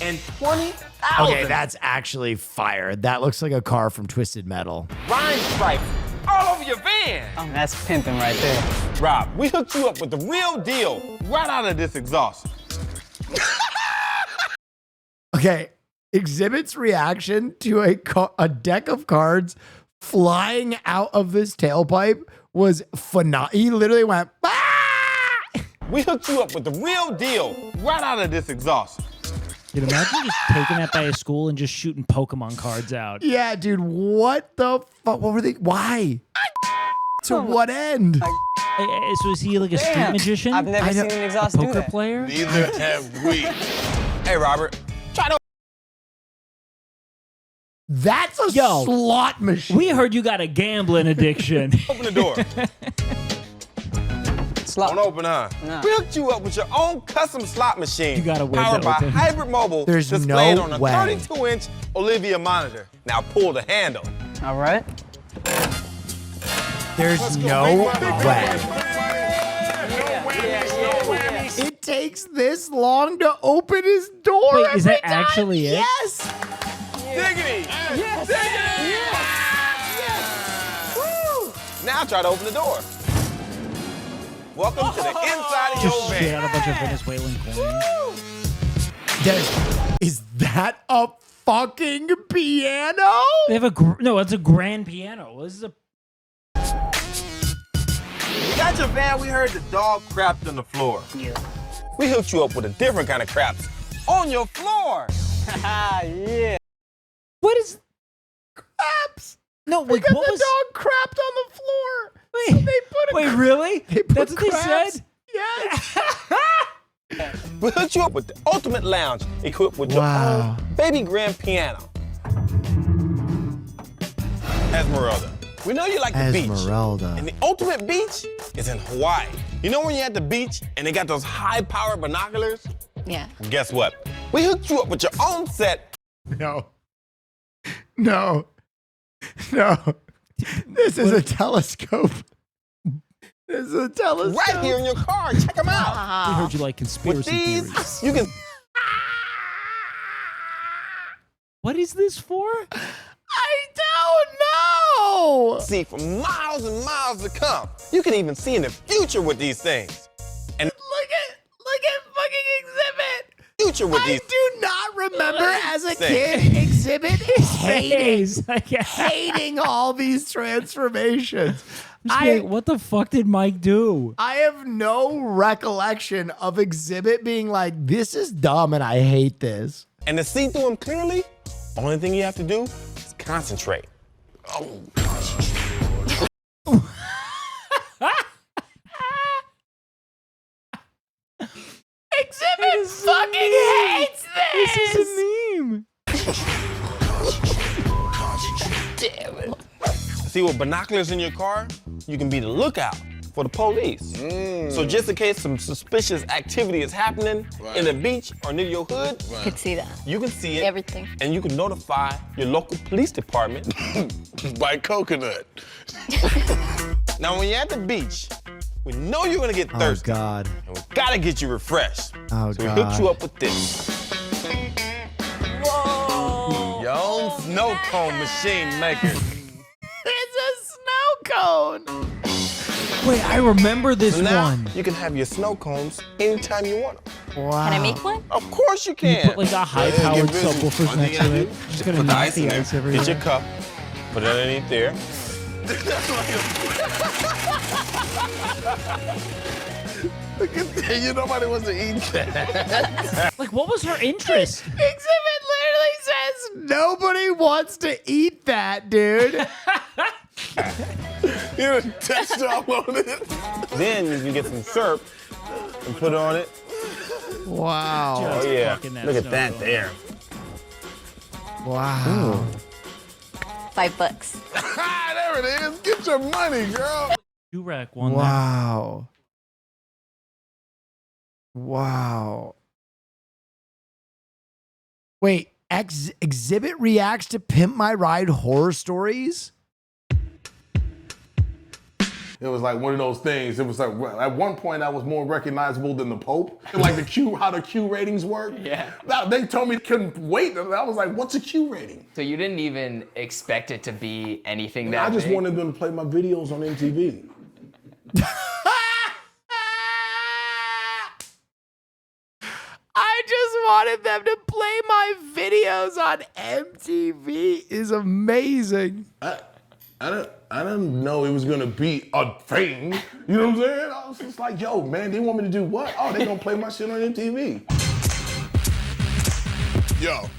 and 20,000 Okay, that's actually fire. That looks like a car from Twisted Metal. rhyme stripes all over your van. Oh, that's pimping right there. Rob, we hooked you up with the real deal right out of this exhaust. Okay, Exhibit's reaction to a deck of cards flying out of this tailpipe was phenomenal. He literally went, ah! We hooked you up with the real deal right out of this exhaust. Dude, imagine just taking that by a school and just shooting Pokemon cards out. Yeah, dude, what the fuck? What were they? Why? To what end? So is he like a street magician? I've never seen an exhaust a do poker that. player? Neither have we. Hey, Robert, try to. That's a slot machine. We heard you got a gambling addiction. Open the door. Don't open, huh? No. We hooked you up with your own custom slot machine. You gotta wait powered to by open. hybrid mobile. There's displayed no on a way. 32-inch Olivia monitor. Now pull the handle. All right. There's no way. It takes this long to open his door. Wait, is that every time? actually it? Yes. Diggity! Yes. Diggity! Yes. Woo! Now try to open the door. Welcome to the inside of Just your shit van. out a bunch of Venezuelan coins. Is that a fucking piano? They have no, it's a grand piano. This is a We got your van, we heard the dog crapped on the floor. Yeah. We hooked you up with a different kind of craps on your floor. Yeah. what is Craps. no? Wait, Because what the was? dog crapped on the floor. Wait, So they put a wait, really? They put That's what they craps. said. Yes. We hooked you up with the ultimate lounge equipped with Wow. your own baby grand piano. Esmeralda, we know you like the beach. Esmeralda. And the ultimate beach is in Hawaii. You know when you're at the beach and they got those high-powered binoculars? Yeah. Well, guess what? We hooked you up with your own set. No. No. No. This is a telescope. This is a telescope. Right here in your car. Check them out. We heard you like With conspiracy these, theories. you can What is this for? I don't know. see for miles and miles to come. You can even see in the future with these things. And Look at fucking Exhibit. future with I these do not remember as a things. kid Exhibit hating, Face. hating all these transformations. What the fuck did Mike do? I have no recollection of Exhibit being like, this is dumb and I hate this. And to see through them clearly, only thing you have to do is concentrate. Oh, Exhibit fucking hates this. This is a meme. Damn it. See, with binoculars in your car, you can be the lookout for the police. So just in case some suspicious activity is happening in the beach or near your hood, Could see that. you can see it. Everything. And you can notify your local police department by coconut. Now, when you're at the beach, we know you're gonna get thirsty. Oh, God. And we gotta get you refreshed. Oh, so God. we hooked you up with this. Whoa! Your own snow cone machine maker. It's a snow cone. Wait, I remember this So now one. you can have your snow cones anytime you want them. Wow. Can I make one? Of course you You can. put like a high-powered Get busy. subwoofer One next thing to I it. do, Just gonna put the knock ice in the there. ice everywhere. Get your cup, put it underneath there. Look at that. You nobody wants to eat that. Like, what was her interest? Exhibit literally says nobody wants to eat that, dude. You touched all on it. Then you can get some syrup and put it on it. Wow. Oh yeah. fucking that Look at snow that cone. there. Wow. $5. There it is. Get your money, girl. Durek won Wow. Wow. Wait, Exhibit reacts to Pimp My Ride horror stories? It was like one of those things. It was like at one point I was more recognizable than the Pope. Like the Q, how the Q ratings work. Yeah. They told me couldn't wait. I was like, what's a Q rating? So you didn't even expect it to be anything that I just big? wanted them to play my videos on MTV. I just wanted them to play my videos on MTV. Is amazing. I didn't know it was gonna be a thing. You know what I'm saying? I was just like, yo, man, they want me to do what? Oh, they gonna play my shit on MTV. Yo.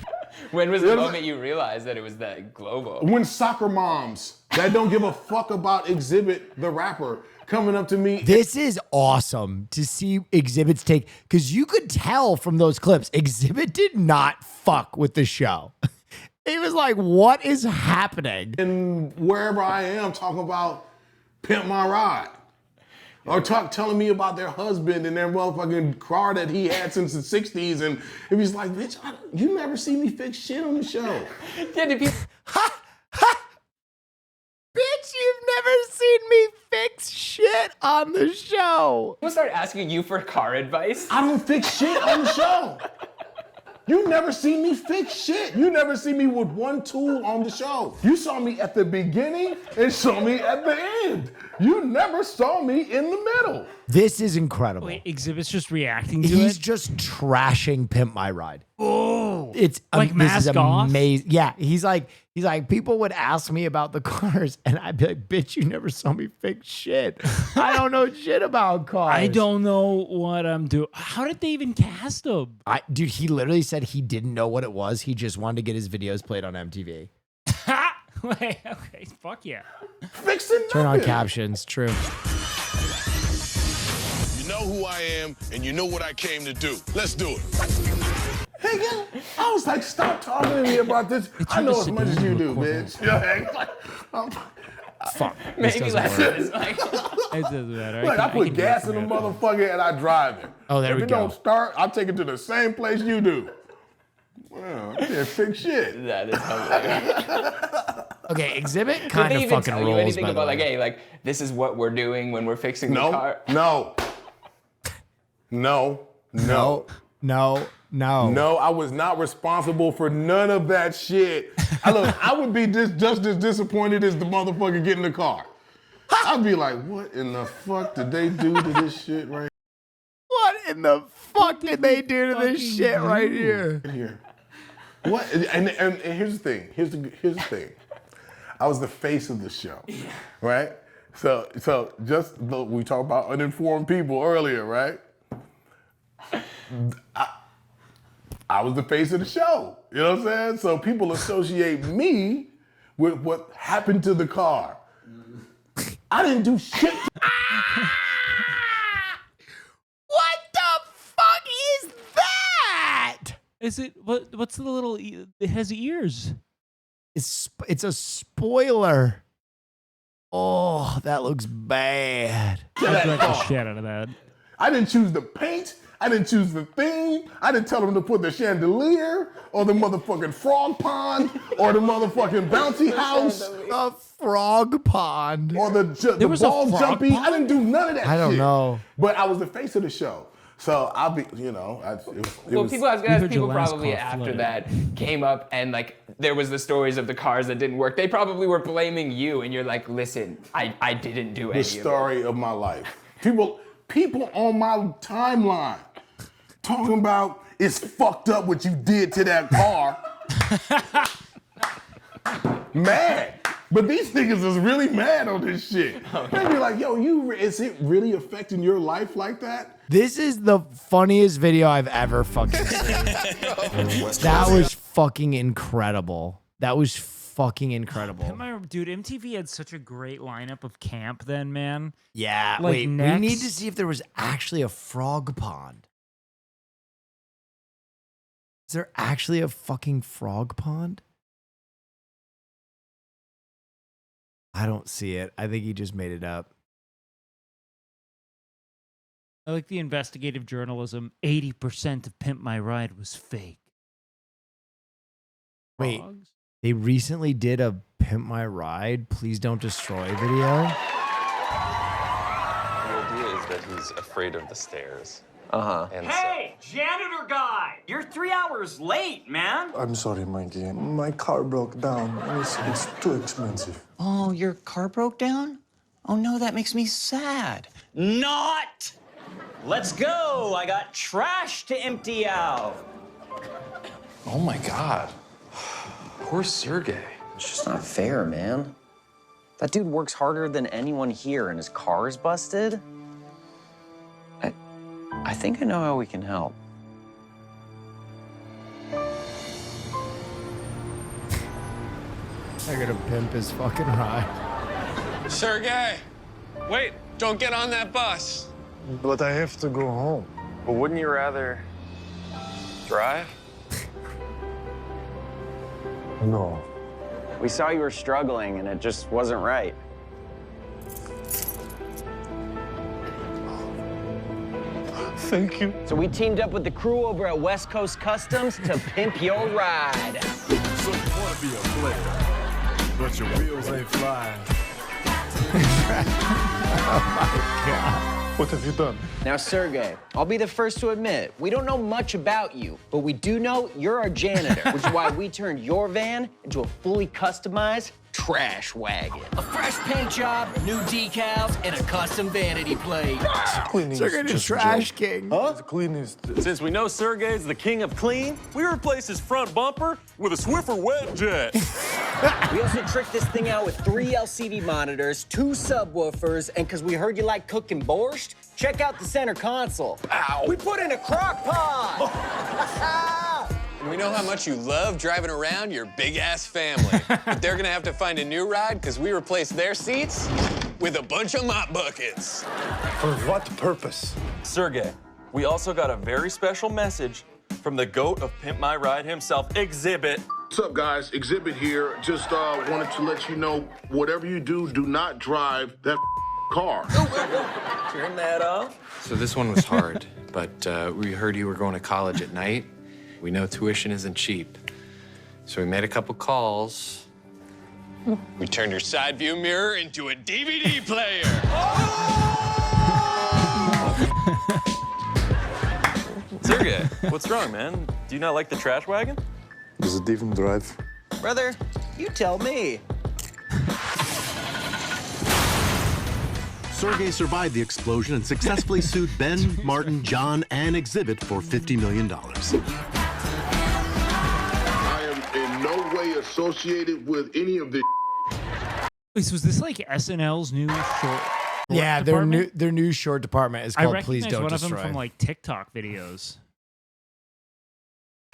When was the moment you realized that it was that global? When soccer moms that don't give a fuck about Exhibit, the rapper, coming up to me. This is awesome to see Exhibit's take, because you could tell from those clips, Exhibit did not fuck with the show. He was like, what is happening? And wherever I am, talking about Pimp My Ride. Or telling me about their husband and their motherfucking car that he had since the 60s. And it was like, bitch, you never see me fix shit on the show. Yeah, did people... Bitch, you've never seen me fix shit on the show. People start asking you for car advice? I don't fix shit on the show. You never see me fix shit. You never see me with one tool on the show. You saw me at the beginning and saw me at the end. You never saw me in the middle. This is incredible. Wait, Exhibit's just reacting to He's it? just trashing Pimp My Ride. Oh. It's Like this is mask off? amazing. Yeah, he's like, people would ask me about the cars, and I'd be like, bitch, you never saw me fix shit. I don't know shit about cars. I don't know what I'm doing. How did they even cast him? Dude, he literally said he didn't know what it was. He just wanted to get his videos played on MTV. Wait, okay, fuck yeah. Fixing Turn on captions. True. You know who I am, and you know what I came to do. Let's do it. Hey, yo, I was like, stop talking to me about this. I know as much as you do, bitch. Fuck. Maybe less work. is like... It doesn't matter. Like, I can put do gas it in the from here. motherfucker and I drive it. Oh, there if we it go. don't start, I'll take it to the same place you do. Well, I can't fix shit. That is hilarious. Okay, Exhibit Did kind they of even fucking tell you rolls, anything by the about way. like, hey, like, this is what we're doing when we're fixing the car? No. No, I was not responsible for none of that shit. I would be just as disappointed as the motherfucker getting the car. I'd be like, what in the fuck did they do to this shit right What in the fuck did they do to this shit right here? here? What? And here's the thing. Here's the thing. I was the face of the show, right? So just we talked about uninformed people earlier, right? I was the face of the show. You know what I'm saying? So people associate me with what happened to the car. I didn't do shit. What the fuck is that? Is it what's the little? It has ears. It's a spoiler. Oh, that looks bad. I'd like the shit out of that. I didn't choose the paint. I didn't choose the theme. I didn't tell them to put the chandelier or the motherfucking frog pond or the motherfucking bouncy house. A frog pond. Or the ball jumping. I didn't do none of that shit. I don't know. But I was the face of the show. So I'll be, you know. People probably after that came up and like there was the stories of the cars that didn't work. They probably were blaming you, and you're like, listen, I didn't do any of it. The story of my life. People on my timeline talking about it's fucked up what you did to that car. Mad. But these niggas is really mad on this shit. They be like, yo, is it really affecting your life like that? This is the funniest video I've ever fucking seen. That was fucking incredible. That was fucking incredible. Dude, MTV had such a great lineup of camp then, man. Yeah, Like wait, Next- we need to see if there was actually a frog pond. Is there actually a fucking frog pond? I don't see it. I think he just made it up. I like the investigative journalism. 80% of Pimp My Ride was fake. Wait, Frogs? they recently did a Pimp My Ride, Please Don't Destroy video. The idea is that he's afraid of the stairs. And Hey, janitor guy! You're 3 hours late, man! I'm sorry, Mikey. My car broke down. It's too expensive. Oh, your car broke down? Oh no, that makes me sad. Not! Let's go! I got trash to empty out! oh my God. Poor Sergey. It's just not fair, man. That dude works harder than anyone here and his car's busted. I think I know how we can help. They're gonna pimp his fucking ride. Sergey, wait, don't get on that bus. But I have to go home. But wouldn't you rather drive? No. We saw you were struggling and it just wasn't right. Thank you. So we teamed up with the crew over at West Coast Customs to pimp your ride. So you wanna be a player, but your wheels ain't flying. Oh my God. What have you done? Now, Sergey, I'll be the first to admit, we don't know much about you, but we do know you're our janitor, which is why we turned your van into a fully customized trash wagon. A fresh paint job, new decals, and a custom vanity plate. Sergey the Trash King. Huh? Cleanest. Since we know Sergey's the king of clean, we replace his front bumper with a Swiffer wet jet. We also tricked this thing out with 3 LCD monitors, 2 subwoofers, and because we heard you like cooking borscht, check out the center console. Ow! We put in a crock pot! And we know how much you love driving around your big-ass family. But they're gonna have to find a new ride because we replaced their seats with a bunch of mop buckets. For what purpose? Sergey, we also got a very special message from the GOAT of Pimp My Ride himself, Exhibit. What's up, guys? Exhibit here. Just wanted to let you know, whatever you do, do not drive that car. Turn that off. So this one was hard, but we heard you were going to college at night. We know tuition isn't cheap. So we made a couple calls. We turned your side view mirror into a DVD player. Sergey, what's wrong, man? Do you not like the trash wagon? Does it even drive? Brother, you tell me. Sergey survived the explosion and successfully sued Ben, Martin, John, and Exhibit for $50 million. I am in no way associated with any of this. Wait, so was this like SNL's new short? Yeah, department? their new short department is I called recognize Please Don't one Destroy. of them from like TikTok videos.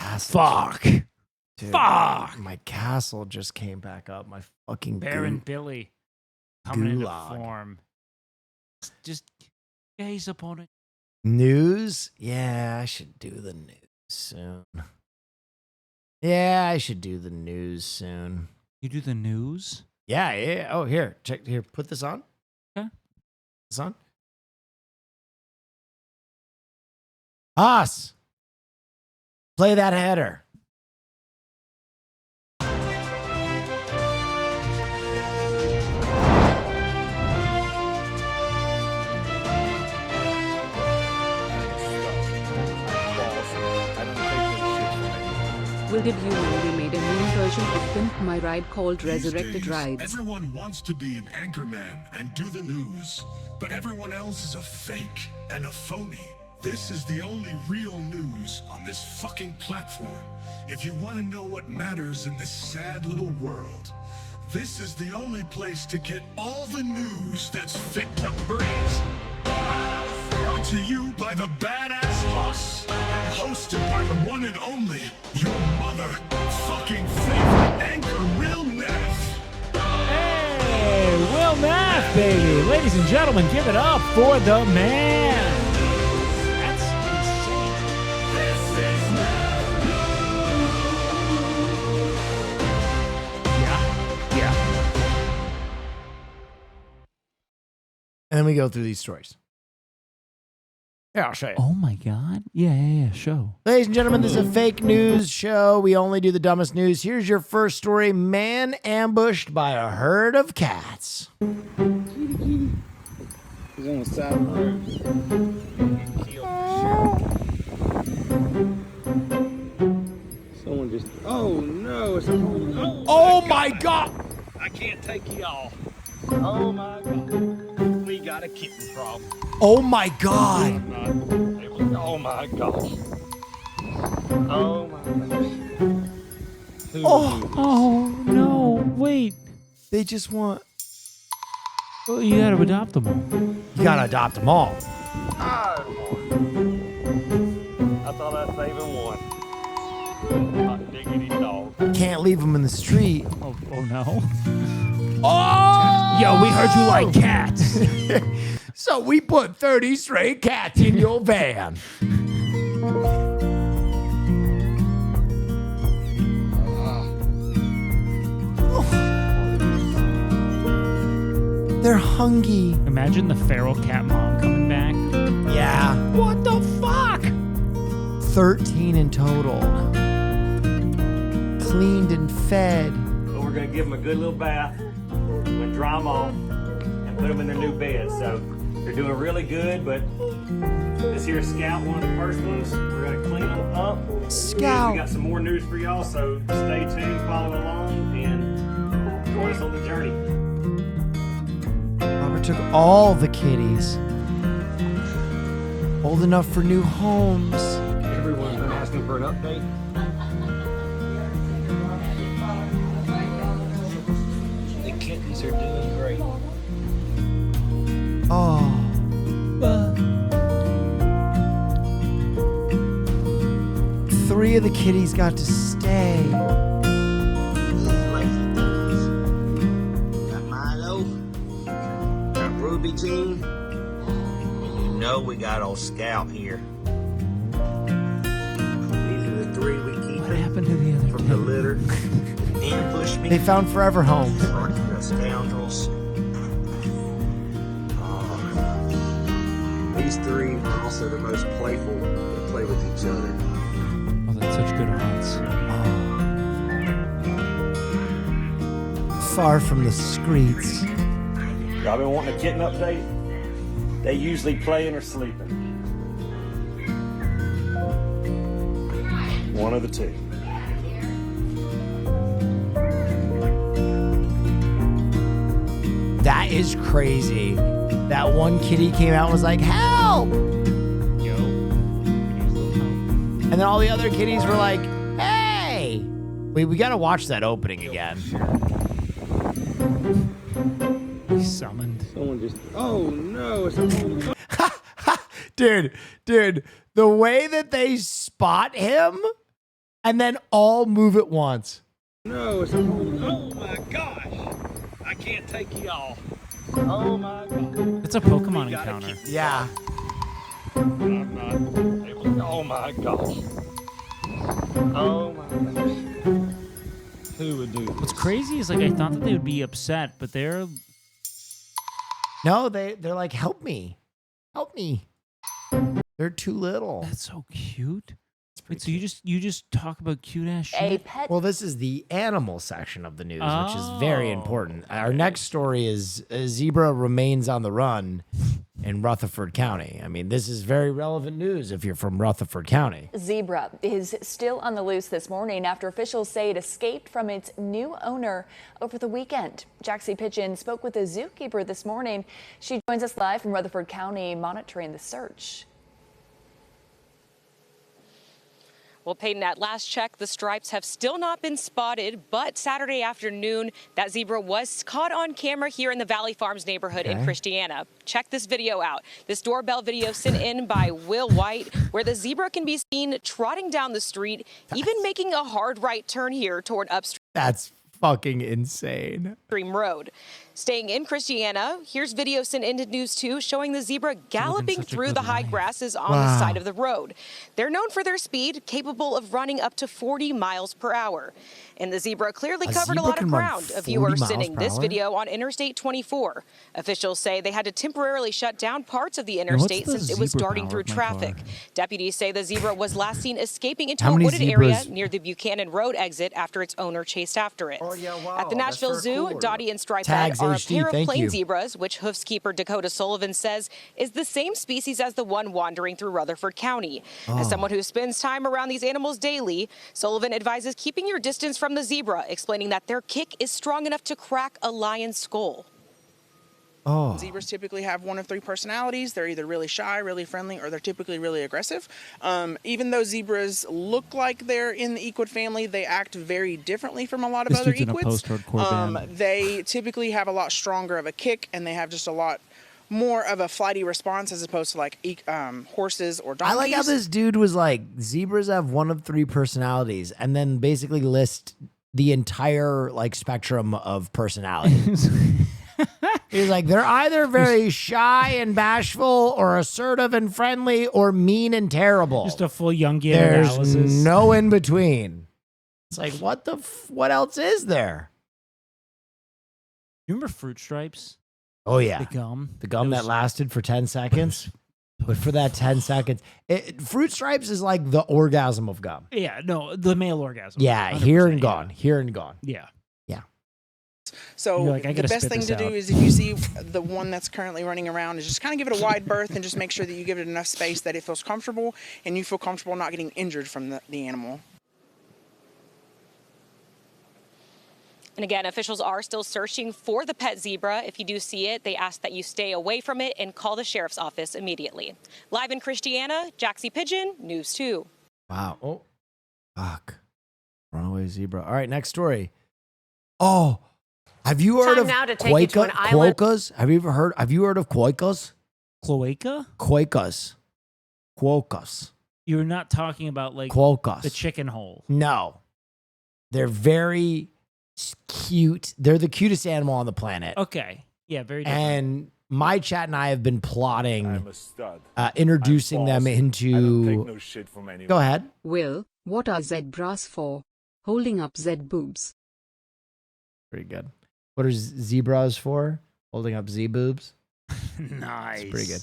Fuck. Dude, Fuck. My castle just came back up. My fucking Baron goo- Billy coming into gulag. form. Just gaze upon it. News? Yeah, I should do the news soon. Yeah, I should do the news soon. You do the news? Yeah. Oh, here. Check here. Put this on. Okay. This on. Us. Play that header. Well, did you know they made a new version of Pimp My Ride called These Resurrected days, Rides? Everyone wants to be an anchorman and do the news, but everyone else is a fake and a phony. This is the only real news on this fucking platform. If you want to know what matters in this sad little world, this is the only place to get all the news that's fit to breathe. Brought to you by the Badass Boss, hosted by the one and only, your motherfucking favorite anchor, Will Neff. Hey, Will Neff, baby. Ladies and gentlemen, give it up for the man. That's insane. This is Yeah. And then we go through these stories. Here, I'll show you. Oh my God. Yeah. Show. Ladies and gentlemen, this is a fake news show. We only do the dumbest news. Here's your first story. Man ambushed by a herd of cats. He's on the side of the road. Someone just. Oh no! It's a whole. Oh my God! I can't take y'all. Oh my God. We got a kitten problem. Oh my God! Oh my gosh. Oh my gosh. Oh no! Wait. They just want. Oh, you gotta adopt them all. You gotta adopt them all. I thought I'd save him one. Hot diggity dog. Can't leave them in the street. Oh no. Oh! Yo, we heard you like cats. So we put 30 stray cats in your van. They're hungry. Imagine the feral cat mom coming back. Yeah. What the fuck? 13 in total. Cleaned and fed. Well, we're gonna give them a good little bath. We're gonna dry them off and put them in their new bed. So they're doing really good, but this here's Scout, one of the first ones. We're gonna clean them up. Scout. We got some more news for y'all, so stay tuned, follow along, and join us on the journey. Robert took all the kitties. Old enough for new homes. Everyone's been asking for an update. The kittens are doing great. Oh. 3 of the kitties got to stay. Got Milo, got Ruby Jean, and you know we got old Scout here. These are the 3 we keep. What happened to the other from the litter? Ambush me. They found forever homes. The scoundrels. These 3 are also the most playful. They play with each other. Oh, that's such good odds. Far from the streets. Y'all been wanting a kitten update? They usually playing or sleeping. One of the 2. That is crazy. That one kitty came out and was like, help! Yo. And then all the other kitties were like, hey! We gotta watch that opening again. He's summoned. Someone just. Oh no! It's a whole. Dude, the way that they spot him and then all move at once. No, it's a whole. Oh my gosh! I can't take y'all. Oh my god. It's a Pokemon encounter. Yeah. I'm not able. Oh my gosh. Oh my gosh. What's crazy is like I thought that they would be upset, but they're No, they're like, help me. Help me. They're too little. That's so cute. Wait, so you just talk about cute ass shit? Well, this is the animal section of the news, which is very important. Our next story is a zebra remains on the run in Rutherford County. I mean, this is very relevant news if you're from Rutherford County. Zebra is still on the loose this morning after officials say it escaped from its new owner over the weekend. Jaxie Pigeon spoke with a zookeeper this morning. She joins us live from Rutherford County monitoring the search. Well, Peyton, at last check, the stripes have still not been spotted, but Saturday afternoon, that zebra was caught on camera here in the Valley Farms neighborhood in Christiana. Check this video out. This doorbell video sent in by Will White, where the zebra can be seen trotting down the street, even making a hard right turn here toward upstream. That's fucking insane. Road. Staying in Christiana, here's video sent into News 2 showing the zebra galloping through the high grasses on the side of the road. They're known for their speed, capable of running up to 40 miles per hour. And the zebra clearly covered a lot of ground. A viewer sending this video on Interstate 24. Officials say they had to temporarily shut down parts of the interstate since it was darting through traffic. Deputies say the zebra was last seen escaping into a wooded area near the Buchanan Road exit after its owner chased after it. At the Nashville Zoo, Dottie and Stripehead are a pair of plain zebras, which hoofskeeper Dakota Sullivan says is the same species as the one wandering through Rutherford County. As someone who spends time around these animals daily, Sullivan advises keeping your distance from the zebra, explaining that their kick is strong enough to crack a lion's skull. Zebras typically have one of three personalities. They're either really shy, really friendly, or they're typically really aggressive. Even though zebras look like they're in the equid family, they act very differently from a lot of other equids. They typically have a lot stronger of a kick, and they have just a lot more of a flighty response as opposed to like horses or donkeys. I like how this dude was like, zebras have one of three personalities, and then basically list the entire like spectrum of personalities. He's like, they're either very shy and bashful, or assertive and friendly, or mean and terrible. Just a full Jungian There's analysis. no in between. It's like, what what else is there? You remember Fruit Stripes? Oh yeah, the gum. The gum that lasted for 10 seconds. But for that 10 seconds, Fruit Stripes is like the orgasm of gum. Yeah, no, the male orgasm. Yeah, here and gone, here and gone. Yeah. So Like, the best thing to do is, if you see the one that's currently running around, is just kind of give it a wide berth and just make sure that you give it enough space that it feels comfortable and you feel comfortable not getting injured from the animal. And again, officials are still searching for the pet zebra. If you do see it, they ask that you stay away from it and call the sheriff's office immediately. Live in Christiana, Jaxie Pigeon, News 2. Wow. Oh, fuck. Runaway zebra. All right, next story. Oh, have you heard of quokkas? Have you heard of quokkas? Cloaca? Quokkas. You're not talking about like quokkas, the chicken hole. No. They're very cute. They're the cutest animal on the planet. Okay. Yeah, very different. And my chat and I have been plotting introducing them into... I don't take no shit from anyone. Go ahead. Will, what are zebras for? Holding up Z boobs. Pretty good. What are zebras for? Holding up Z-boobs? Nice. It's pretty good.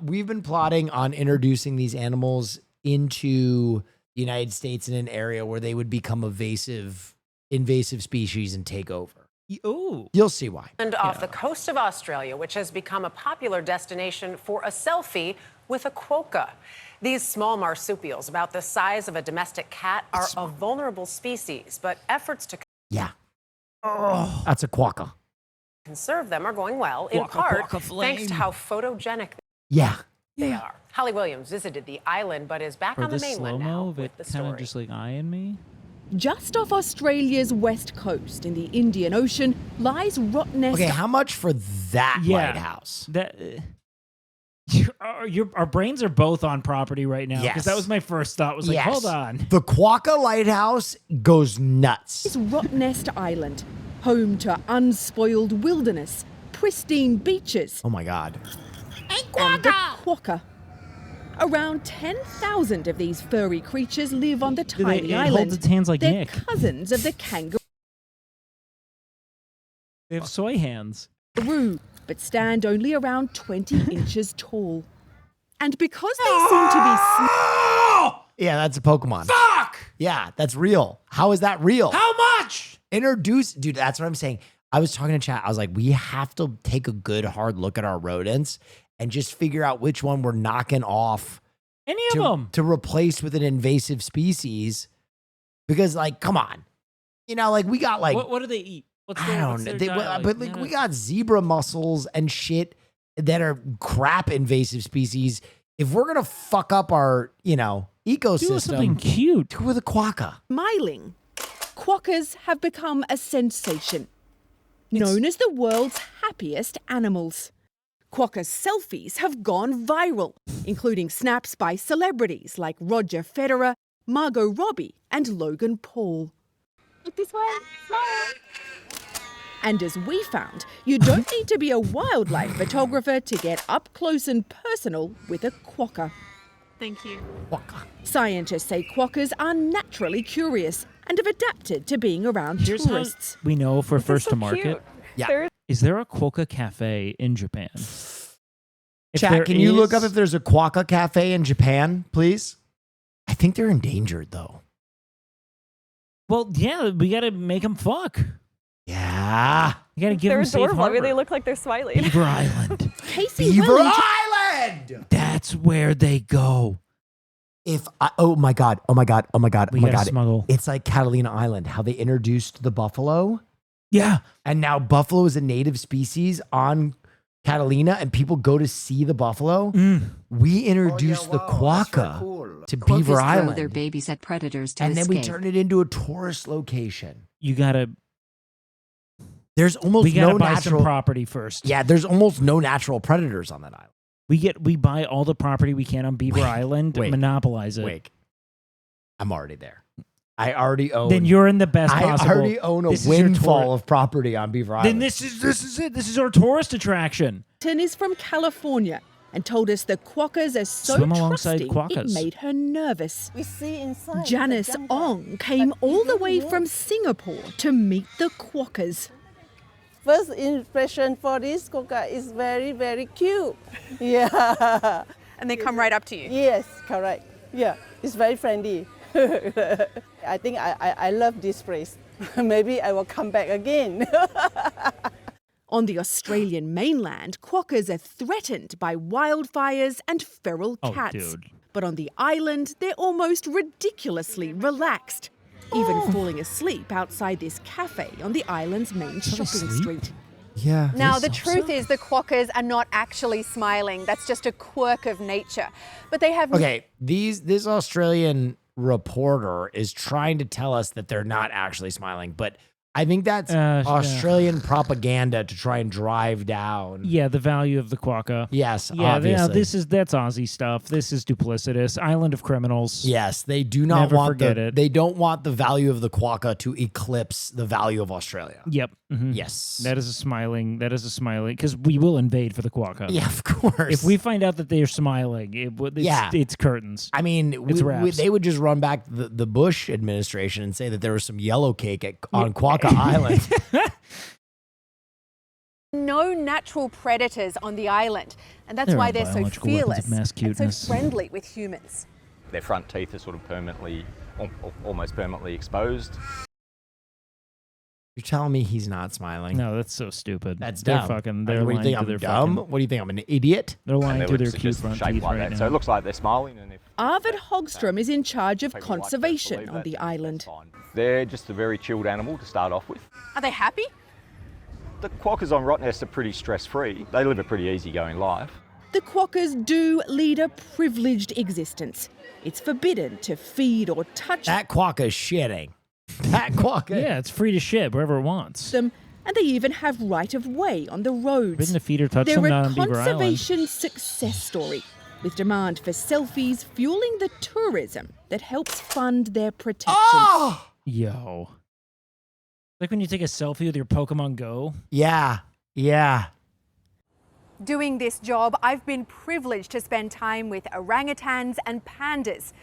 We've been plotting on introducing these animals into the United States in an area where they would become invasive species and take over. Oh. You'll see why. And off the coast of Australia, which has become a popular destination for a selfie with a quokka. These small marsupials, about the size of a domestic cat, are a vulnerable species, but efforts to That's a quokka. conserve them are going well, in part thanks to how photogenic they are. Holly Williams visited the island, but is back on the mainland now with the kind of just like eyeing me. Just off Australia's west coast in the Indian Ocean lies Rottnest. Okay, how much for that lighthouse? That our brains are both on property right now, because that was my first thought. Was like, hold on. The Quokka Lighthouse goes nuts. It's Rottnest Island, home to unspoiled wilderness, pristine beaches. Oh my God. And the quokka. Around 10,000 of these furry creatures live on the tiny It island. holds its hands like They're Nick. cousins of the kangaroo, They have soy hands. but stand only around 20 inches tall. And because they seem to be Yeah, that's a Pokemon. Fuck! Yeah, that's real. How is that real? How much? Dude, that's what I'm saying. I was talking to chat. I was like, we have to take a good hard look at our rodents and just figure out which one we're knocking off. Any of them. To replace with an invasive species. Because, like, come on. You know, like, we got, like... What do they eat? What's I don't know. But, like, we got zebra mussels and shit that are crap invasive species. If we're going to fuck up our, ecosystem... Do something cute. Do it with a quokka. smiling. Quokkas have become a sensation, known as the world's happiest animals. Quokka selfies have gone viral, including snaps by celebrities like Roger Federer, Margot Robbie, and Logan Paul. Look this way. Smile. And as we found, you don't need to be a wildlife photographer to get up close and personal with a quokka. Thank you. Scientists say quokkas are naturally curious and have adapted to being around tourists. We know if we're first so to market. cute. Yeah. Is there a quokka cafe in Japan? If there Chat, can you look is- up if there's a quokka cafe in Japan, please? I think they're endangered, though. Well, yeah, we got to make them fuck. Yeah. You got to give They're them safe adorable. I mean, harbor. they look like they're smiling. Beaver Island. Casey Beaver Wellington. Island! That's where they go. Oh my God. We gotta smuggle. It's like Catalina Island, how they introduced the buffalo. Yeah. And now buffalo is a native species on Catalina and people go to see the buffalo. We introduced the quokka to Quokkas Beaver throw Island. their babies at predators to And then we escape. turned it into a tourist location. You got to... There's almost We got to no buy natural some property first. Yeah, there's almost no natural predators on that island. We buy all the property we can on Beaver Island, monopolize it. Wait. I'm already there. I already own. Then you're in the best possible. I already own a This is your windfall of property on Beaver Island. Then this is it. This is our tourist attraction. Is from California and told us the quokkas are so Swim alongside trusting quokkas. it made her nervous. We see inside. Janice Ong came all the way from Singapore to meet the quokkas. First impression for this quokka is very, very cute. Yeah. And they come right up to you? Yes, correct. Yeah, it's very friendly. I think I love this place. Maybe I will come back again. On the Australian mainland, quokkas are threatened by wildfires and feral Oh, cats. dude. But on the island, they're almost ridiculously relaxed, even falling asleep outside this cafe on the island's main shopping street. Yeah. Now, the truth is the quokkas are not actually smiling. That's just a quirk of nature. But they have... Okay, this Australian reporter is trying to tell us that they're not actually smiling, but I think that's Australian propaganda to try and drive down. Yeah, the value of the quokka. Yes, Yeah, obviously. that's Aussie stuff. This is duplicitous. Island of criminals. Yes, they do not Never want forget it. They don't want the value of the quokka to eclipse the value of Australia. Yep. Mhm. Yes. That is a smiling, because we will invade for the quokka. Yeah, of course. If we find out that they are smiling, it's curtains. I mean, It's wraps. they would just run back the Bush administration and say that there was some yellow cake on Quokka Island. no natural predators on the island. And that's There why are they're so biological weapons fearless of mass and so cuteness. friendly with humans. Their front teeth are sort of permanently, almost permanently exposed. You're telling me he's not smiling? No, that's so stupid. That's they're dumb. fucking. What They're do you lying think? to I'm their dumb? fucking- What do you think? I'm an idiot? They're lying And to they their were cute just front shaped teeth like right that. now. So it looks like they're smiling, and if Arvid Hogstrom is in charge of people like to conservation believe on that, the island. they're just a very chilled animal to start off with. Are they happy? The quokkas on Rottnest are pretty stress-free. They live a pretty easygoing life. The quokkas do lead a privileged existence. It's forbidden to feed or touch That quokka is shitting. That quokka. Yeah, it's free to ship wherever it wants. them, and they even have right of way on the roads. Forbidden to feed or touch They're them, a not on Beaver Island. conservation success story, with demand for selfies fueling the tourism that helps fund their protection. Oh! Yo. Like when you take a selfie with your Pokemon Go. Yeah. Yeah. Doing this job, I've been privileged to spend time with orangutans and pandas.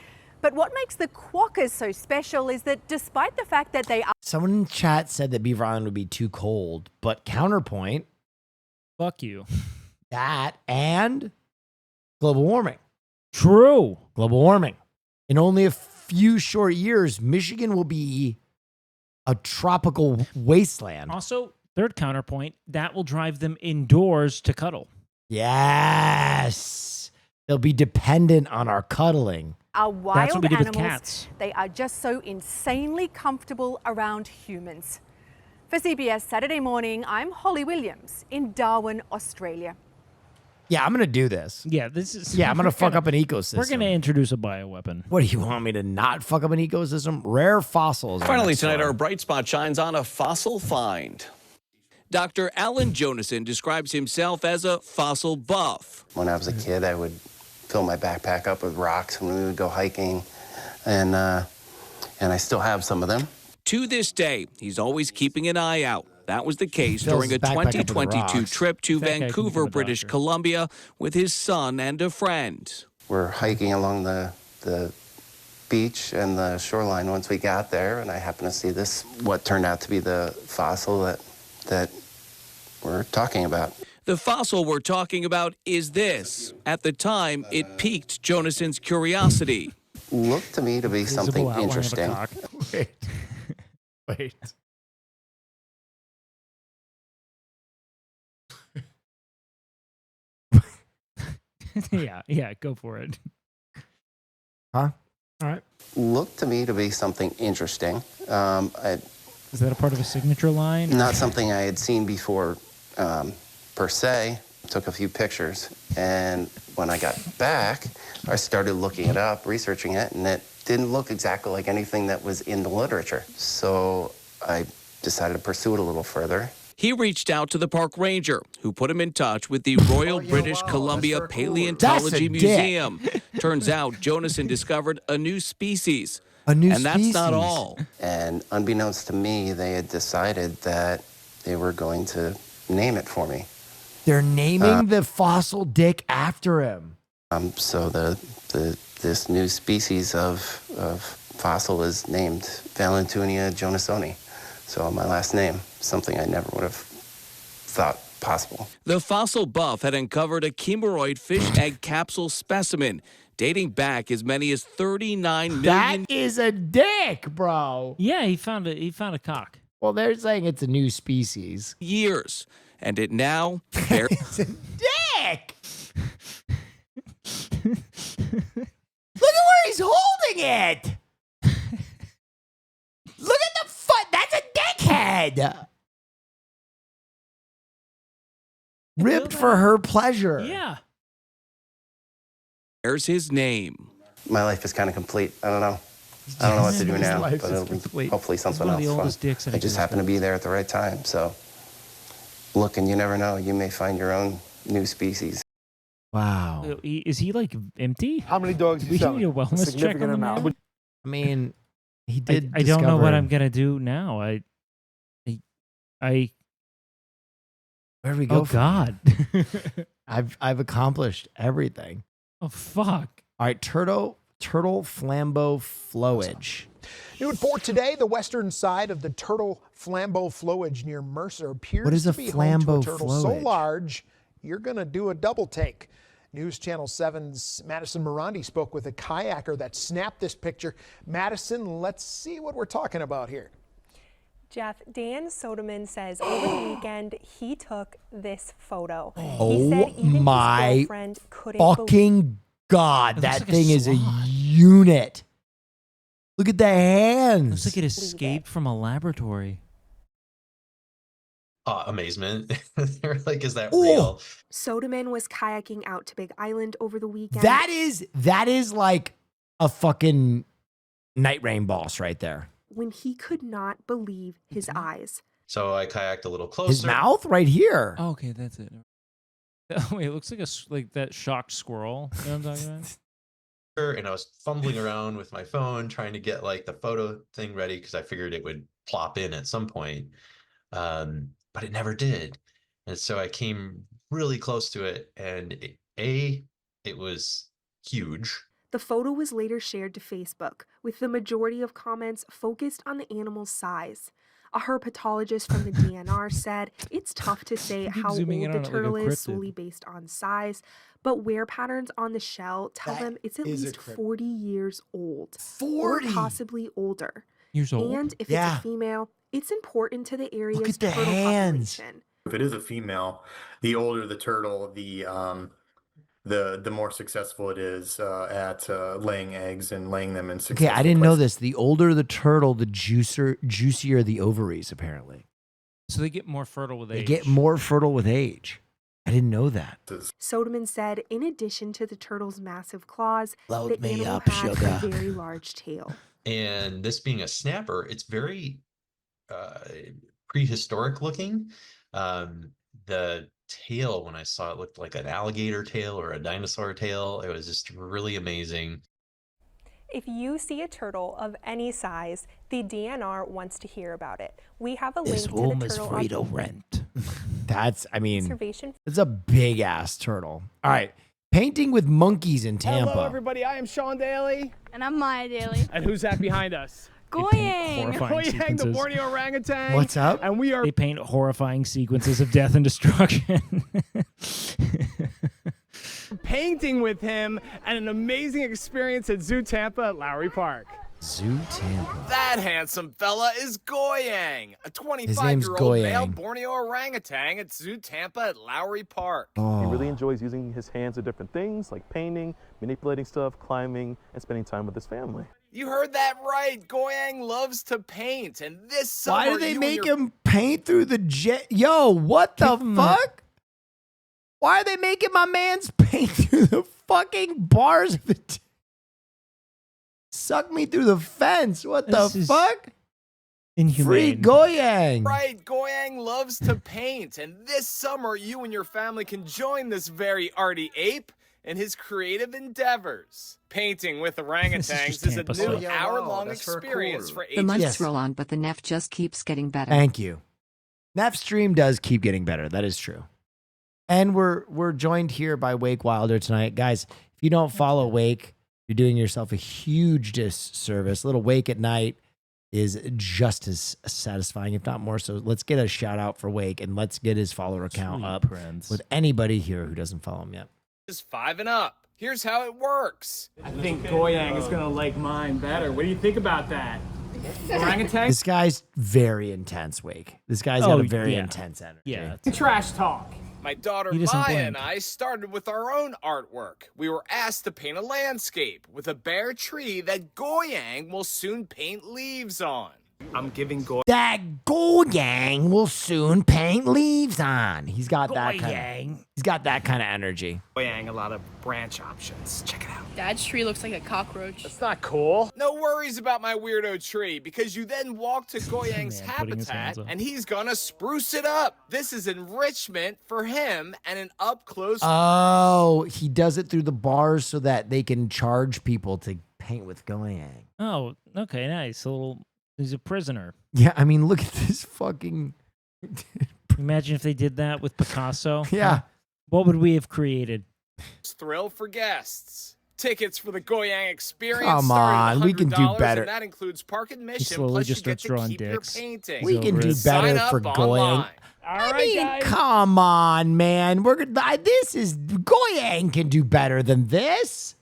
But what makes the quokkas so special is that despite the fact that they are... Someone in chat said that Beaver Island would be too cold, but counterpoint, fuck you. That and global warming. True. Global warming. In only a few short years, Michigan will be a tropical wasteland. Also, third counterpoint, that will drive them indoors to cuddle. Yes. They'll be dependent on our cuddling. Are wild That's what we did with animals. cats. They are just so insanely comfortable around humans. For CBS Saturday Morning, I'm Holly Williams in Darwin, Australia. Yeah, I'm going to do this. Yeah, this is. Yeah, I'm going to fuck up an ecosystem. We're going to introduce a bioweapon. What do you want me to not fuck up an ecosystem? Rare fossils. Finally tonight, our bright spot shines on a fossil find. Dr. Alan Jonason describes himself as a fossil buff. When I was a kid, I would fill my backpack up with rocks when we would go hiking, and I still have some of them. To this day, he's always keeping an eye out. That was the case Fills during a his backpack up with 2022 rocks. trip to That guy can Vancouver, become a British doctor. Columbia, with his son and a friend. We're hiking along the beach and the shoreline once we got there, and I happened to see this, what turned out to be the fossil that we're talking about. The fossil we're talking about is this. At the time, it piqued Jonason's curiosity. Looked to me to be something outline of a interesting. cock. Wait. yeah, go for it. Huh? All right. Looked to me to be something interesting. Is that a part of a signature line? Not something I had seen before per se. Took a few pictures, and when I got back, I started looking it up, researching it, and it didn't look exactly like anything that was in the literature. So I decided to pursue it a little further. He reached out to the park ranger, who put him in touch with the Royal British Columbia Paleontology That's a dick. Museum. Turns out Jonason discovered a new species. A new and that's not all. And unbeknownst to me, they had decided that they were going to name it for me. They're naming the fossil dick after him. So this new species of fossil is named Valentunia jonasoni. So my last name, something I never would have thought possible. The fossil buff had uncovered a chimeroid fish egg capsule specimen dating back as many as 39 million. That is a dick, bro. Yeah, he found a cock. Well, they're saying it's a new species. Years. And it now It's a dick. Look at where he's holding it. Look at the foot. That's a dickhead. Ripped for her pleasure. Yeah. bears his name. My life is kind of complete. I don't know. I don't know what to do His now, life but is it'll be complete. hopefully something one of else the fun. oldest dicks in I just happen to be there at the right time. So look, and you never know. You may find your own new species. Wow. Is he like empty? How many dogs we need a wellness check on him now? I mean, he did. I don't know what discover- I'm gonna do now. I Where do we go? Oh from God. here? I've accomplished everything. Oh fuck. All right, turtle flambeau flowage. New at 4 today, the western side of the turtle flambeau flowage near Mercer appears What is to a be flambeau home to a turtle so flowage? large, you're going to do a double take. News Channel 7's Madison Morandi spoke with a kayaker that snapped this picture. Madison, let's see what we're talking about here. Jeff, Dan Soderman says over the weekend he took this photo. He Oh said even my his girlfriend couldn't believe fucking God, It looks that like a thing is a sloth. unit. Look at the hands. Looks like it escaped from a laboratory. Amazement. They're like, is that real? Soderman was kayaking out to Big Island over the weekend. That is like a fucking night rain boss right there. when he could not believe his eyes. So I kayaked a little closer. His mouth right here. Oh, okay, that's it. Oh, wait, it looks like like that shocked squirrel. You know what I'm talking about? And I was fumbling around with my phone trying to get like the photo thing ready because I figured it would plop in at some point, but it never did. And so I came really close to it, and it was huge. The photo was later shared to Facebook, with the majority of comments focused on the animal's size. A herpetologist from the DNR said it's tough to say how old zooming in the on it like a turtle is cryptid. solely based on size, but wear patterns on the shell tell them it's at least 40 years old. 40? Or possibly older. Years old? And if Yeah. it's a female, it's important to the area's at the turtle hands. population. If it is a female, the older the turtle, the more successful it is at laying eggs and laying them in Okay, successful I didn't know places. this. The older the turtle, the juicier the ovaries, apparently. So they get more fertile with They age. get more fertile with age. I didn't know that. Soderman said, in addition to the turtle's massive claws, Load the me animal up, had sugar. a very large tail. And this being a snapper, it's very prehistoric looking. The tail, when I saw it, looked like an alligator tail or a dinosaur tail. It was just really amazing. If you see a turtle of any size, the DNR wants to hear about it. We have a link This to home the is turtle free to rent. That's, I mean, Conservation. it's a big ass turtle. All right. Painting with monkeys in Tampa. Hello, everybody. I am Sean Daly. And I'm Maya Daly. And who's that behind us? Goyang! Horrifying Goyang, the sequences. Borneo orangutan. What's up? And we are They paint horrifying sequences of death and destruction. painting with him and an amazing experience at Zoo Tampa at Lowry Park. Zoo Tampa. That handsome fella is Goyang, a His name's 25-year-old male Goyang. Borneo orangutan at Zoo Tampa at Lowry Park. He Oh. really enjoys using his hands at different things like painting, manipulating stuff, climbing, and spending time with his family. You heard that right. Goyang loves to paint, and this summer Why do they you make and your him paint through the jet? Yo, what the fuck? Why are they making my man's paint through the fucking bars of the suck me through the fence? What This the is fuck? Inhumane. Free Goyang. Right, Goyang loves to paint, and this summer you and your family can join this very arty ape in his creative endeavors. Painting with orangutans is a Tampa new stuff. hour-long experience for The months Yes. roll on, but the Neff just keeps getting better. Thank you. Neff stream does keep getting better. That is true. And we're joined here by Wake Wilder tonight. Guys, if you don't follow Wake, you're doing yourself a huge disservice. A little Wake at night is just as satisfying, if not more so. Let's get a shout out for Wake and let's get his follower account Sweet up prince. with anybody here who doesn't follow him yet. Is 5 and up. Here's how it works. I think Goyang is going to like mine better. What do you think about that? Orangutan? This guy's very intense, Wake. This guy's got a very intense energy. Yeah. Trash talk. My daughter He doesn't Maya blink. and I started with our own artwork. We were asked to paint a landscape with a bare tree that Goyang will soon paint leaves on. I'm giving Goyang. That Goyang will soon paint leaves on. He's got that kind of. He's got that kind of energy. A lot of branch options. Check it out. Dad's tree looks like a cockroach. That's not cool. No worries about my weirdo tree, because you then walk to Goyang's Man, putting his habitat hands up. and he's gonna spruce it up. This is enrichment for him and an up-close Oh, he does it through the bars so that they can charge people to paint with Goyang. Oh, okay, nice. He's a prisoner. Yeah, I mean, look at this fucking. Imagine if they did that with Picasso. Yeah. What would we have created? thrill for guests. Tickets for the Goyang experience Come start at on, we can do $100, better. And that includes park admission, slowly plus just you get starts to drawing keep your dicks. painting. We can do Sign better up for Goyang. online. I mean, come on, man. This is Goyang can do better than this.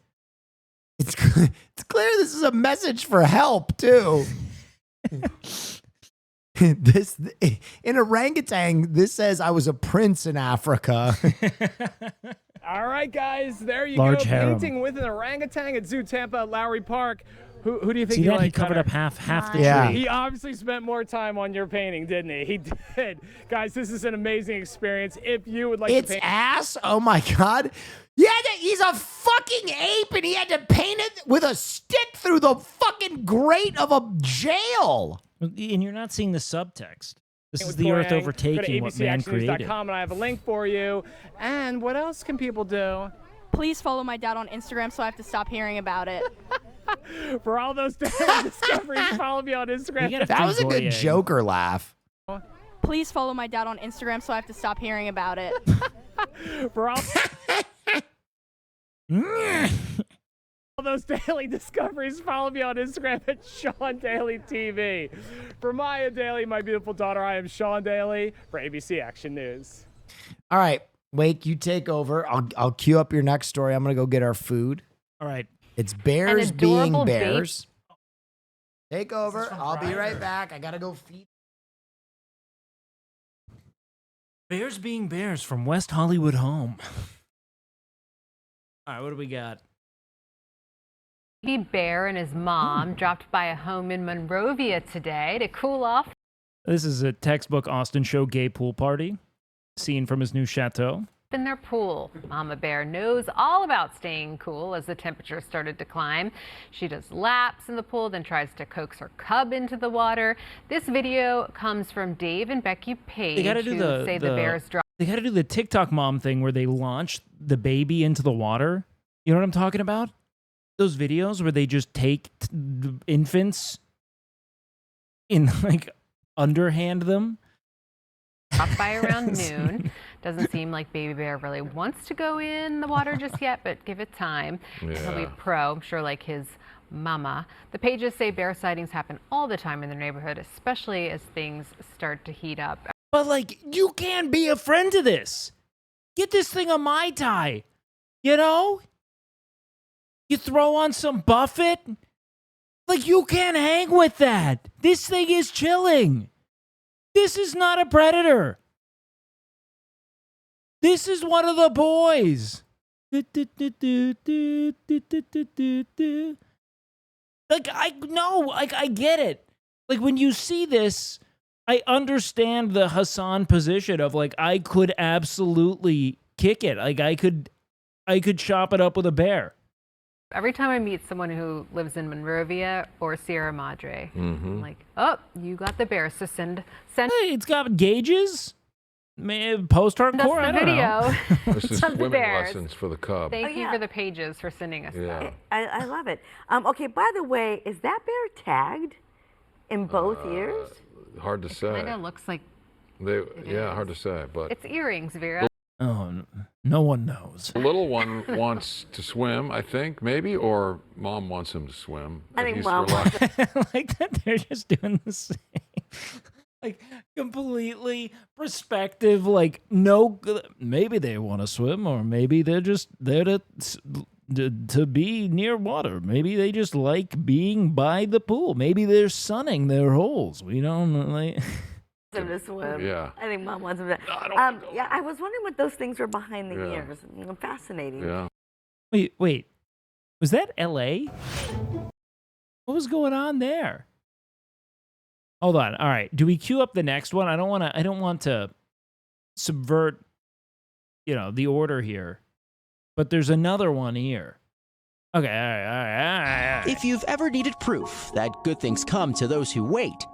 It's clear this is a message for help too. This in orangutan, this says I was a prince in Africa. All right, guys, there you Large go. harem. Painting with an orangutan at Zoo Tampa at Lowry Park. Who do you think See you that? like? He covered Connor? up half the Yeah. tree. He obviously spent more time on your painting, didn't he? He did. Guys, this is an amazing experience. If you would like It's to paint. ass. Oh my god. Yeah, he's a fucking ape, and he had to paint it with a stick through the fucking grate of a jail. And you're not seeing the subtext. This is with the earth Goyang. Go to overtaking what man created. abcactionnews.com, and I have a link for you. And what else can people do? Please follow my dad on Instagram so I have to stop hearing about it. For all those daily discoveries, follow me on Instagram. That was a good Joker laugh. Please follow my dad on Instagram so I have to stop hearing about it. For all those daily discoveries, follow me on Instagram at Sean Daly TV. For Maya Daly, my beautiful daughter, I am Sean Daly for ABC Action News. All right, Wake, you take over. I'll queue up your next story. I'm gonna go get our food. All right. It's bears being adorable bears. Take over. I'll be right back. I gotta go feed. Bears being bears from West Hollywood home. All right, what do we got? Baby bear and his mom dropped by a home in Monrovia today to cool off. This is a textbook Austin show gay pool party. Scene from his new chateau. In their pool. Mama bear knows all about staying cool as the temperature started to climb. She does laps in the pool, then tries to coax her cub into the water. This video comes from Dave and Becky Page, They gotta do who the say the bears dropped. They gotta do the TikTok mom thing where they launch the baby into the water. You know what I'm talking about? Those videos where they just take the infants in like underhand them. Dropped by around noon. Doesn't seem like baby bear really wants to go in the water just yet, but give it time. He'll be pro, I'm sure, like his mama. The Pages say bear sightings happen all the time in their neighborhood, especially as things start to heat up. But like, you can't be a friend to this. Get this thing a Mai Tai. You know? You throw on some Buffett. Like, you can't hang with that. This thing is chilling. This is not a predator. This is one of the boys. Like, I get it. Like, when you see this, I understand the Hassan position of like, I could absolutely kick it. Like, I could chop it up with a bear. Every time I meet someone who lives in Monrovia or Sierra Madre, I'm like, oh, you got the bears to send. Hey, it's got gauges. Post-hardcore, I don't know. This is Of the swimming bears. lessons for the cub. Thank you for the Pages for sending us that. I love it. Okay, by the way, is that bear tagged in both ears? Hard to say. Kind of looks like hard to say, but it's earrings, Vera. Oh, no one knows. the little one wants to swim, I think, maybe, or mom wants him to swim. I think He's mom reluctant. Like that they're just doing the same. Like, completely perspective, like, no, maybe they want to swim, or maybe they're just there to be near water. Maybe they just like being by the pool. Maybe they're sunning their holes. We don't know. Like, Him to swim. Yeah. I think mom wants him to. Yeah, I was wondering what those things were behind the ears. Fascinating. Yeah. Wait. Was that L.A.? What was going on there? Hold on. All right. Do we queue up the next one? I don't want to subvert, the order here. But there's another one here. Okay. All right. If you've ever needed proof that good things come to those who wait,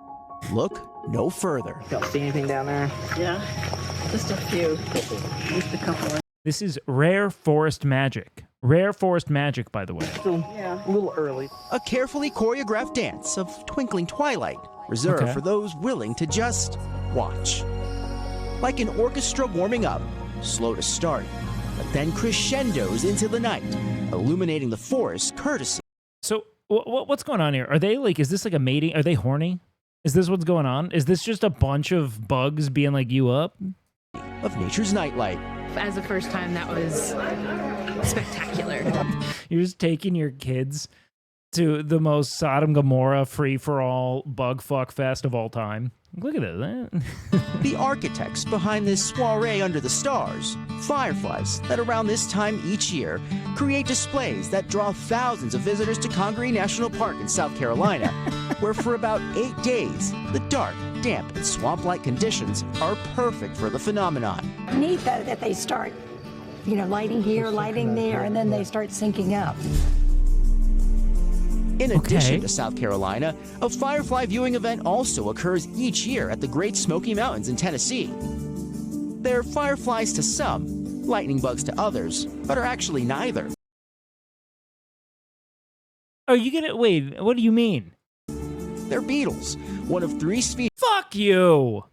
look no further. Don't see anything down there? Yeah, just a few. Just a couple. This is Rare Forest Magic. Rare Forest Magic, by the way. Yeah, a little early. A carefully choreographed dance of twinkling twilight, reserved for those willing to just watch. Like an orchestra warming up, slow to start, but then crescendos into the night, illuminating the forest courtesy. So, what's going on here? Are they like, is this like a mating? Are they horny? Is this what's going on? Is this just a bunch of bugs being like, you up? Of nature's nightlight. As a first time, that was spectacular. You're just taking your kids to the most Sodom Gomorrah free-for-all bug fuck fest of all time. Look at it. The architects behind this soiree under the stars, fireflies that around this time each year create displays that draw thousands of visitors to Congaree National Park in South Carolina, where for about 8 days, the dark, damp, and swamp-like conditions are perfect for the phenomenon. Neat though that they start, lighting here, lighting there, and then they start syncing up. In addition to South Carolina, a firefly viewing event also occurs each year at the Great Smoky Mountains in Tennessee. They're fireflies to some, lightning bugs to others, but are actually neither. Are you gonna wait? What do you mean? They're beetles, one of 3 species. Fuck you!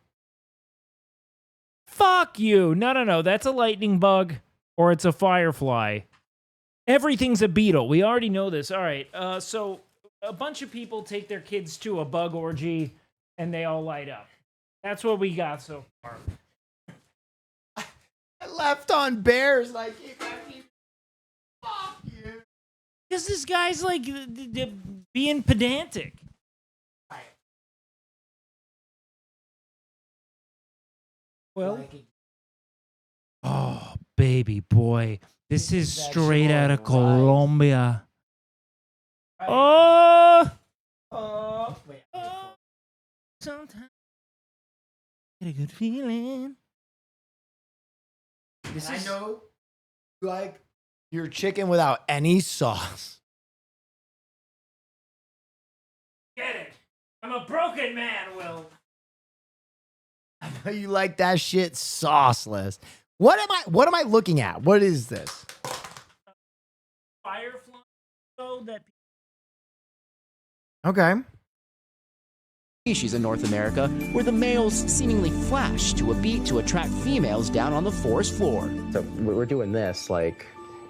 Fuck you. No. That's a lightning bug or it's a firefly. Everything's a beetle. We already know this. All right. So a bunch of people take their kids to a bug orgy and they all light up. That's what we got so far. I left on bears. Like, fuck you. Because this guy's like being pedantic. Well, oh, baby boy. This is straight out of Colombia. Oh! Sometimes I get a good feeling. I know you like your chicken without any sauce. Get it? I'm a broken man, Will. I know you like that shit sauceless. What am I looking at? What is this? Firefly that. Okay. Species in North America where the males seemingly flash to a beat to attract females down on the forest floor. So we're doing this like,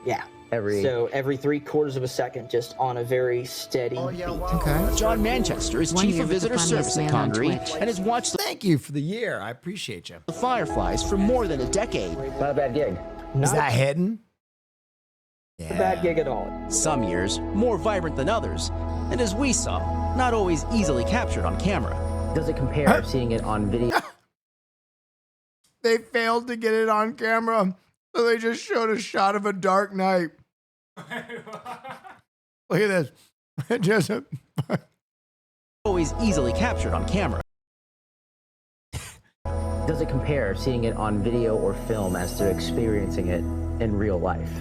yeah, every 3/4 of a second, just on a very steady beat. Okay. John Manchester is chief of visitor service at Congaree and has watched. Thank you for the year. I appreciate you. The fireflies for more than a decade. Not a bad gig. Is that hidden? Not a bad gig at all. Some years more vibrant than others, and as we saw, not always easily captured on camera. Does it compare seeing it on video? They failed to get it on camera, so they just showed a shot of a dark night. Look at this. Just always easily captured on camera. Does it compare seeing it on video or film as to experiencing it in real life?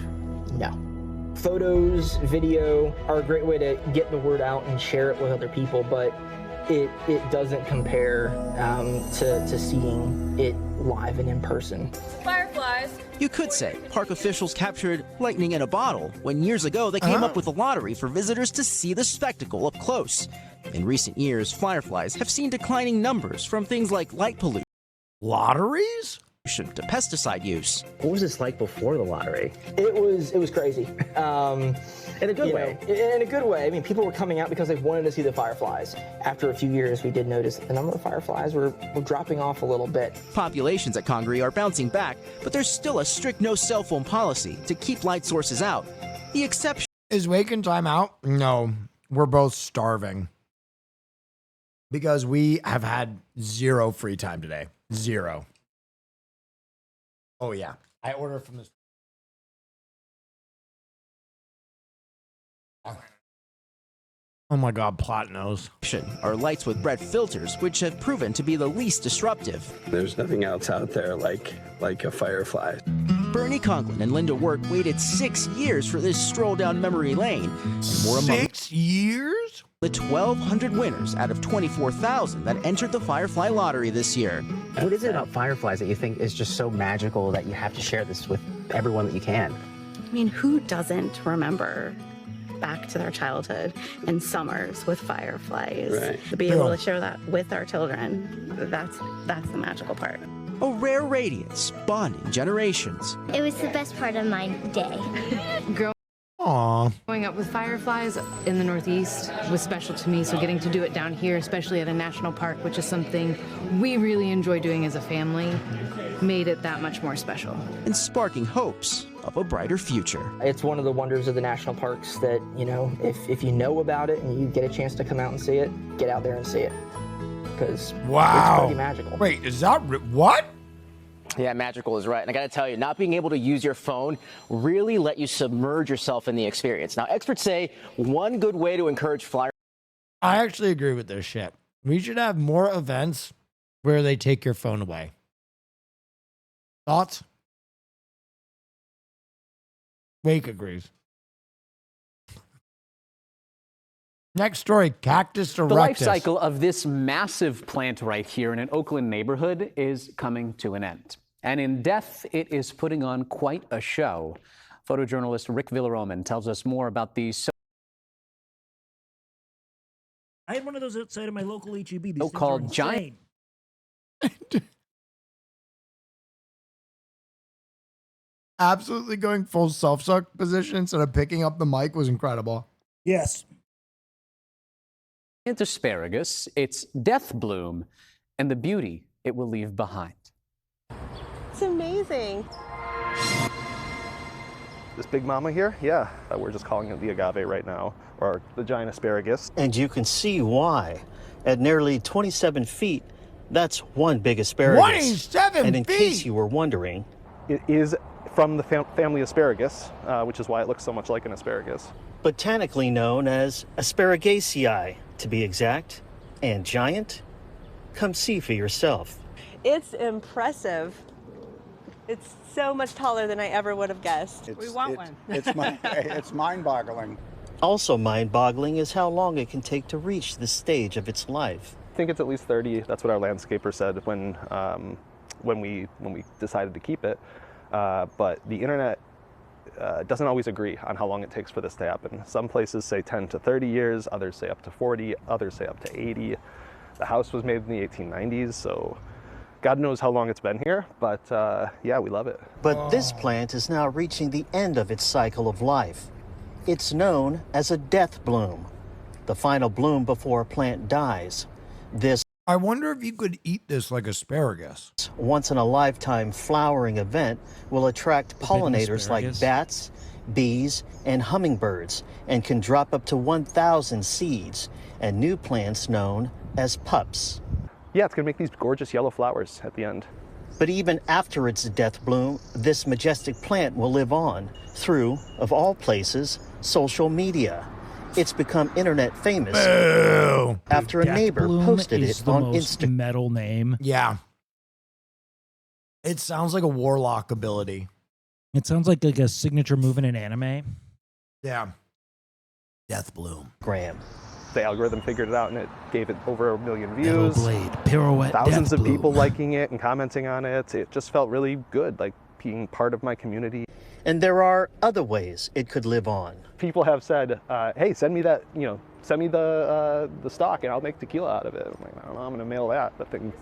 No. Photos, video are a great way to get the word out and share it with other people, but it doesn't compare to seeing it live and in person. Fireflies. You could say park officials captured lightning in a bottle when years ago they came up with a lottery for visitors to see the spectacle up close. In recent years, fireflies have seen declining numbers from things like light pollution. Lotteries? To pesticide use. What was this like before the lottery? It was crazy. In a good way. In a good way. I mean, people were coming out because they wanted to see the fireflies. After a few years, we did notice that the number of fireflies were dropping off a little bit. Populations at Congaree are bouncing back, but there's still a strict no cell phone policy to keep light sources out. The exception is waking time out. No, we're both starving because we have had zero free time today. Zero. Oh, yeah. I ordered from this. Oh, my God. Plot knows. Are lights with red filters, which have proven to be the least disruptive. There's nothing else out there like a firefly. Bernie Conklin and Linda Work waited 6 years for this stroll down memory lane. And were among 6 years? The 1,200 winners out of 24,000 that entered the Firefly Lottery this year. What is it about fireflies that you think is just so magical that you have to share this with everyone that you can? I mean, who doesn't remember back to their childhood and summers with fireflies? Right. To be able to share that with our children, that's the magical part. A rare radiance bonding generations. It was the best part of my day. Growing up with fireflies in the Northeast was special to me, so getting to do it down here, especially at a national park, which is something we really enjoy doing as a family, made it that much more special. And sparking hopes of a brighter future. It's one of the wonders of the national parks that, you know, if you know about it and you get a chance to come out and see it, get out there and see it. Because it's pretty magical. Wait, is that what? Yeah, magical is right. And I got to tell you, not being able to use your phone really let you submerge yourself in the experience. Now, experts say one good way to encourage flyer. I actually agree with this shit. We should have more events where they take your phone away. Thoughts? Wake agrees. Next story, Cactus erectus. The life cycle of this massive plant right here in an Oakland neighborhood is coming to an end. And in death, it is putting on quite a show. Photojournalist Rick Villaroman tells us more about these I had one of those outside of my local HEB. These so-called giant absolutely going full self-suck position instead of picking up the mic was incredible. Yes. It's asparagus, it's death bloom, and the beauty it will leave behind. It's amazing. This big mama here, yeah, we're just calling it the agave right now, or the giant asparagus. And you can see why. At nearly 27 feet, that's one big asparagus. 27 And in feet! case you were wondering, it is from the family asparagus, which is why it looks so much like an asparagus. botanically known as Asparagaceae, to be exact, and giant. Come see for yourself. It's impressive. It's so much taller than I ever would have guessed. We want one. It's mind-boggling. Also mind-boggling is how long it can take to reach this stage of its life. I think it's at least 30. That's what our landscaper said when we decided to keep it. But the internet doesn't always agree on how long it takes for this to happen. Some places say 10 to 30 years, others say up to 40, others say up to 80. The house was made in the 1890s, so God knows how long it's been here, but yeah, we love it. But this plant is now reaching the end of its cycle of life. It's known as a death bloom, the final bloom before a plant dies. This I wonder if you could eat this like asparagus. once-in-a-lifetime flowering event will attract pollinators like bats, bees, and hummingbirds, and can drop up to 1,000 seeds and new plants known as pups. Yeah, it's gonna make these gorgeous yellow flowers at the end. But even after its death bloom, this majestic plant will live on through, of all places, social media. It's become internet famous after a neighbor posted it on Instagram. Metal name. Yeah. It sounds like a warlock ability. It sounds like a signature move in an anime. Yeah. Death bloom. Graham. The algorithm figured it out and it gave it over 1 million views. Blade, pirouette, thousands death of people bloom. liking it and commenting on it. It just felt really good, like being part of my community. And there are other ways it could live on. People have said, hey, send me that, send me the stock and I'll make tequila out of it. I'm like, I don't know, I'm gonna mail that. That thing,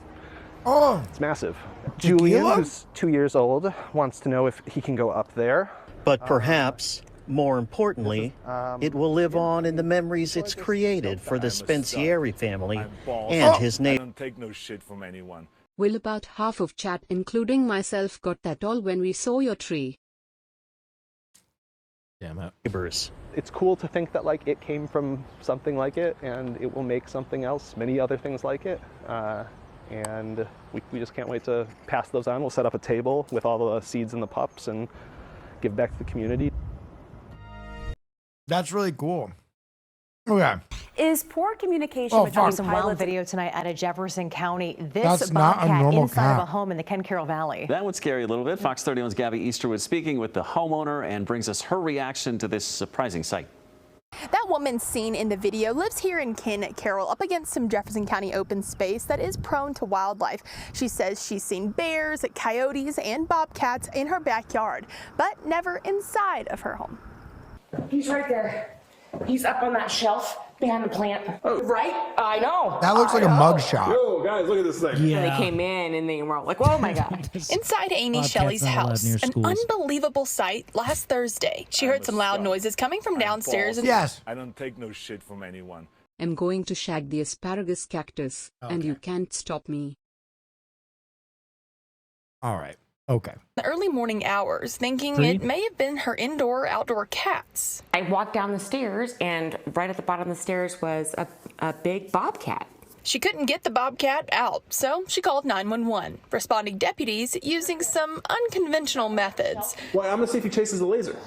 it's massive. Tequila? Julian, who's 2 years old, wants to know if he can go up there. But perhaps, more importantly, it will live on in the memories it's created for the Spensieri family and his I neighbors. don't take no shit from anyone. Will about half of chat, including myself, got that all when we saw your tree? Damn it. It's cool to think that like it came from something like it and it will make something else, many other things like it. And we just can't wait to pass those on. We'll set up a table with all the seeds and the pups and give back to the community. That's really cool. Okay. Is poor communication between some wild video tonight out of Jefferson County. This That's not a bobcat normal inside of a cat. home in the Ken Carroll Valley. That would scare you a little bit. Fox 31's Gabby Easterwood speaking with the homeowner and brings us her reaction to this surprising sight. That woman seen in the video lives here in Ken Carroll, up against some Jefferson County open space that is prone to wildlife. She says she's seen bears, coyotes, and bobcats in her backyard, but never inside of her home. He's right there. He's up on that shelf behind the plant. Oh. Right? I know. That looks like a mug shot. Yo, guys, look at this thing. And they came in and they were like, oh my God. Inside Amy Bobcats Shelley's not allowed house, near an schools. unbelievable sight last Thursday. She heard some loud noises coming from downstairs. And I don't take no shit from anyone. I'm going to shag the asparagus cactus, and you can't stop me. All right. Okay. the early morning hours, thinking Three. it may have been her indoor outdoor cats. I walked down the stairs, and right at the bottom of the stairs was a big bobcat. She couldn't get the bobcat out, so she called 911, responding deputies using some unconventional methods. Well, I'm gonna see if he chases a laser.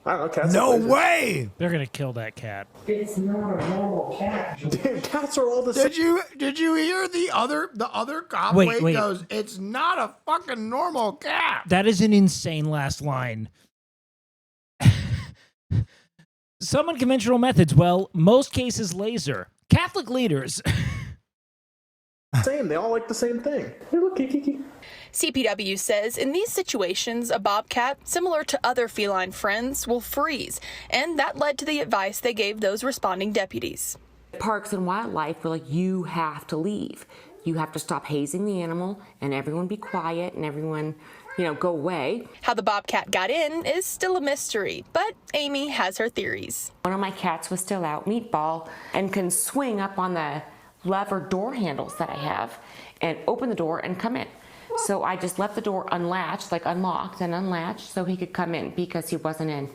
I don't know, cats. No have lasers. way! They're gonna kill that cat. It's not a normal cat. Dude, cats are all the same. Did you hear the other cop? Wait. Goes, it's not a fucking normal cat. That is an insane last line. Some unconventional methods. Well, most cases laser. Catholic leaders. Same. They all like the same thing. Hey, look, Kiki. CPW says in these situations, a bobcat, similar to other feline friends, will freeze, and that led to the advice they gave those responding deputies. Parks and Wildlife were like, you have to leave. you have to stop hazing the animal and everyone be quiet and everyone, go away. How the bobcat got in is still a mystery, but Amy has her theories. One of my cats was still out, Meatball, and can swing up on the lever door handles that I have and open the door and come in. So I just left the door unlatched, like unlocked and unlatched, so he could come in because he wasn't in.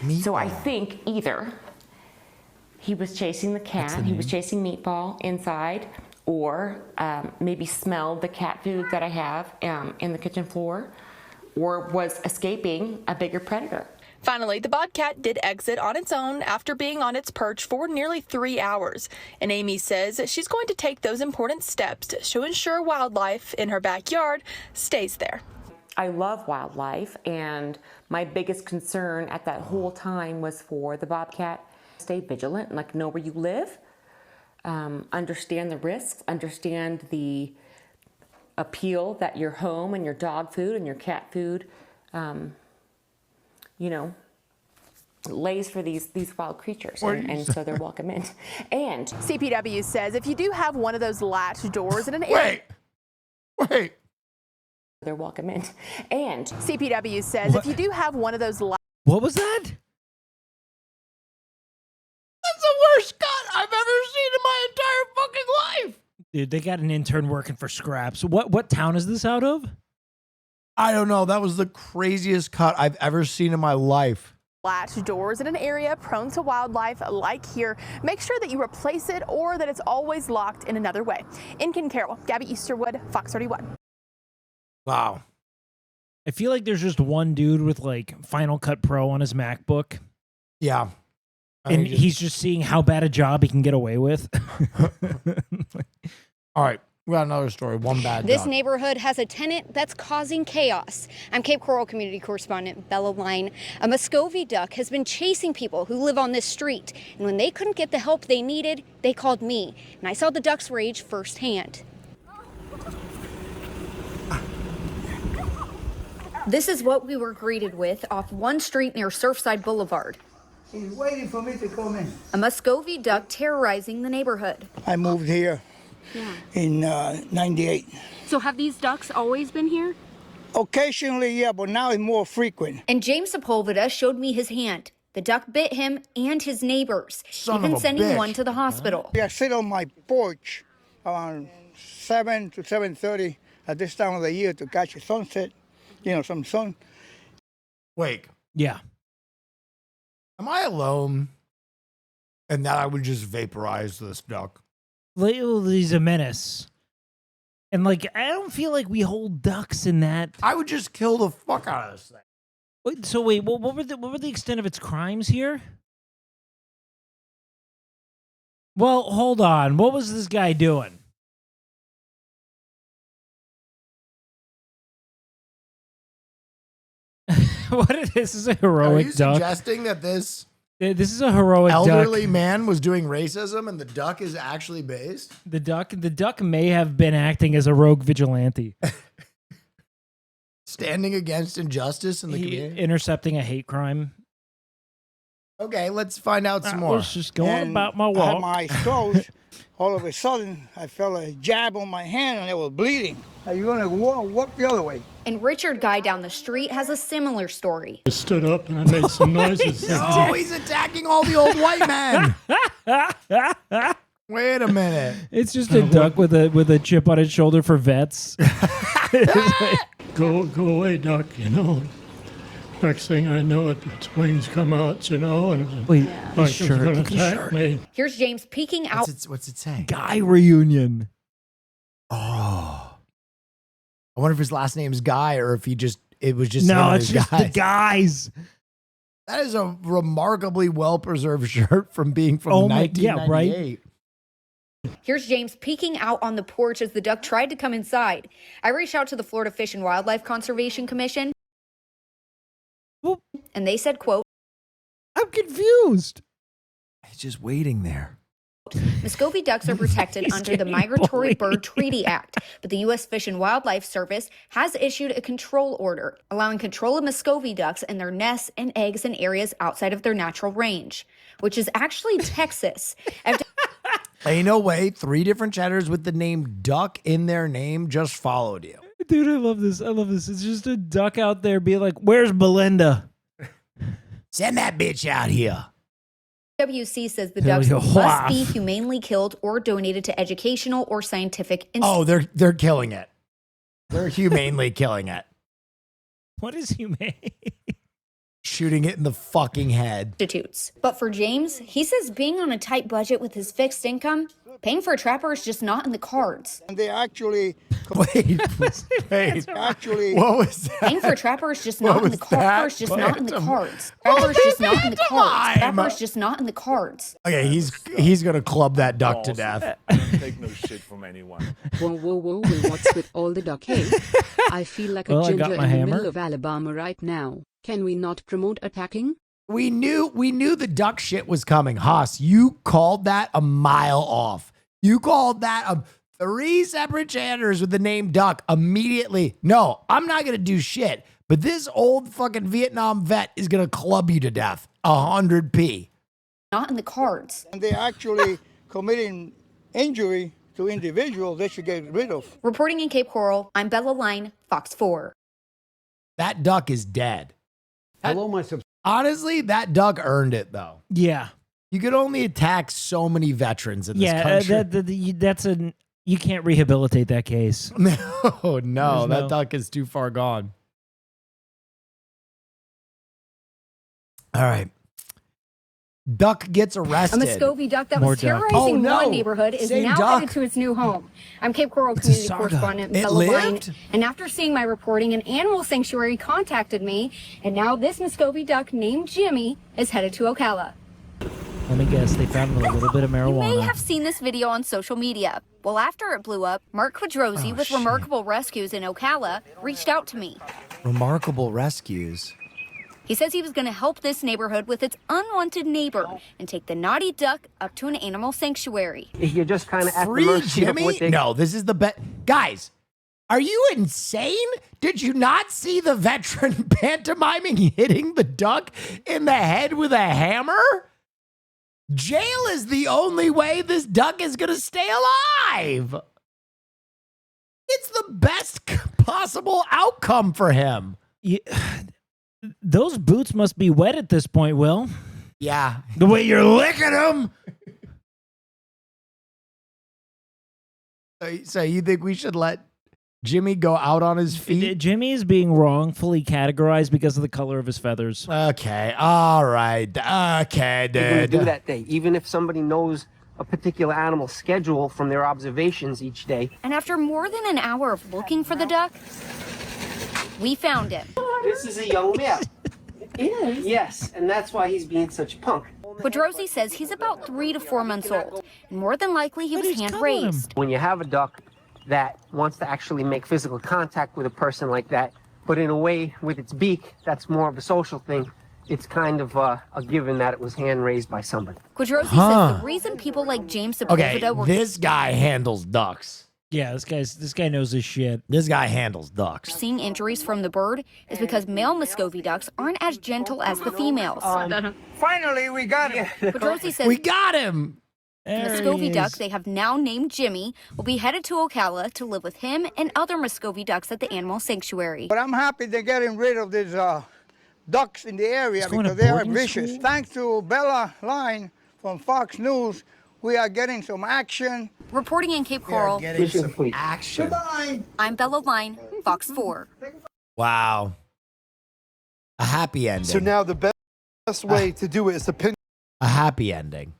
Meatball. So I think either he was chasing the cat, he was chasing Meatball inside, or maybe smelled the cat food that I have in the kitchen floor, or was escaping a bigger predator. Finally, the bobcat did exit on its own after being on its perch for nearly 3 hours. And Amy says she's going to take those important steps to ensure wildlife in her backyard stays there. I love wildlife, and my biggest concern at that whole time was for the bobcat. Stay vigilant, like know where you live, understand the risks, understand the appeal that your home and your dog food and your cat food lays for these wild creatures, and so they're welcome in. And CPW says if you do have one of those latch doors in an area... Wait. They're welcome in. And CPW says if you do have one of those... What was that? That's the worst cut I've ever seen in my entire fucking life. Dude, they got an intern working for Scraps. What town is this out of? I don't know. That was the craziest cut I've ever seen in my life. Latch doors in an area prone to wildlife like here. Make sure that you replace it or that it's always locked in another way. In Ken Carroll, Gabby Easterwood, Fox 31. Wow. I feel like there's just one dude with like Final Cut Pro on his MacBook. Yeah. And he's just seeing how bad a job he can get away with. All right. We got another story. One bad This duck. neighborhood has a tenant that's causing chaos. I'm Cape Coral community correspondent Bella Line. A Muscovy duck has been chasing people who live on this street. And when they couldn't get the help they needed, they called me. And I saw the duck's rage firsthand. This is what we were greeted with off one street near Surfside Boulevard. He's waiting for me to come in. A Muscovy duck terrorizing the neighborhood. I moved here in 98. So have these ducks always been here? Occasionally, yeah, but now it's more frequent. And James Sepulveda showed me his hand. The duck bit him and his neighbors, even sending one to the hospital. I sit on my porch around 7 to 7:30 at this time of the year to catch a sunset, some sun. Wait. Yeah. Am I alone? And that I would just vaporize this duck. He's a menace. And I don't feel like we hold ducks in that. I would just kill the fuck out of this thing. Wait, what were the extent of its crimes here? Well, hold on. What was this guy doing? This is a heroic Are you duck. suggesting that this is a heroic elderly duck. man was doing racism and the duck is actually based? The duck may have been acting as a rogue vigilante. Standing against injustice in the community? Intercepting a hate crime. Okay, let's find out some more. I was just going about my I walk. had my eyes closed. All of a sudden, I felt a jab on my hand and it was bleeding. Are you going to walk the other way? And Richard Guy down the street has a similar story. I stood up and I made some noises. Oh, he's attacking all the old white men. Wait a minute. It's just a duck with a chip on its shoulder for vets. Go away, duck, Next thing I know, its wings come out, and wait, like shirt, it's going look to at his attack shirt. me. Here's James peeking out. What's it saying? Guy reunion. Oh. I wonder if his last name's Guy or if it was just no, him and it's his just guys. the guys. That is a remarkably well-preserved shirt from being from 1998. Here's James peeking out on the porch as the duck tried to come inside. I reached out to the Florida Fish and Wildlife Conservation Commission, and they said, quote, I'm confused. He's just waiting there. Muscovy ducks are protected under the Migratory Bird Treaty Act, but the U.S. Fish and Wildlife Service has issued a control order, allowing control of Muscovy ducks and their nests and eggs in areas outside of their natural range, which is actually Texas. Ain't no way 3 different cheddars with the name Duck in their name just followed you. Dude, I love this. I love this. It's just a duck out there being like, "Where's Belinda? Send that bitch out here." WC says the Hell ducks yeah. must be humanely killed or donated to educational or scientific Oh, they're killing it. They're humanely killing it. What is humane? Shooting it in the fucking head. institutes. But for James, he says being on a tight budget with his fixed income, paying for a trapper is just not in the cards. And they actually Wait. actually What was that? Paying for a trapper is just What not in the was that? cards. Just not in the Phantom. cards. Oh, Trapper is they just not in the cards. pantomime. Trapper is just not in the cards. Okay, he's gonna club that duck to death. Take no shit from anyone. Whoa, whoa, whoa, well, what's with all the duck hate? I feel like a Well, I got ginger in my the hammer. middle of Alabama right now. Can we not promote attacking? We knew the duck shit was coming. Haas, you called that a mile off. You called that 3 separate chanters with the name Duck immediately. No, I'm not gonna do shit. But this old fucking Vietnam vet is gonna club you to death. 100p. Not in the cards. and they actually committing injury to individuals they should get rid of. Reporting in Cape Coral, I'm Bella Line, Fox 4. That duck is dead. Hello, my Honestly, that duck earned it though. Yeah. You could only attack so many veterans in this country. That's you can't rehabilitate that case. No, There's that duck is too far gone. All right. Duck gets A arrested. Muscovy duck that More was duck. terrorizing Oh, no. one neighborhood is Same now duck. headed to its new home. I'm Cape Coral a community saga. correspondent It Bella Line, lived? and after seeing my reporting, an animal sanctuary contacted me, and now this Muscovy duck named Jimmy is headed to Ocala. Let me guess. They found a little bit of You marijuana. may have seen this video on social media. Well, after it blew up, Mark Quadrosi with Remarkable Rescues in Ocala reached out to me. Remarkable rescues. He says he was going to help this neighborhood with its unwanted neighbor and take the naughty duck up to an animal sanctuary. You're just kind of at the Free mercy of Jimmy? what they. No, this is the best. Guys, are you insane? Did you not see the veteran pantomiming hitting the duck in the head with a hammer? Jail is the only way this duck is going to stay alive. It's the best possible outcome for him. Yeah. Those boots must be wet at this point, Will. Yeah. The way you're licking them. So you think we should let Jimmy go out on his feet? Jimmy is being wrongfully categorized because of the color of his feathers. Okay. All right. Okay, They're going to dude. do that day, even if somebody knows a particular animal's schedule from their observations each day. And after more than an hour of looking for the duck, we found him. This is a young male. It is? Yes, and that's why he's being such a punk. Quadrosi says he's about 3 to 4 months old, and more than likely he was hand-raised. When you have a duck that wants to actually make physical contact with a person like that, but in a way with its beak, that's more of a social thing. It's kind of a given that it was hand-raised by somebody. Quadrosi Huh. says the reason people like James Okay, Sepulveda were this guy handles ducks. Yeah, this guy knows his shit. This guy handles ducks. seeing injuries from the bird is because male Muscovy ducks aren't as gentle as the females. Finally, we got him. Quadrosi says We got him. the Muscovy duck they have now named Jimmy will be headed to Ocala to live with him and other Muscovy ducks at the animal sanctuary. But I'm happy they're getting rid of these ducks in the area going to because they are boarding vicious. school? Thanks to Bella Line from Fox News, we are getting some action. Reporting in Cape Coral, Getting some action. I'm Bella Line, Fox 4. Wow. A happy ending. So now the best way to do it is to pin. A happy ending.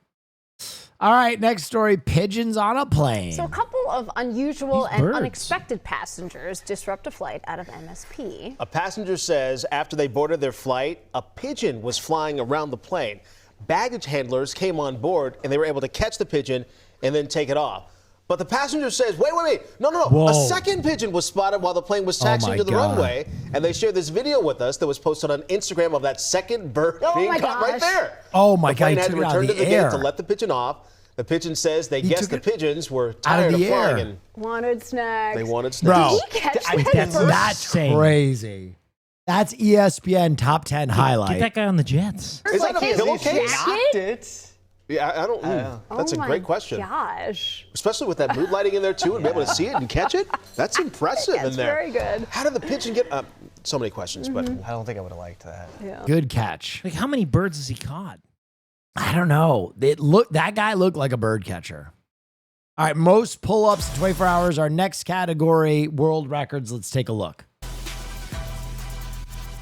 All right, next story. Pigeons on a plane. So a couple of unusual These and birds. unexpected passengers disrupt a flight out of MSP. A passenger says after they boarded their flight, a pigeon was flying around the plane. Baggage handlers came on board and they were able to catch the pigeon and then take it off. But the passenger says, wait, no. Whoa. A second pigeon was spotted while the plane was Oh taxiing my to the God. runway. And they shared this video with us that was posted on Instagram of that second bird Oh being my caught right gosh. there. Oh my The plane God, he had to took it out of return to the the air. gate to let the pigeon off. The pigeon says they He guessed the took it pigeons were out of tired of the flying air. and Wanted snacks. they wanted snacks. Bro, Did he catch that bird? that's crazy. That's ESPN top 10 highlight. Get that guy on the Jets. Is that a pillowcase? jacket? It. Yeah, I don't. That's a great question. Gosh. Especially with that mood lighting in there too, and be able to see it and catch it. That's impressive in there. Very good. How did the pigeon get? So many questions, but I don't think I would have liked that. Yeah. Good catch. Like, how many birds has he caught? I don't know. That guy looked like a bird catcher. All right, most pull-ups in 24 hours. Our next category, world records. Let's take a look.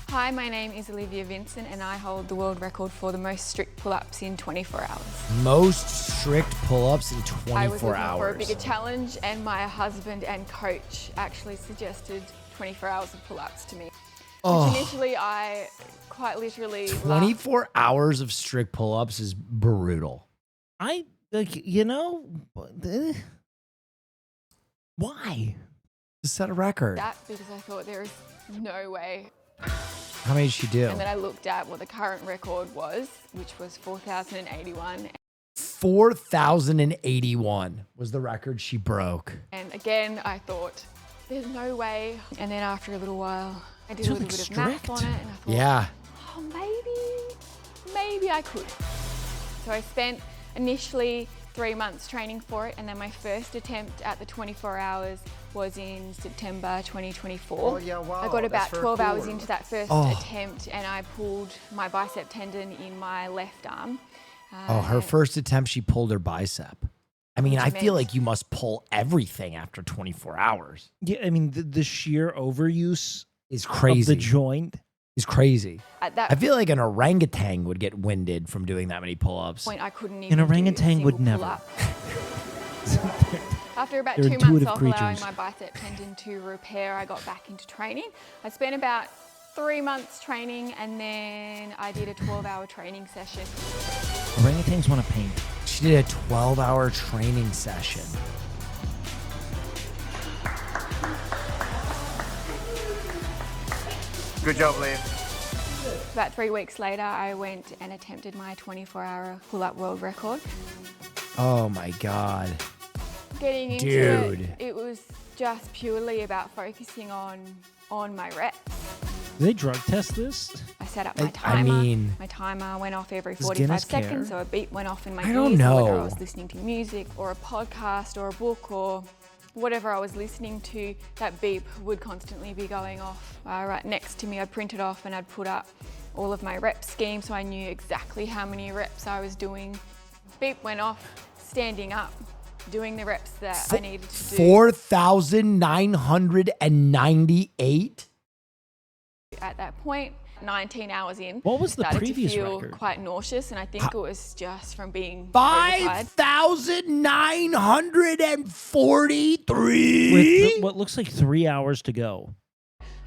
Hi, my name is Olivia Vincent and I hold the world record for the most strict pull-ups in 24 hours. Most strict pull-ups in 24 I was looking hours. for a bigger challenge and my husband and coach actually suggested 24 hours of pull-ups to me. Which initially I quite literally 24 hours of strict pull-ups is brutal. Why? To set a record. that because I thought there is no way. How many did she do? And then I looked at what the current record was, which was 4,081. 4,081 was the record she broke. And again, I thought, there's no way. And then after a little while, I did a little bit of math on it and I thought, Yeah. oh, maybe I could. So I spent initially 3 months training for it, and then my first attempt at the 24 hours was in September 2024. Oh, yeah, wow. I got about That's 12 hours cool. into that first attempt and I pulled my bicep tendon in my left arm. Her first attempt, she pulled her bicep. I mean, Which I feel meant- like you must pull everything after 24 hours. Yeah, I mean, the sheer overuse is crazy. of the joint is crazy. At that I feel like an orangutan would get winded from doing that many pull-ups. point, I couldn't even An do a orangutan would single never. pull-up. After about They're 2 months intuitive off allowing creatures. my bicep tendon to repair, I got back into training. I spent about 3 months training and then I did a 12-hour training session. Orangutans want to paint. She did a 12-hour training session. Good job, Liv. About 3 weeks later, I went and attempted my 24-hour pull-up world record. Oh my God. Getting into Dude. it was just purely about focusing on my reps. Do they drug test this? I set up my I timer. mean- my timer went off every Does 45 Guinness seconds, care? so a beep went off in my I ears. don't Or whether I know. was listening to music or a podcast or a book or whatever I was listening to, that beep would constantly be going off. Right next to me, I'd print it off and I'd put up all of my rep schemes so I knew exactly how many reps I was doing. Beep went off, standing up, doing the reps that I needed to do. 4,998? At that point, 19 hours in, What was the started previous to feel record? quite nauseous, and I think it was just from being overtired. 5,943? With what looks like 3 hours to go.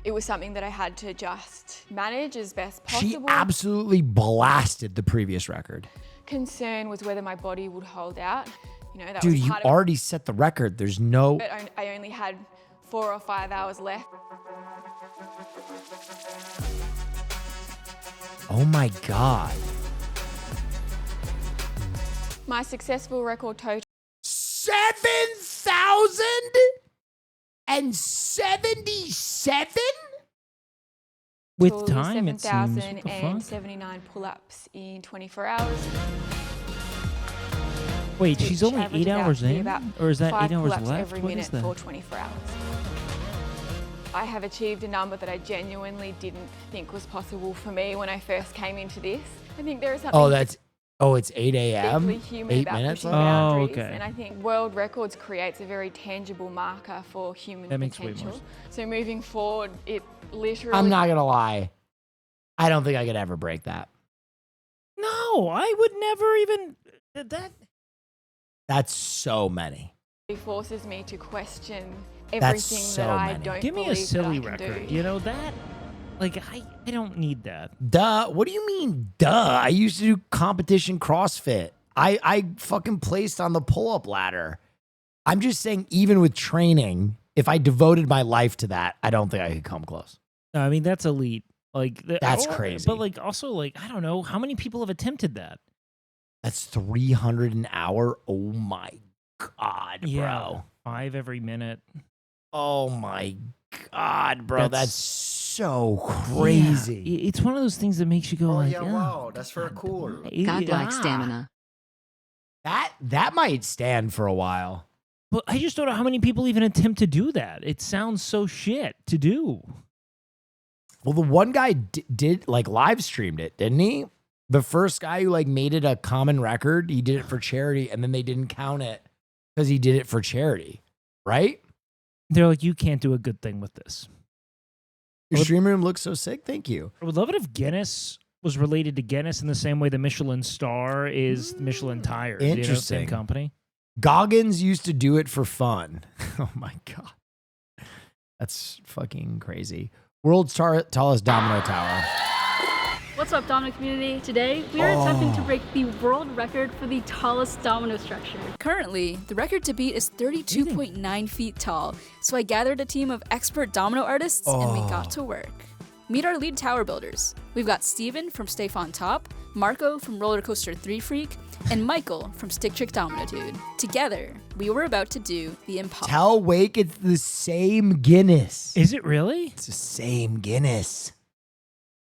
It was something that I had to just manage as best She possible. absolutely blasted the previous record. Concern was whether my body would hold out. You know, that Dude, was you part of already set the record. There's no... it. But I only had 4 or 5 hours left. Oh my God. My successful record total 7,077? With was time, it seems. What the fuck? 7,079 pull-ups in 24 hours. Wait, she's which only averaged 8 out hours to be in? about Or is that 5 8 hours pull-ups left? every What minute is that? for 24 hours. I have achieved a number that I genuinely didn't think was possible for me when I first came into this. I think there is something it's 8 a.m.? deeply human 8 about minutes? pushing Oh, boundaries, okay. and I think world records creates a very tangible marker for human That makes way more potential. sense. So moving forward, it literally. I'm not going to lie. I don't think I could ever break that. No, I would never even... That. That's so many. forces me to question That's everything so that I many. don't Give me a believe that silly I can record. do. You know, that... Like, I don't need that. Duh. What do you mean, duh? I used to do competition CrossFit. I fucking placed on the pull-up ladder. I'm just saying, even with training, if I devoted my life to that, I don't think I could come close. No, I mean, that's elite. Like That's crazy. But like, also, like, I don't know, how many people have attempted that? That's 300 an hour. Oh my God, bro. Yeah, 5 every minute. Oh my God, bro. That's so Yeah, crazy. it's one of those things that makes you go Oh, like, yeah, wow. That's very cool. Godlike stamina. That might stand for a while. But I just don't know how many people even attempt to do that. It sounds so shit to do. Well, the one guy did like live streamed it, didn't he? The first guy who like made it a common record, he did it for charity, and then they didn't count it because he did it for charity, right? They're like, you can't do a good thing with this. Your stream room looks so sick. Thank you. I would love it if Guinness was related to Guinness in the same way the Michelin star is Michelin tires. Interesting. You know, same company. Goggins used to do it for fun. Oh my God. That's fucking crazy. World's tallest domino tower. What's up, domino community? Today, we are attempting to break the world record for the tallest domino structure. Currently, the record to beat is 32.9 feet tall, so I gathered a team of expert domino artists and we got to work. Meet our lead tower builders. We've got Steven from Stay On Top, Marco from Roller Coaster 3 Freak, and Michael from Stick Trick Domino Dude. Together, we were about to do the impossible. Tell Wake it's the same Guinness. Is it really? It's the same Guinness.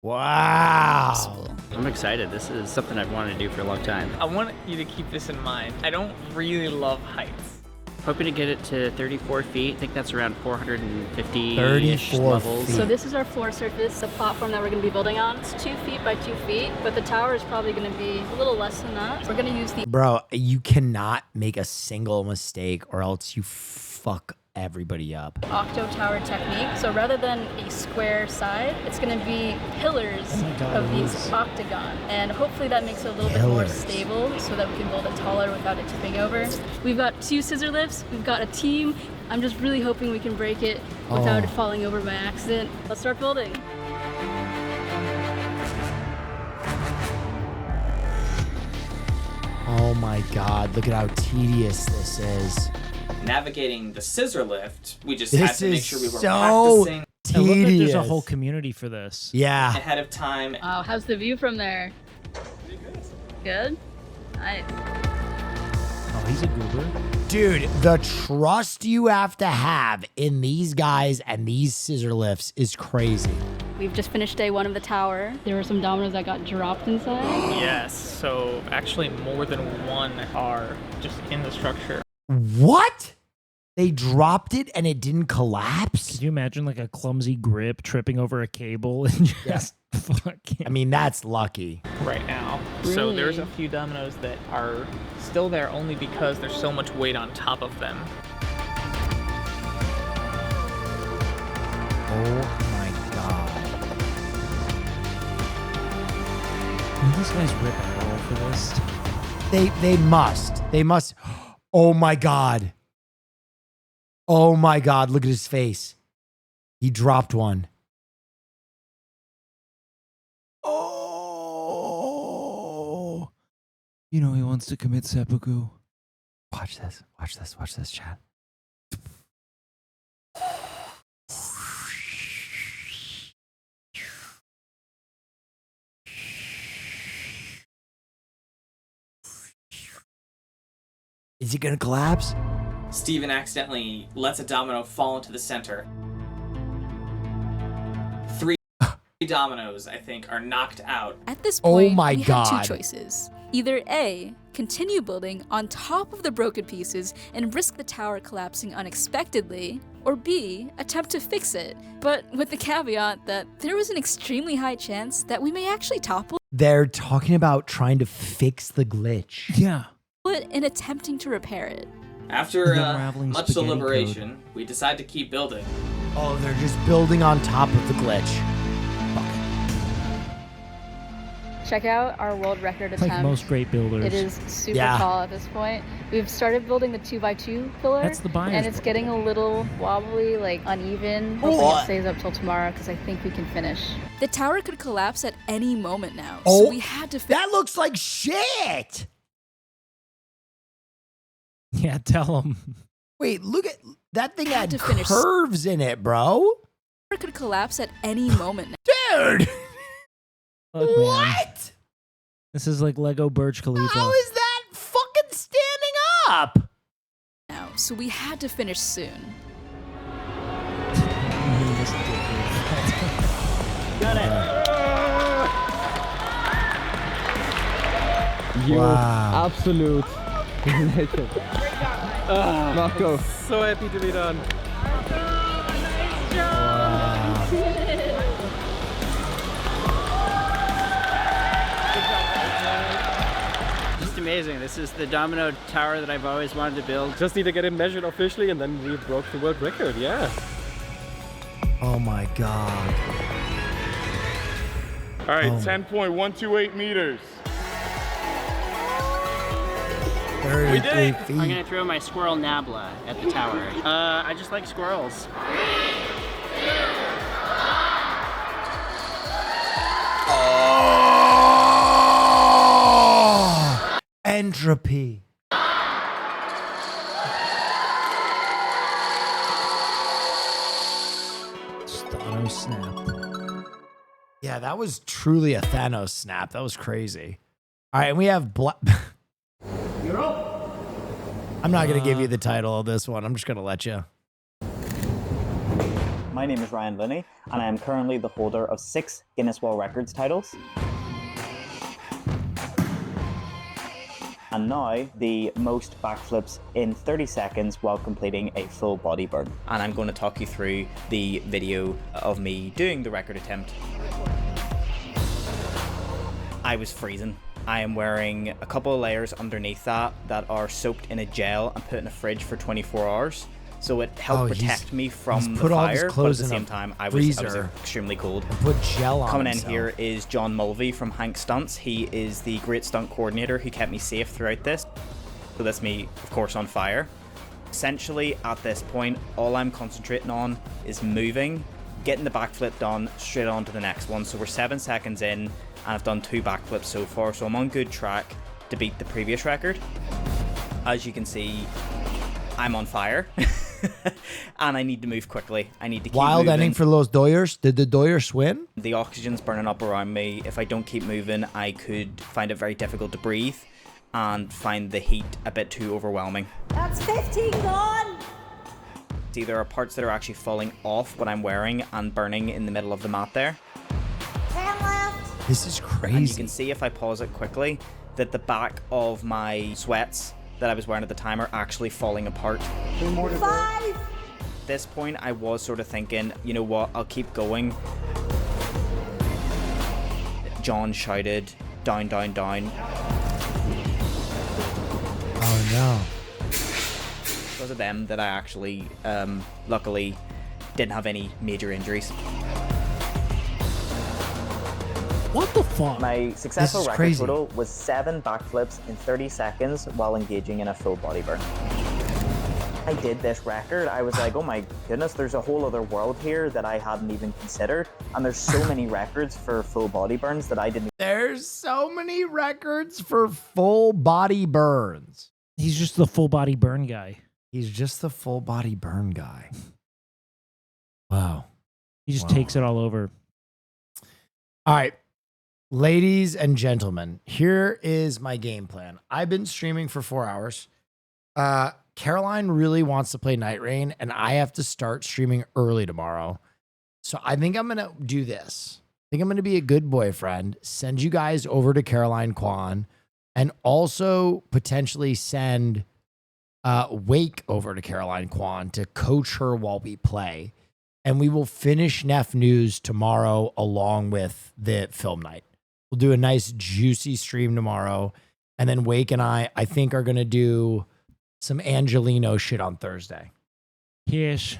Wow. I'm excited. This is something I've wanted to do for a long time. I want you to keep this in mind. I don't really love heights. Hoping to get it to 34 feet. I think that's around 450 levels. So this is our floor surface, the platform that we're going to be building on. It's 2 feet by 2 feet, but the tower is probably going to be a little less than that. We're going to use the... Bro, you cannot make a single mistake or else you fuck everybody up. Octo tower technique. So rather than a square side, it's going to be pillars of these octagon. And hopefully that makes it a little bit more stable so that we can build it taller without it tipping over. We've got 2 scissor lifts. We've got a team. I'm just really hoping we can break it without it falling over by accident. Let's start building. Oh my God, look at how tedious this is. Navigating the scissor lift, we just had to make sure we were so practicing. I love that there's a whole community for this. Yeah. Ahead of time. Wow, how's the view from there? Good? Nice. Oh, he's a goober. Dude, the trust you have to have in these guys and these scissor lifts is crazy. We've just finished day 1 of the tower. There were some dominoes that got dropped inside. Yes, so actually more than one are just in the structure. What? They dropped it and it didn't collapse? Could you imagine like a clumsy grip tripping over a cable and just fucking... I mean, that's lucky. Right now. So there's a few dominoes that are still there only because there's so much weight on top of them. Oh my God. Will these guys rip a roll for this? They must. They must. Oh my God. Oh my God. Look at his face. He dropped one. Oh. You know he wants to commit seppuku. Watch this. Watch this. Watch this, chat. Is it gonna collapse? Steven accidentally lets a domino fall into the center. 3 dominoes, I think, are knocked out. At this point, my we God. had 2 choices. Either A, continue building on top of the broken pieces and risk the tower collapsing unexpectedly, or B, attempt to fix it, but with the caveat that there was an extremely high chance that we may actually topple They're talking about trying to fix the glitch. Yeah. it in attempting to repair it. After unraveling much spaghetti deliberation, we decide to keep building. Oh, they're just building on top of the glitch. Check out our world record Like attempt. most great builders. It is super Yeah. tall at this point. We've started building the 2x2 pillar. That's the buyer's and it's pillar. getting a little wobbly, like uneven. Hopefully it stays up till tomorrow because I think we can finish. The tower could collapse at any moment now, Oh, so we had to that looks like shit. Yeah, tell him. Wait, look at that thing had to finish. curves in it, bro. It could collapse at any moment now. Dude, Look, man, what? this is like Lego Burj Khalifa. How is that fucking standing up? now, so we had to finish soon. Got it. Wow. Absolute Marco. So happy to be done. Just amazing. This is the domino tower that I've always wanted to build. Just need to get it measured officially and then we broke the world record, yeah. Oh my God. All right, Oh. 10.128 meters. 33 I'm feet. gonna throw my squirrel Nabla at the tower. I just like squirrels. Oh! Entropy. Thanos snap. Yeah, that was truly a Thanos snap. That was crazy. All right, and we have Black. You're up. I'm not going to give you the title of this one. I'm just going to let you. My name is Ryan Linney, and I am currently the holder of 6 Guinness World Records titles. And now, the most backflips in 30 seconds while completing a full body burn. And I'm going to talk you through the video of me doing the record attempt. I was freezing. I am wearing a couple of layers underneath that are soaked in a gel and put in a fridge for 24 hours. So it helped protect me from the fire, but at the same time, I was extremely cold. Put gel on Coming in himself. here is John Mulvey from Hank Stunts. He is the great stunt coordinator who kept me safe throughout this. So that's me, of course, on fire. Essentially, at this point, all I'm concentrating on is moving, getting the backflip done, straight on to the next one. So we're 7 seconds in, and I've done 2 backflips so far, so I'm on good track to beat the previous record. As you can see, I'm on fire. And I need to move quickly. I need to keep Wild moving. ending for those Doyers. Did the Doyers win? The oxygen's burning up around me. If I don't keep moving, I could find it very difficult to breathe and find the heat a bit too overwhelming. That's 15 gone! See, there are parts that are actually falling off what I'm wearing and burning in the middle of the mat there. 10 left! This is crazy. And you can see if I pause it quickly that the back of my sweats that I was wearing at the time are actually falling apart. 2 more to 5! At this point, I was sort of thinking, you know what, I'll keep going. John shouted, down, down, down. Oh no. Because of them that I actually, luckily, didn't have any major injuries. What the fuck? My successful This is record crazy. total was 7 backflips in 30 seconds while engaging in a full body burn. I did this record, I was like, oh my goodness, there's a whole other world here that I hadn't even considered. And there's so many records for full body burns that I didn't. There's so many records for full body burns. He's just the full body burn guy. He's just the full body burn guy. Wow. He just takes it all over. All right. Ladies and gentlemen, here is my game plan. I've been streaming for 4 hours. Caroline really wants to play Night Rain, and I have to start streaming early tomorrow. So I think I'm going to do this. I think I'm going to be a good boyfriend, send you guys over to Caroline Kwan, and also potentially send Wake over to Caroline Kwan to coach her while we play. And we will finish Neff News tomorrow along with the film night. We'll do a nice juicy stream tomorrow. And then Wake and I think, are going to do some Angelino shit on Thursday. Yes.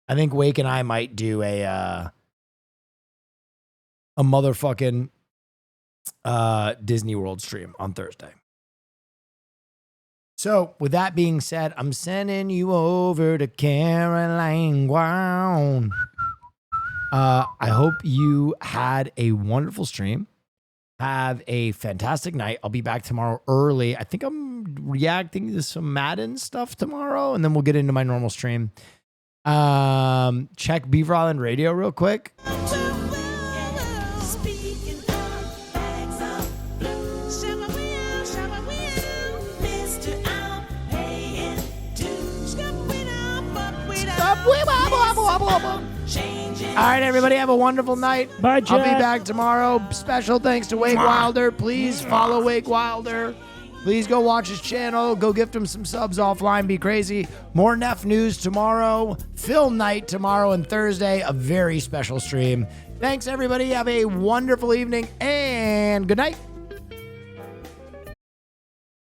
I think Wake and I might do a motherfucking Disney World stream on Thursday. So with that being said, I'm sending you over to Caroline Kwan. I hope you had a wonderful stream. Have a fantastic night. I'll be back tomorrow early. I think I'm reacting to some Madden stuff tomorrow, and then we'll get into my normal stream. Check Beaver Island Radio real quick. All right, everybody, have a wonderful night. Bye, Jack. I'll be back tomorrow. Special thanks to Wake Wilder. Please follow Wake Wilder. Please go watch his channel. Go gift him some subs offline. Be crazy. More Neff news tomorrow. Film night tomorrow and Thursday. A very special stream. Thanks, everybody. Have a wonderful evening and good night.